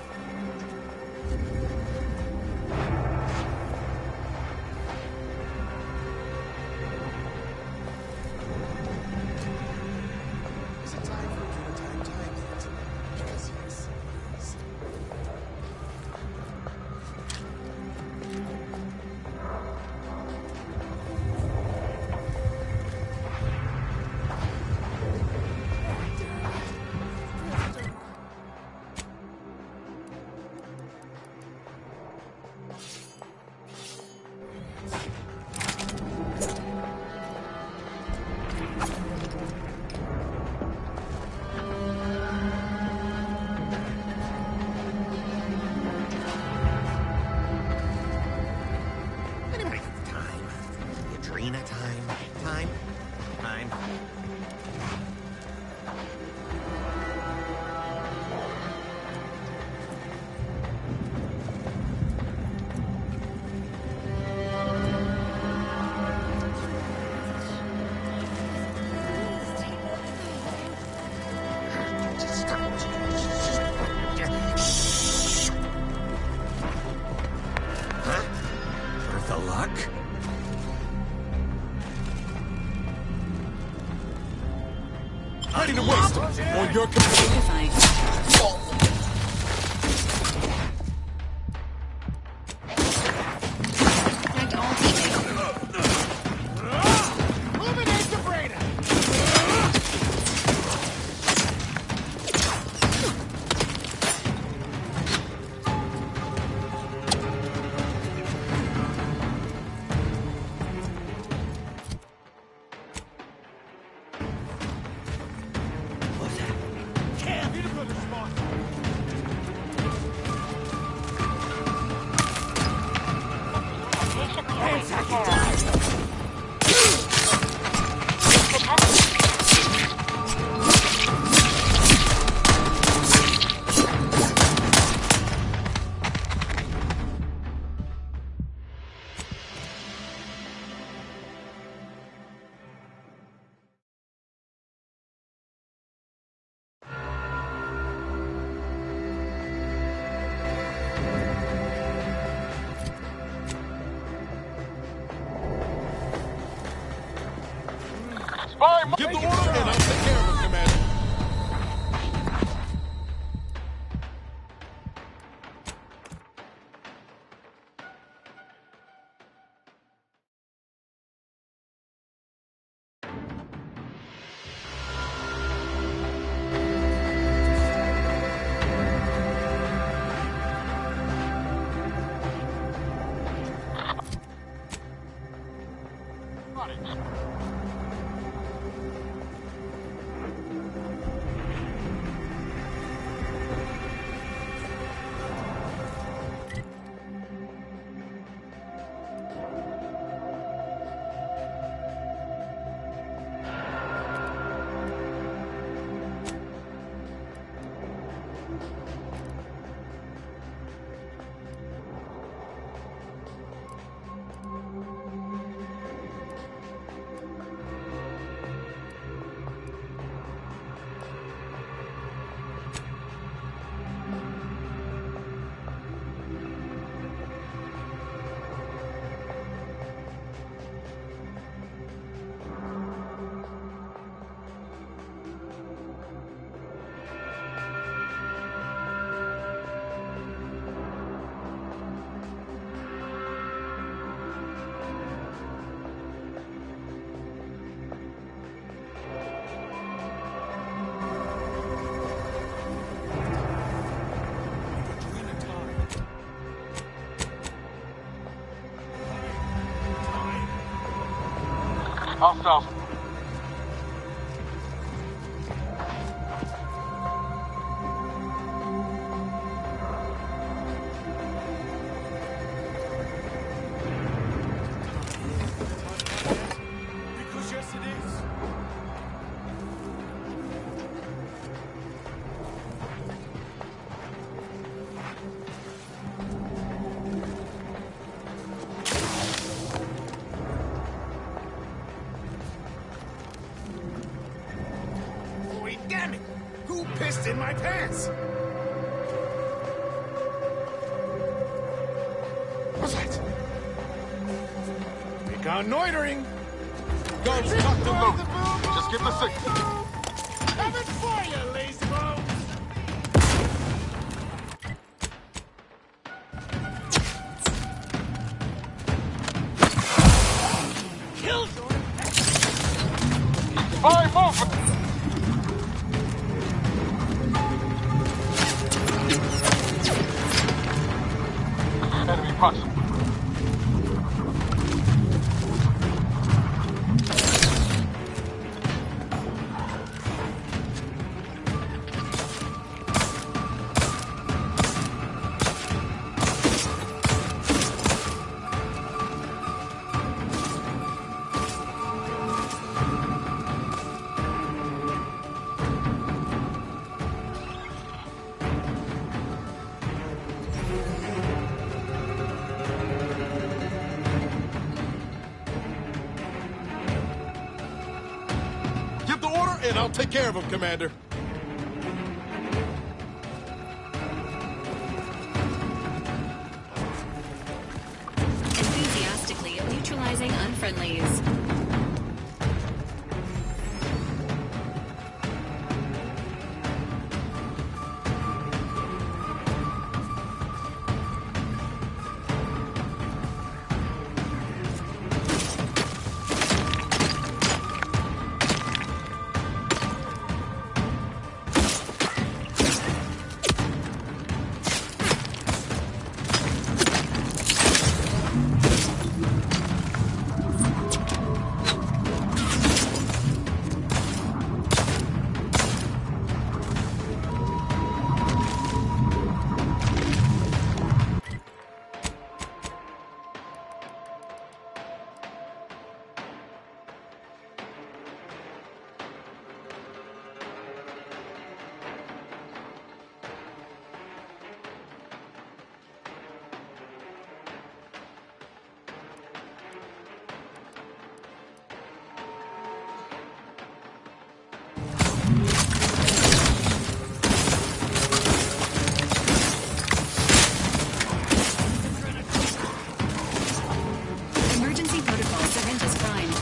Speaker 2: Ready to waste it on your computer. Give the order and I'll take care of it, Commander. narcotics. Hostiles. Because yes, it is. Boy, damn it! Who pissed in my pants? What's that? Reconnoitering. Guns tucked and loaded. Just give the signal. Coming for you, lazy bone. Killed. Spy movement. Enemy possible. Give the order, and I'll take care of him, Commander.
Speaker 14: Enthusiastically neutralizing unfriendlies. Emergency protocol syringes primed.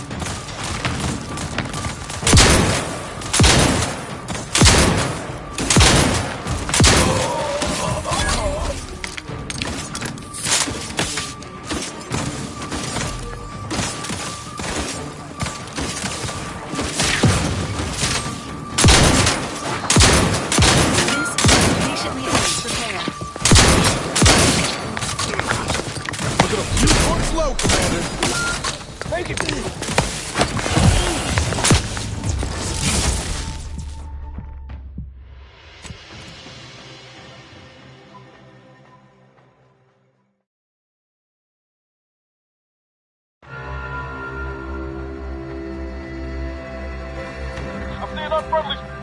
Speaker 14: Patiently awaits repair.
Speaker 2: Look at a few points low, Commander.
Speaker 15: Make it!
Speaker 2: got friendlies.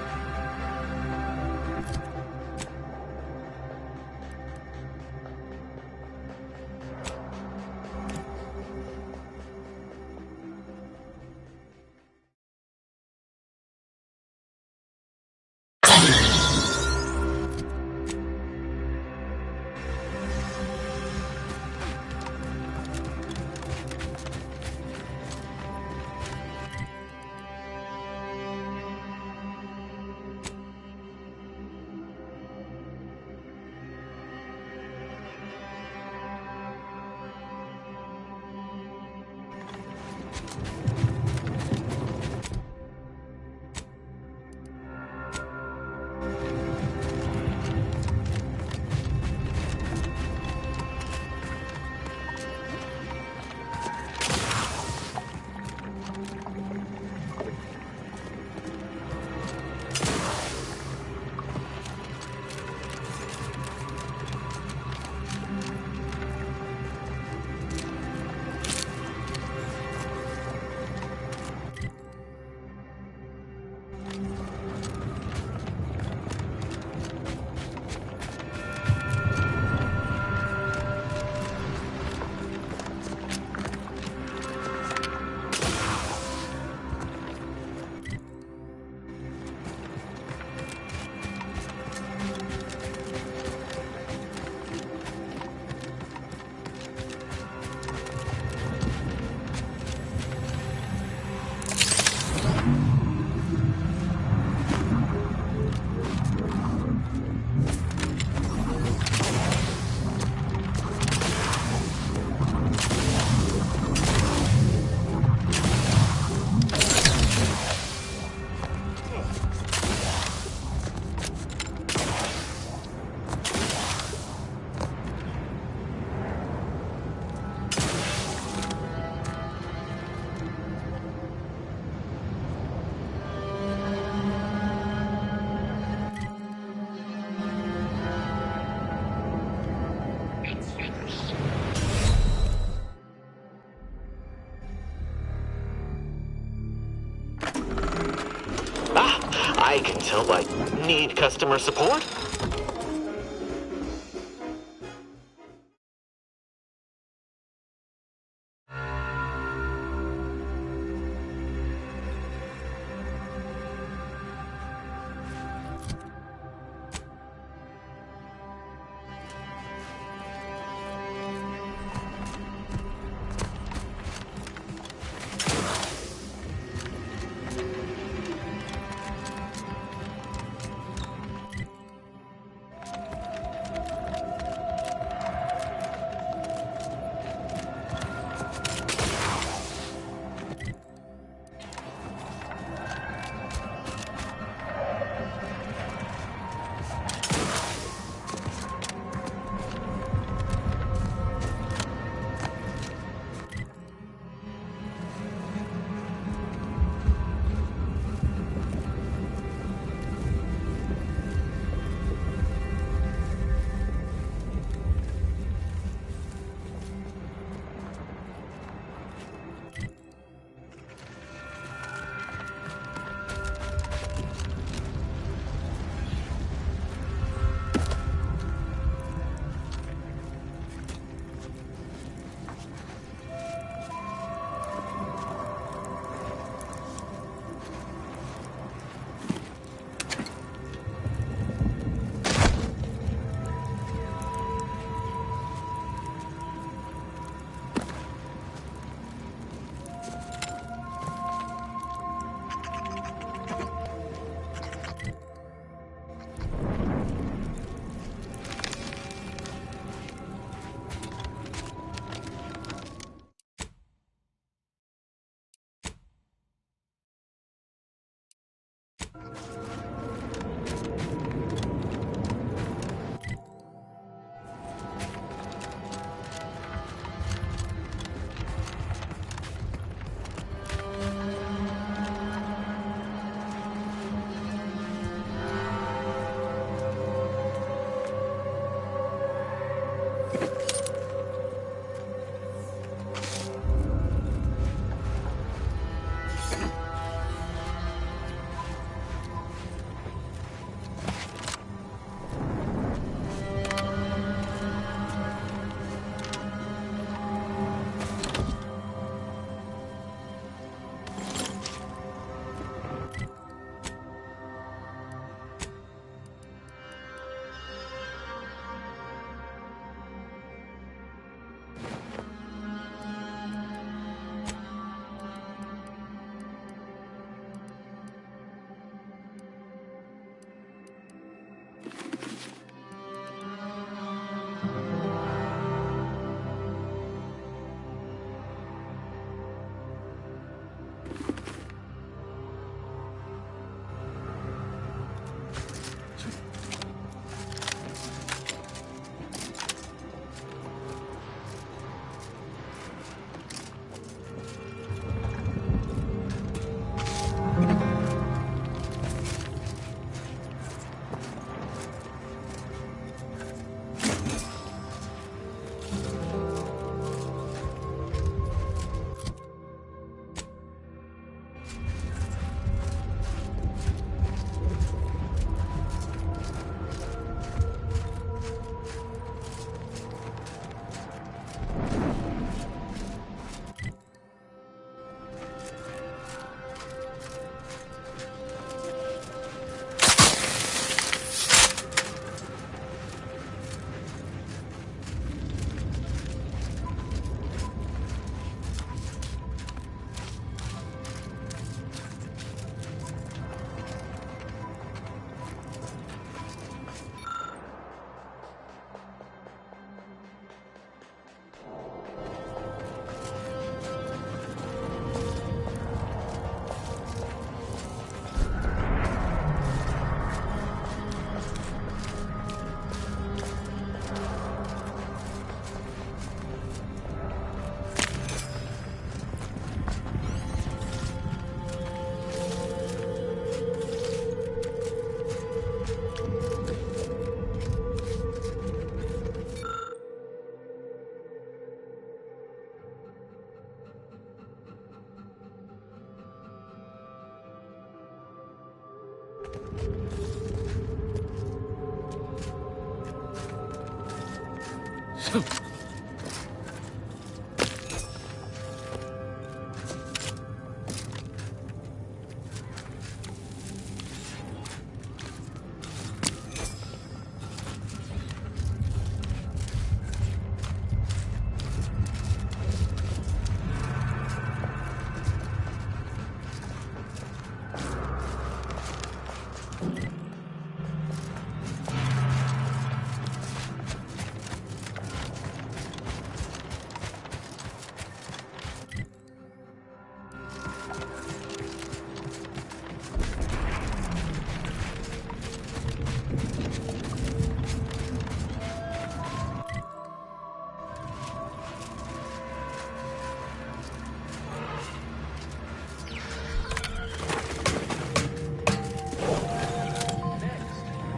Speaker 4: I can tell by need customer support.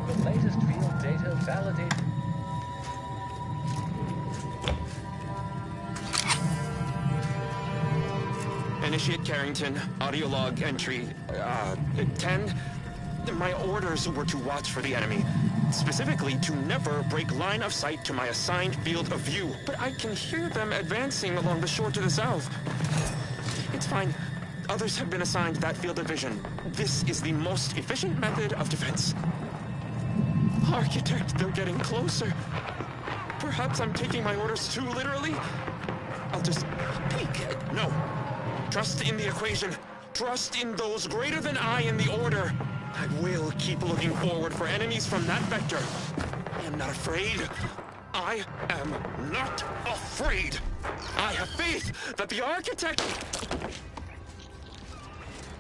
Speaker 10: The latest field data validated.
Speaker 18: Initiate Carrington, audio log entry, 10. My orders were to watch for the enemy. Specifically, to never break line of sight to my assigned field of view. But I can hear them advancing along the shore to the south. It's fine. Others have been assigned that field of vision. This is the most efficient method of defense. Architect, they're getting closer. Perhaps I'm taking my orders too literally. I'll just peek. No. Trust in the equation. Trust in those greater than I in the order. I will keep looking forward for enemies from that vector. I am not afraid. I am not afraid. I have faith that the architect...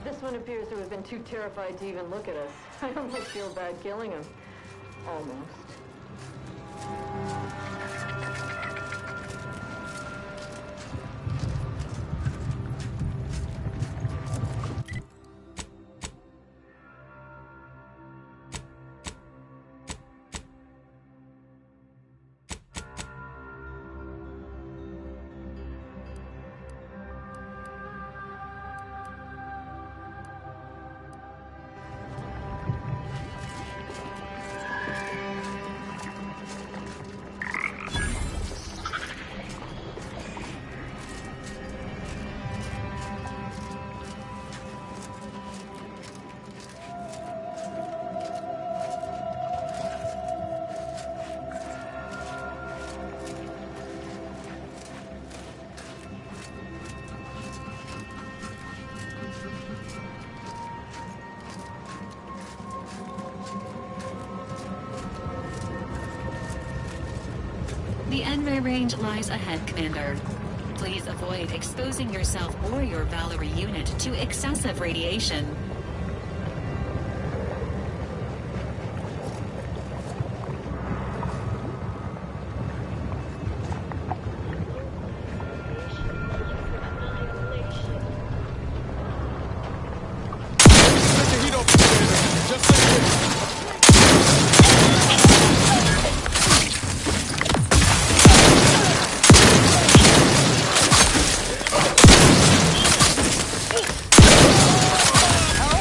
Speaker 21: This one appears to have been too terrified to even look at us. I almost feel bad killing him. Almost.
Speaker 14: The N-ray range lies ahead, Commander. Please avoid exposing yourself or your V.A.L.E.R.I.E unit to excessive radiation.
Speaker 2: Help!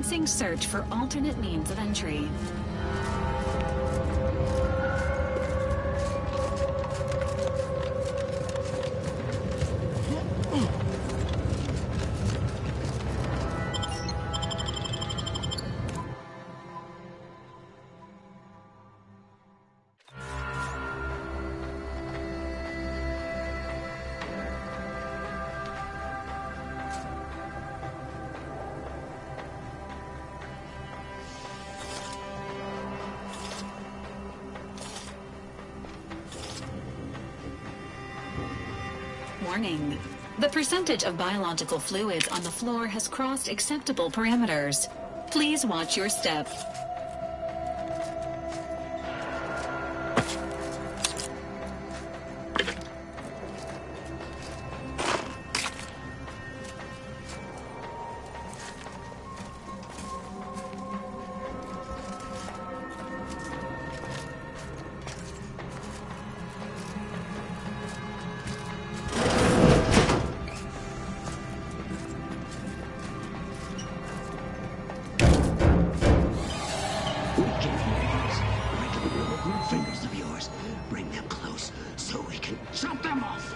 Speaker 14: Commencing search for alternate means of entry. Warning. The percentage of biological fluids on the floor has crossed acceptable parameters. Please watch your step.
Speaker 5: Fingers of yours. Bring them close so we can chop them off.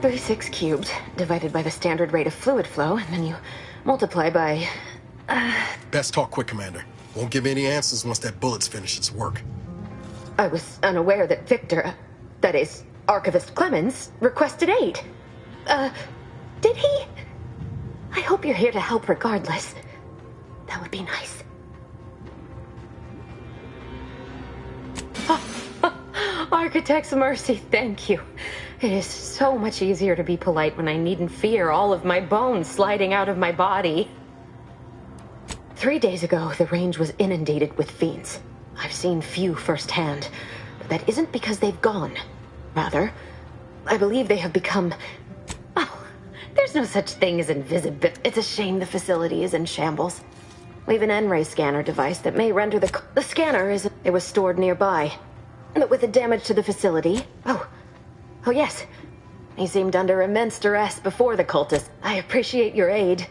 Speaker 5: .36 cubed divided by the standard rate of fluid flow, and then you multiply by...
Speaker 20: Best talk quick, Commander. Won't give any answers once that bullet's finished its work.
Speaker 12: I was unaware that Victor, that is, Archivist Clemens, requested aid. Did he? I hope you're here to help regardless. That would be nice. Architect's mercy, thank you. It is so much easier to be polite when I needn't fear all of my bones sliding out of my body. 3 days ago, the range was inundated with fiends. I've seen few firsthand, but that isn't because they've gone. Rather, I believe they have become... Oh, there's no such thing as invisibility. It's a shame the facility is in shambles. We've an N-ray scanner device that may render the scanner is... It was stored nearby. But with the damage to the facility... Oh yes. He seemed under immense duress before the cultists. I appreciate your aid.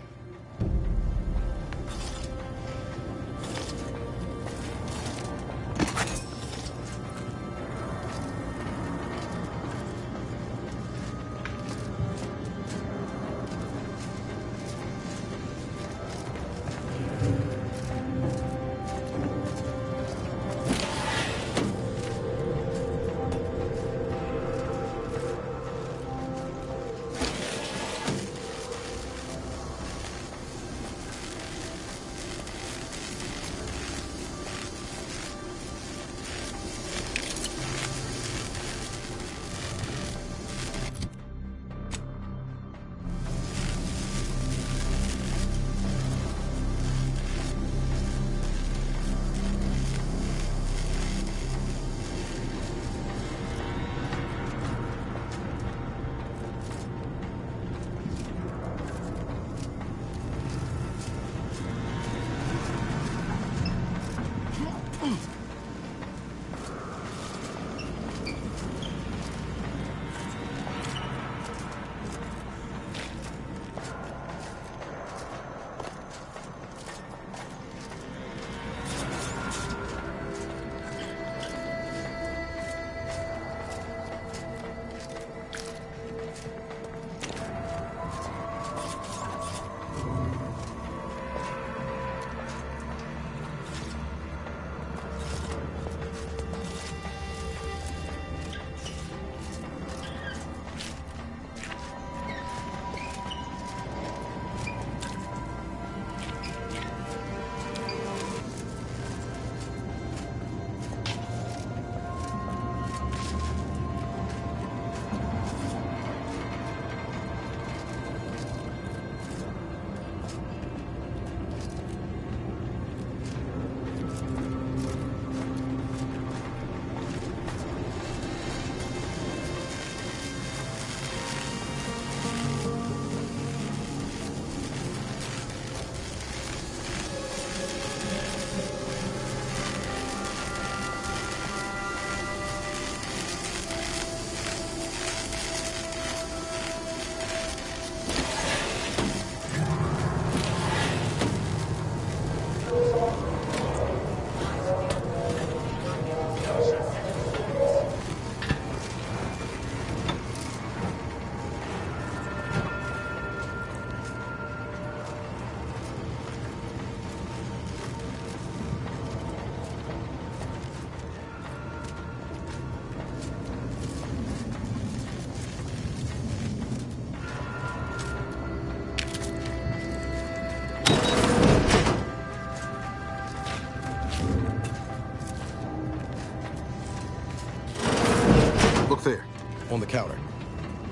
Speaker 20: Stuff here, on the counter.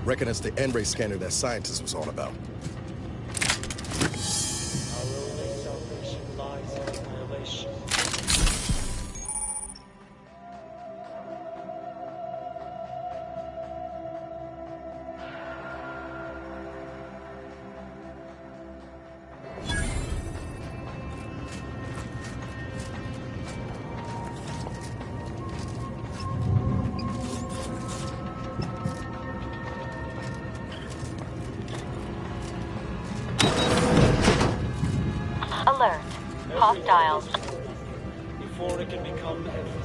Speaker 20: Reckon it's the N-ray scanner that scientist was on about.
Speaker 6: Our only salvation lies in annihilation.
Speaker 8: Alert. Hostiles.
Speaker 6: Before it can become everything.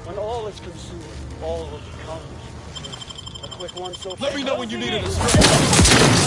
Speaker 6: When all is consumed, all will become. A quick one so
Speaker 2: Let me know when you need it to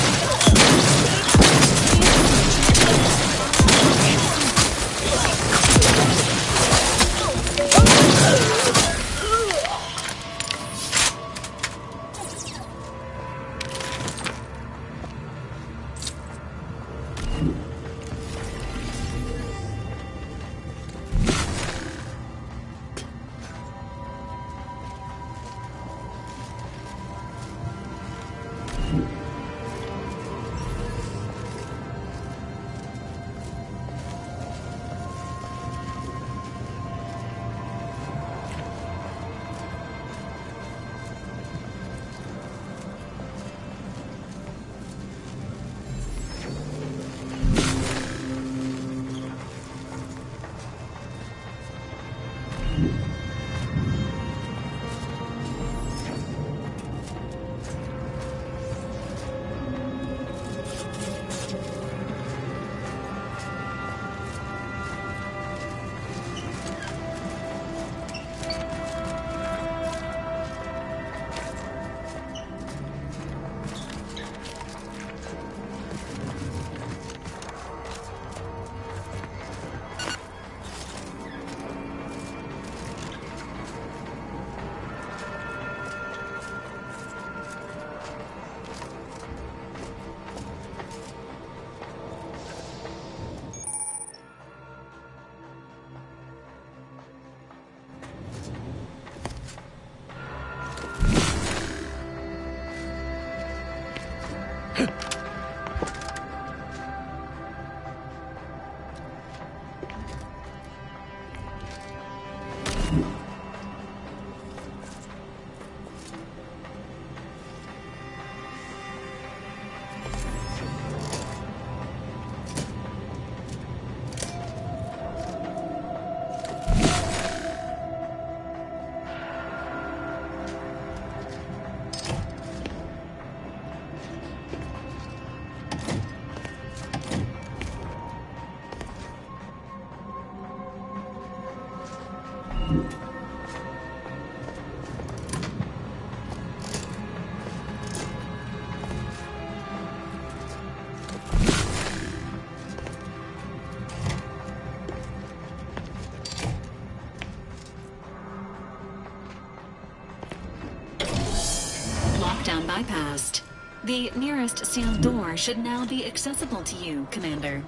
Speaker 14: Lockdown bypassed. The nearest sealed door should now be accessible to you, Commander.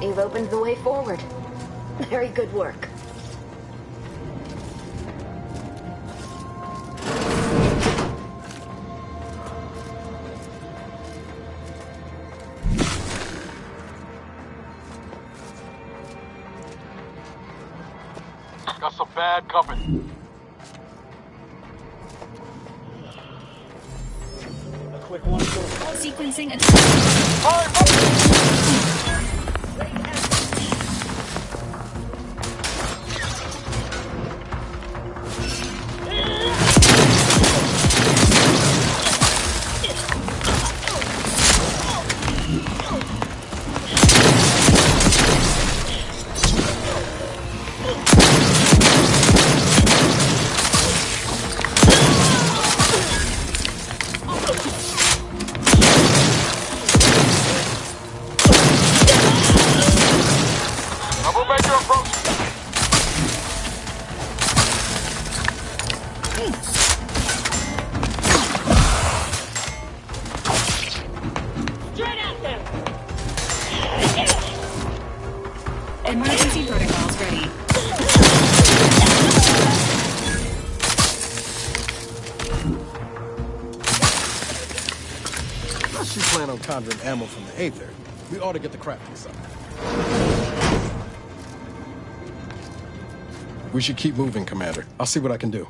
Speaker 12: You've opened the way forward. Very good work.
Speaker 2: Got some bad company.
Speaker 6: A quick one.
Speaker 14: Sequencing a...
Speaker 2: Troublemaker approach.
Speaker 14: Straight at them! Emergency protocols ready.
Speaker 20: Unless you plan on conjuring ammo from the Aether, we ought to get the crafting something. We should keep moving, Commander. I'll see what I can do.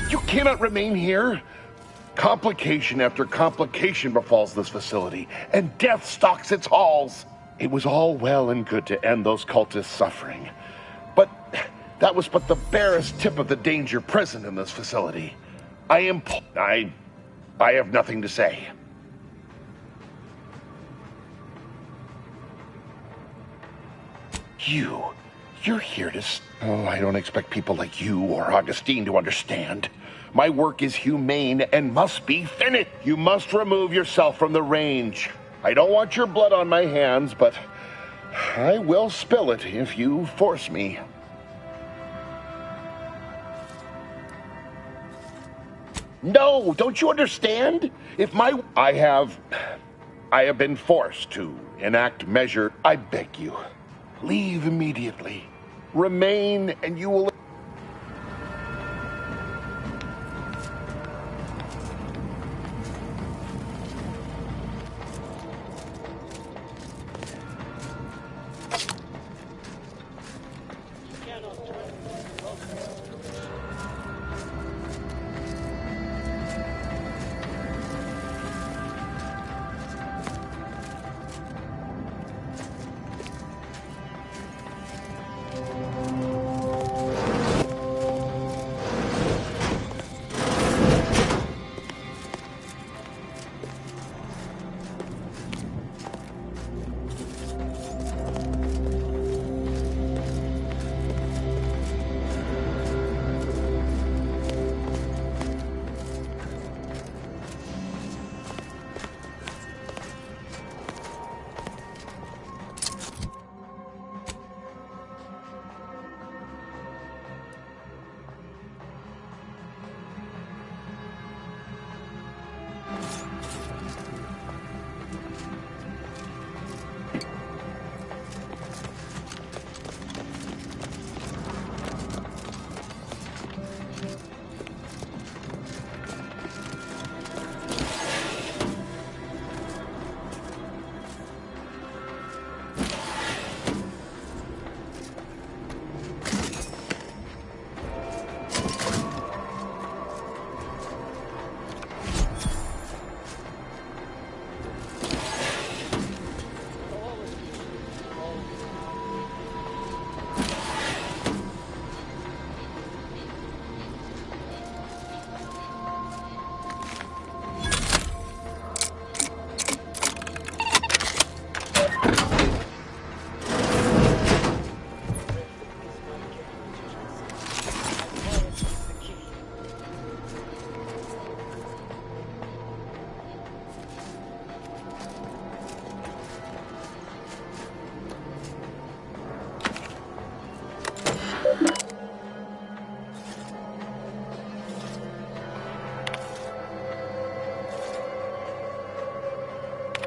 Speaker 2: You cannot remain here. Complication after complication befalls this facility, and death stalks its halls. It was all well and good to end those cultists' suffering, but that was but the barest tip of the danger present in this facility. I have nothing to say. You're here to... Oh, I don't expect people like you or Augustine to understand. My work is humane and must be finished. You must remove yourself from the range. I don't want your blood on my hands, but I will spill it if you force me. No, don't you understand? I have been forced to enact measure. I beg you, leave immediately. Remain, and you will...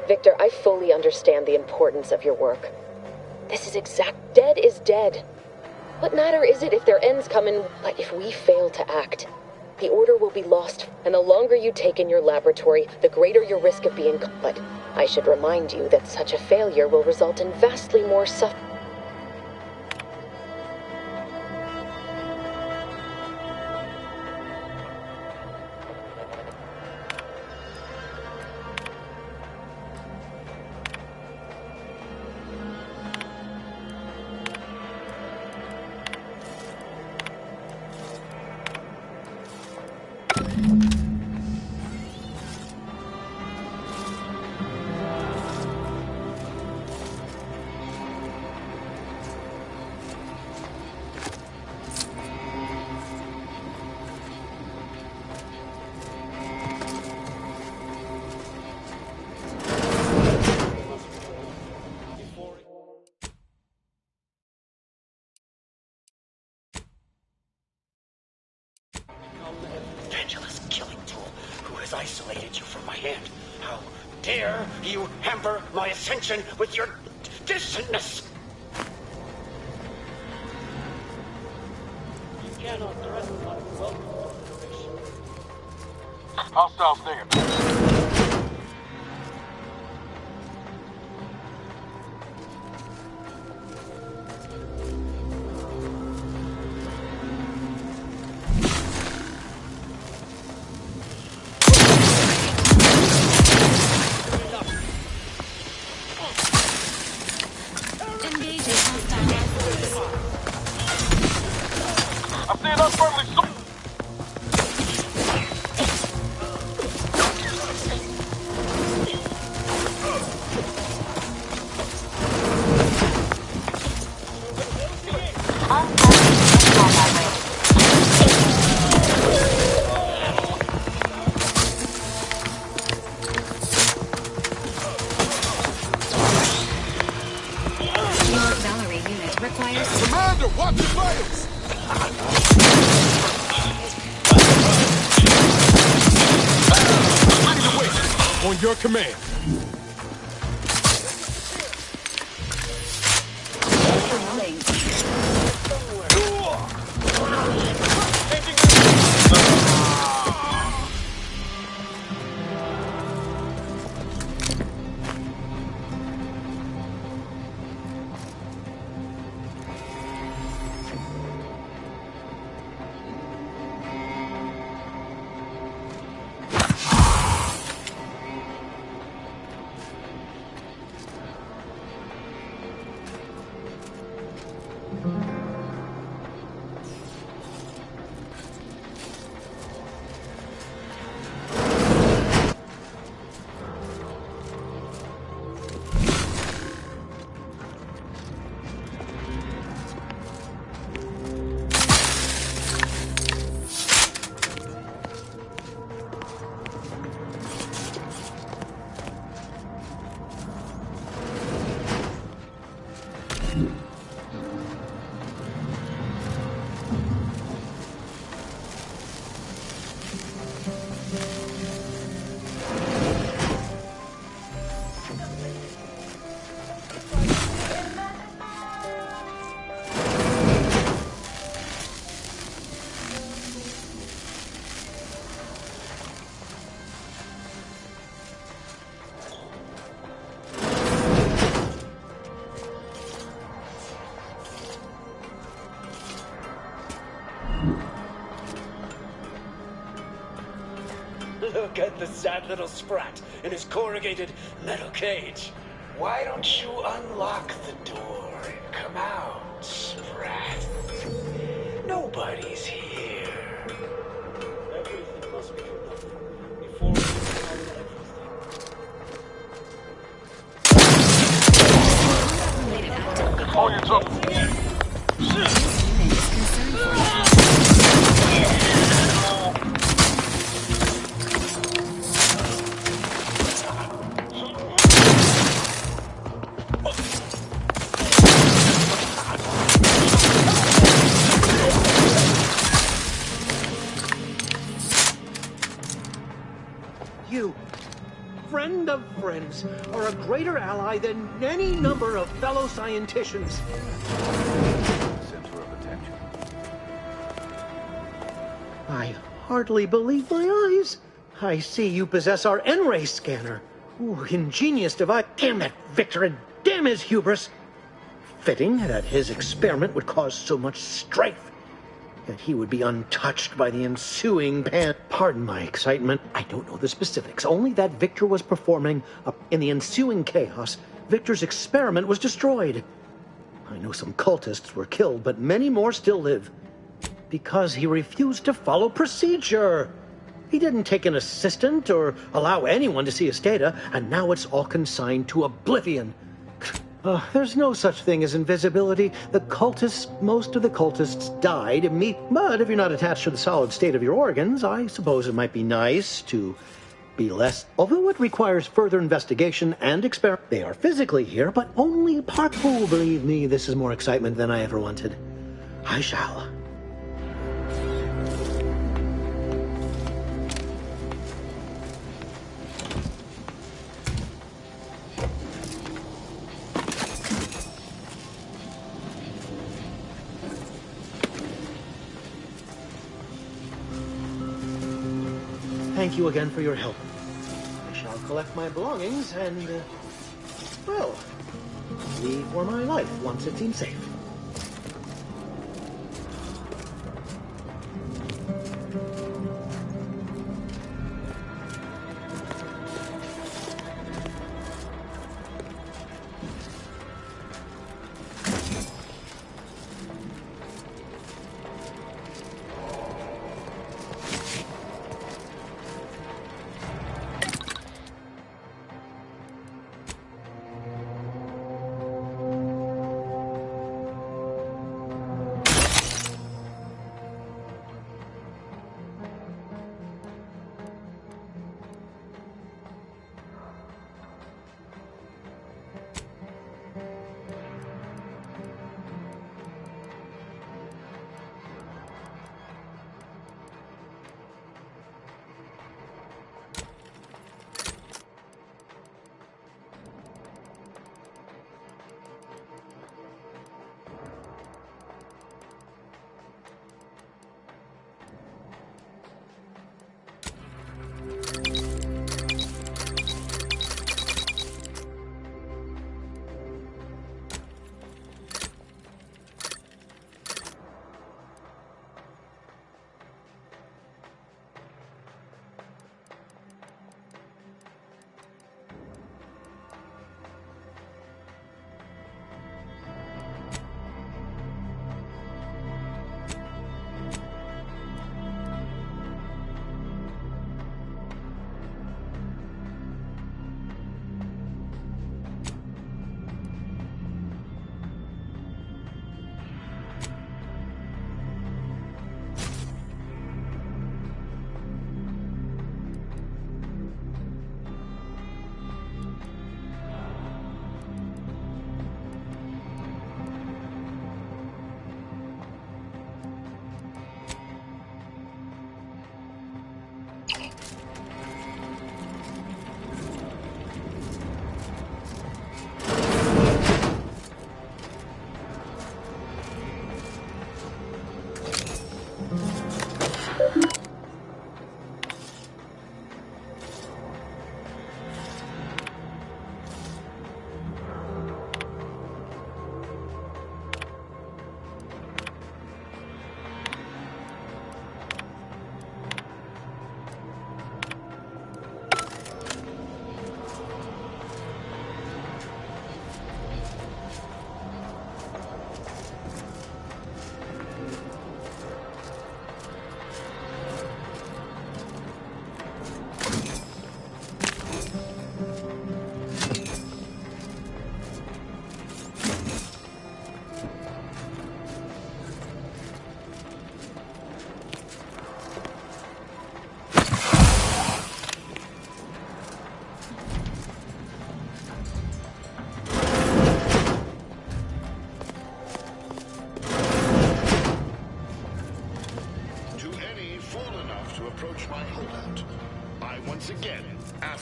Speaker 12: Victor, I fully understand the importance of your work. This is exact. Dead is dead. What matter is it if their ends come in? But if we fail to act, the order will be lost, and the longer you take in your laboratory, the greater your risk of being. But I should remind you that such a failure will result in vastly more suffering.
Speaker 11: Evangelist killing tool who has isolated you from my hand. How dare you hamper my ascension with your dissonance?
Speaker 6: You cannot threaten my welcome.
Speaker 13: Hostiles near. I'm seeing unfriendly soldiers.
Speaker 14: Your V.A.L.E.R.I.E unit requires...
Speaker 13: Commander, watch your fires! Either way, on your command.
Speaker 11: Look at the sad little sprat in his corrugated metal cage. Why don't you unlock the door and come out, sprat? Nobody's here.
Speaker 6: Everything must be enough before we can everything.
Speaker 13: Hold your tongue.
Speaker 11: friend of friends, are a greater ally than any number of fellow scienticians.
Speaker 16: Center of attention.
Speaker 11: I hardly believe my eyes. I see you possess our N-ray scanner. Ooh, ingenious device. Damn that Victor, and damn his hubris. Fitting that his experiment would cause so much strife. That he would be untouched by the ensuing Pardon my excitement. I don't know the specifics, only that Victor was performing. In the ensuing chaos, Victor's experiment was destroyed. I know some cultists were killed, but many more still live. Because he refused to follow procedure. He didn't take an assistant or allow anyone to see his data, and now it's all consigned to oblivion. There's no such thing as invisibility. Most of the cultists died but if you're not attached to the solid state of your organs, I suppose it might be nice to be less. Although it requires further investigation and experiment. They are physically here, but only part. Oh, believe me, this is more excitement than I ever wanted. I shall. Thank you again for your help. I shall collect my belongings and, leave for my life once it seems safe.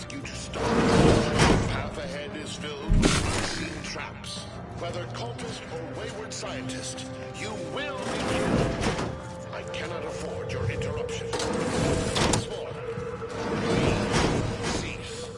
Speaker 2: ask you to stop. The path ahead is filled with unseen traps. Whether cultist or wayward scientist, you will be killed. I cannot afford your interruption. Once more, please cease.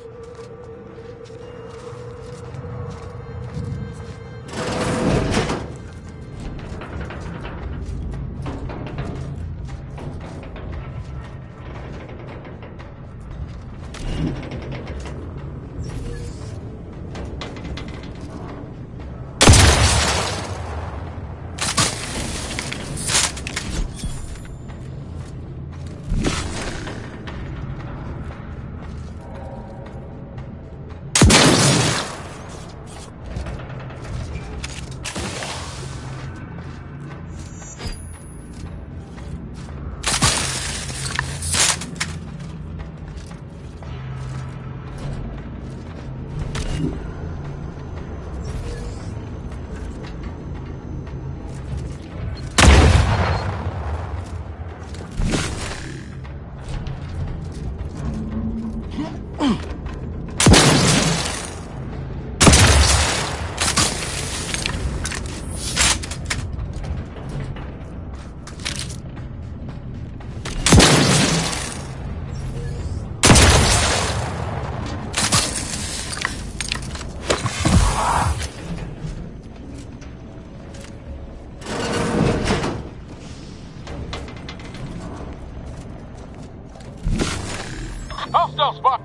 Speaker 13: Hostile spot!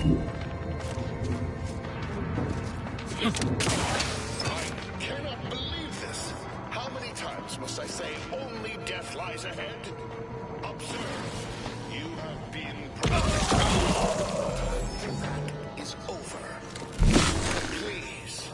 Speaker 2: I cannot believe this. How many times must I say only death lies ahead? Observe. You have been promoted. The act is over. Please.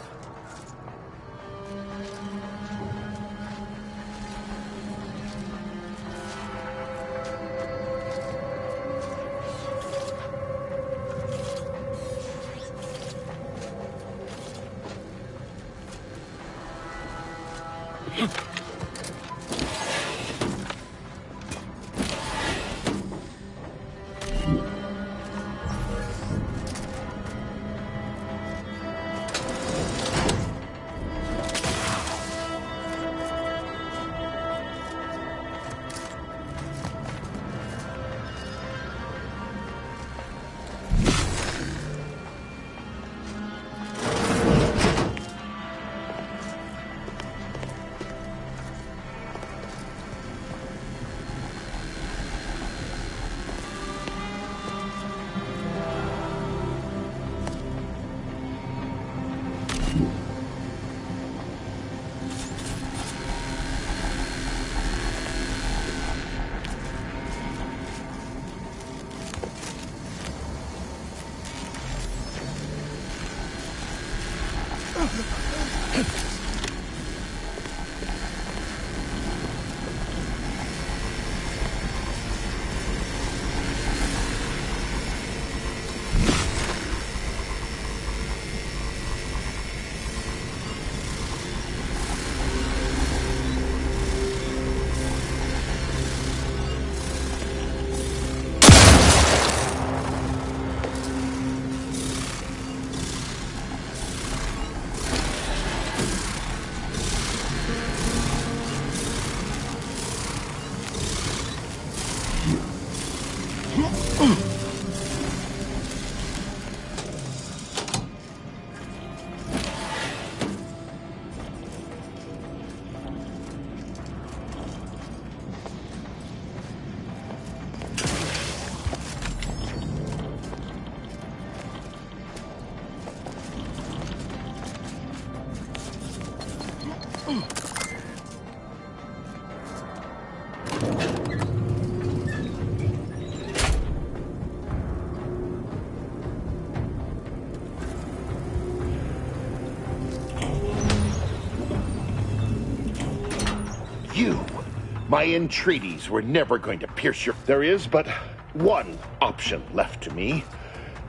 Speaker 2: My entreaties were never going to pierce your... There is but one option left to me.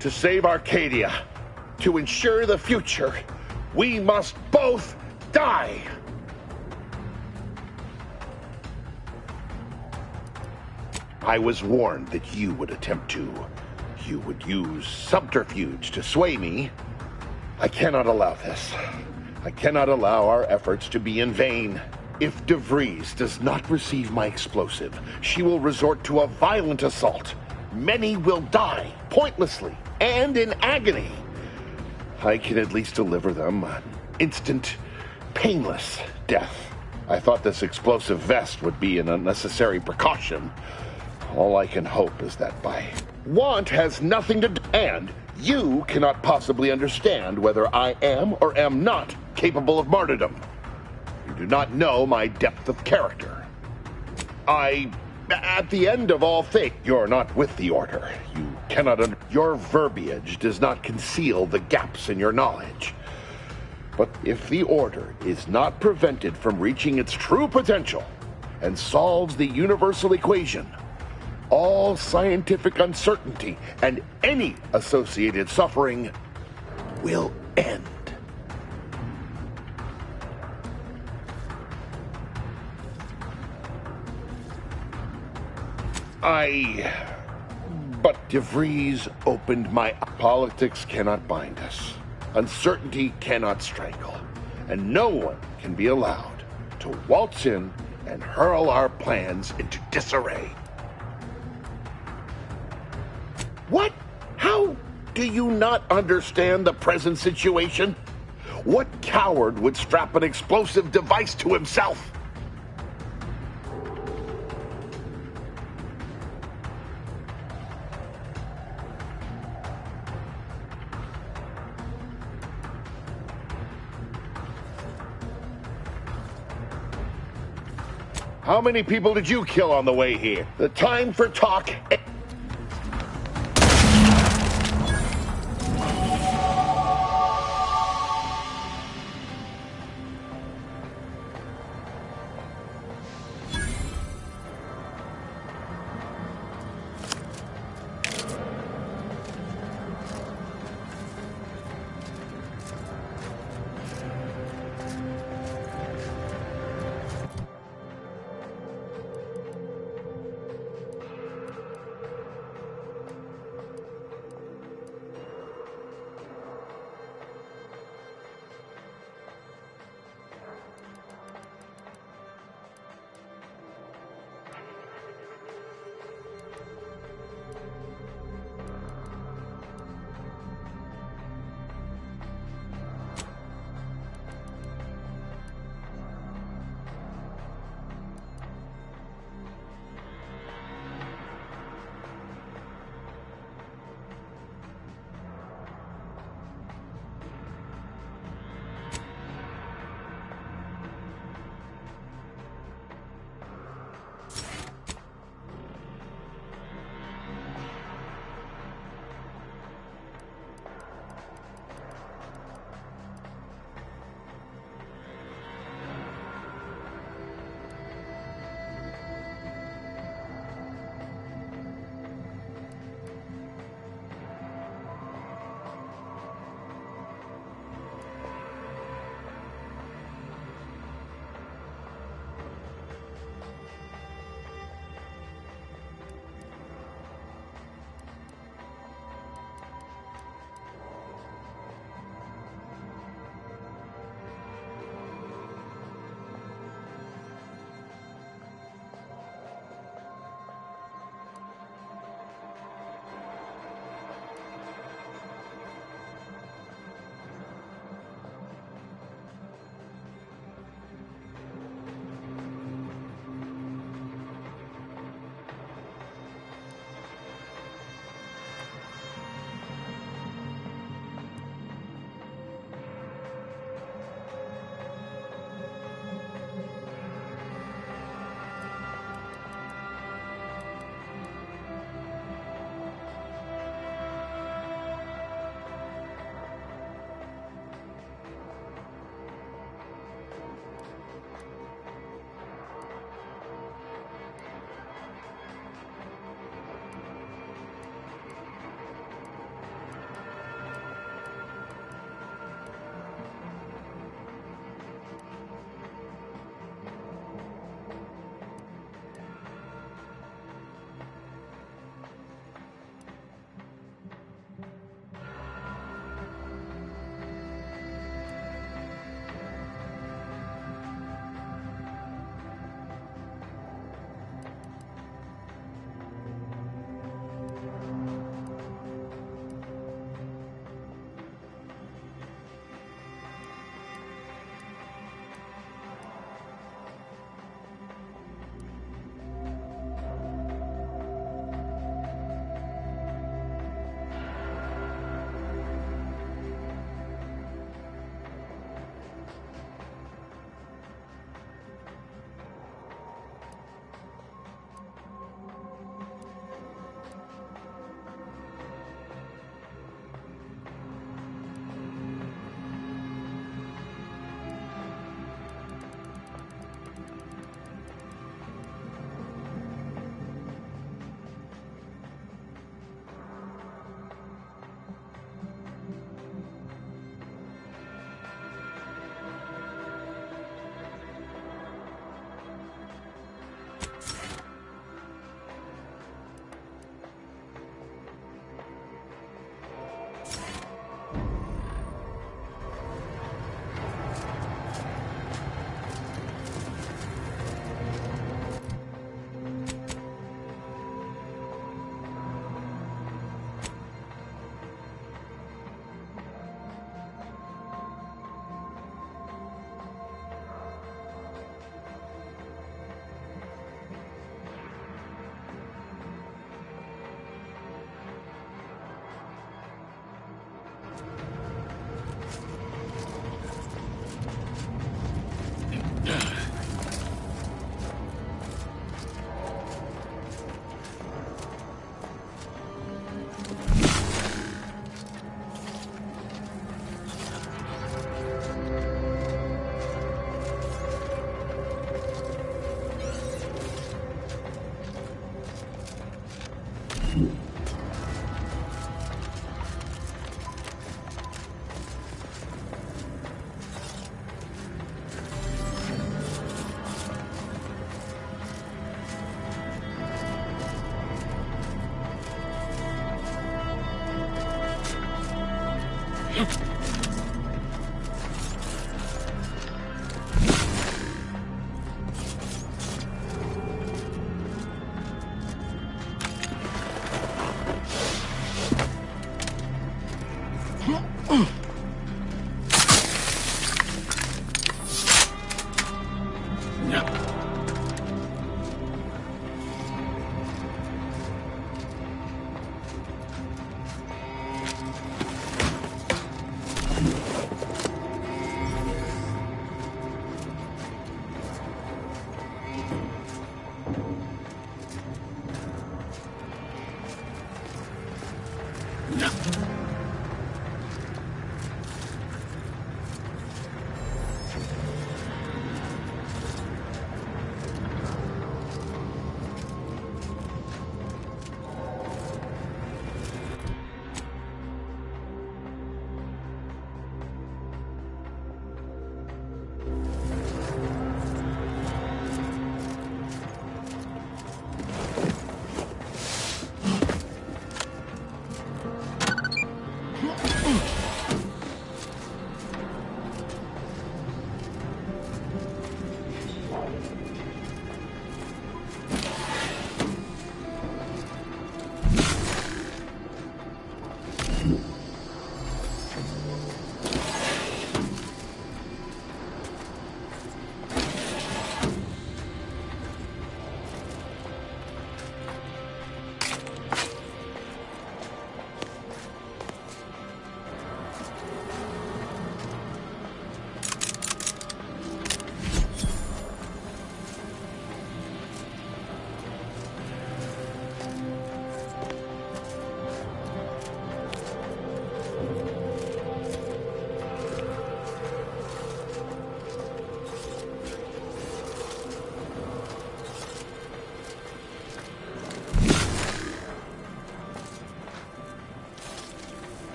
Speaker 2: To save Arcadia, to ensure the future, we must both die! I was warned that you would attempt to. You would use subterfuge to sway me. I cannot allow this. I cannot allow our efforts to be in vain. If De.V.R.I.E. does not receive my explosive, she will resort to a violent assault. Many will die, pointlessly, and in agony. I can at least deliver them an instant, painless death. I thought this explosive vest would be an unnecessary precaution. All I can hope is that by want has nothing to do, and you cannot possibly understand whether I am or am not capable of martyrdom. You do not know my depth of character. At the end of all things, you're not with the Order. You cannot your verbiage does not conceal the gaps in your knowledge. But if the Order is not prevented from reaching its true potential and solves the universal equation, all scientific uncertainty and any associated suffering will end. But De.V.R.I.E.'s opened my... Politics cannot bind us. Uncertainty cannot strangle. And no one can be allowed to waltz in and hurl our plans into disarray. What? How do you not understand the present situation? What coward would strap an explosive device to himself? How many people did you kill on the way here? The time for talk.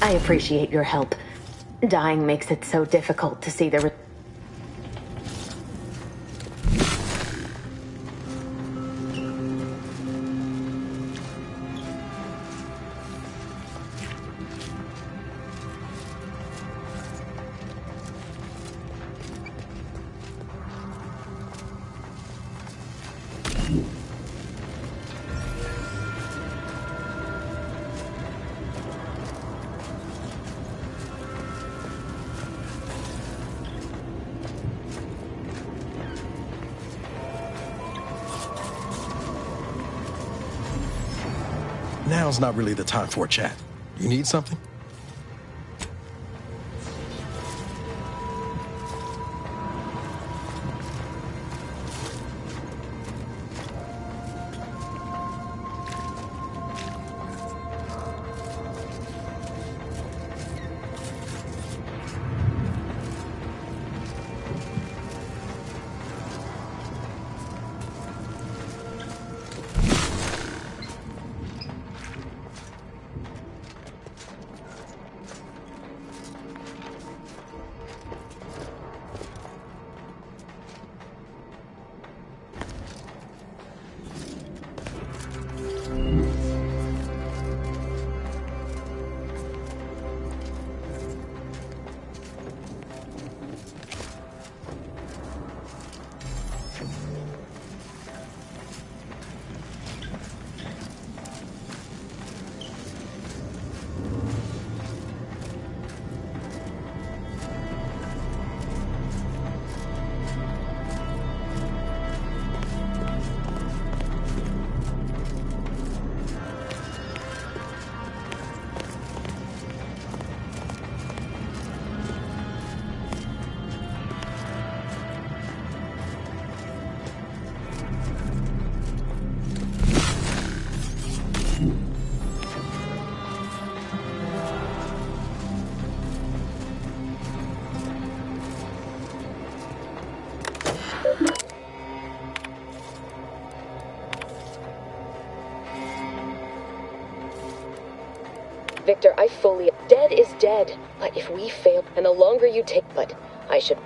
Speaker 5: I appreciate your help. Dying makes it so difficult to see the...
Speaker 20: Now's not really the time for a chat. You need something?
Speaker 5: Victor, I fully... Dead is dead. But if we fail, and the longer you take... But I should...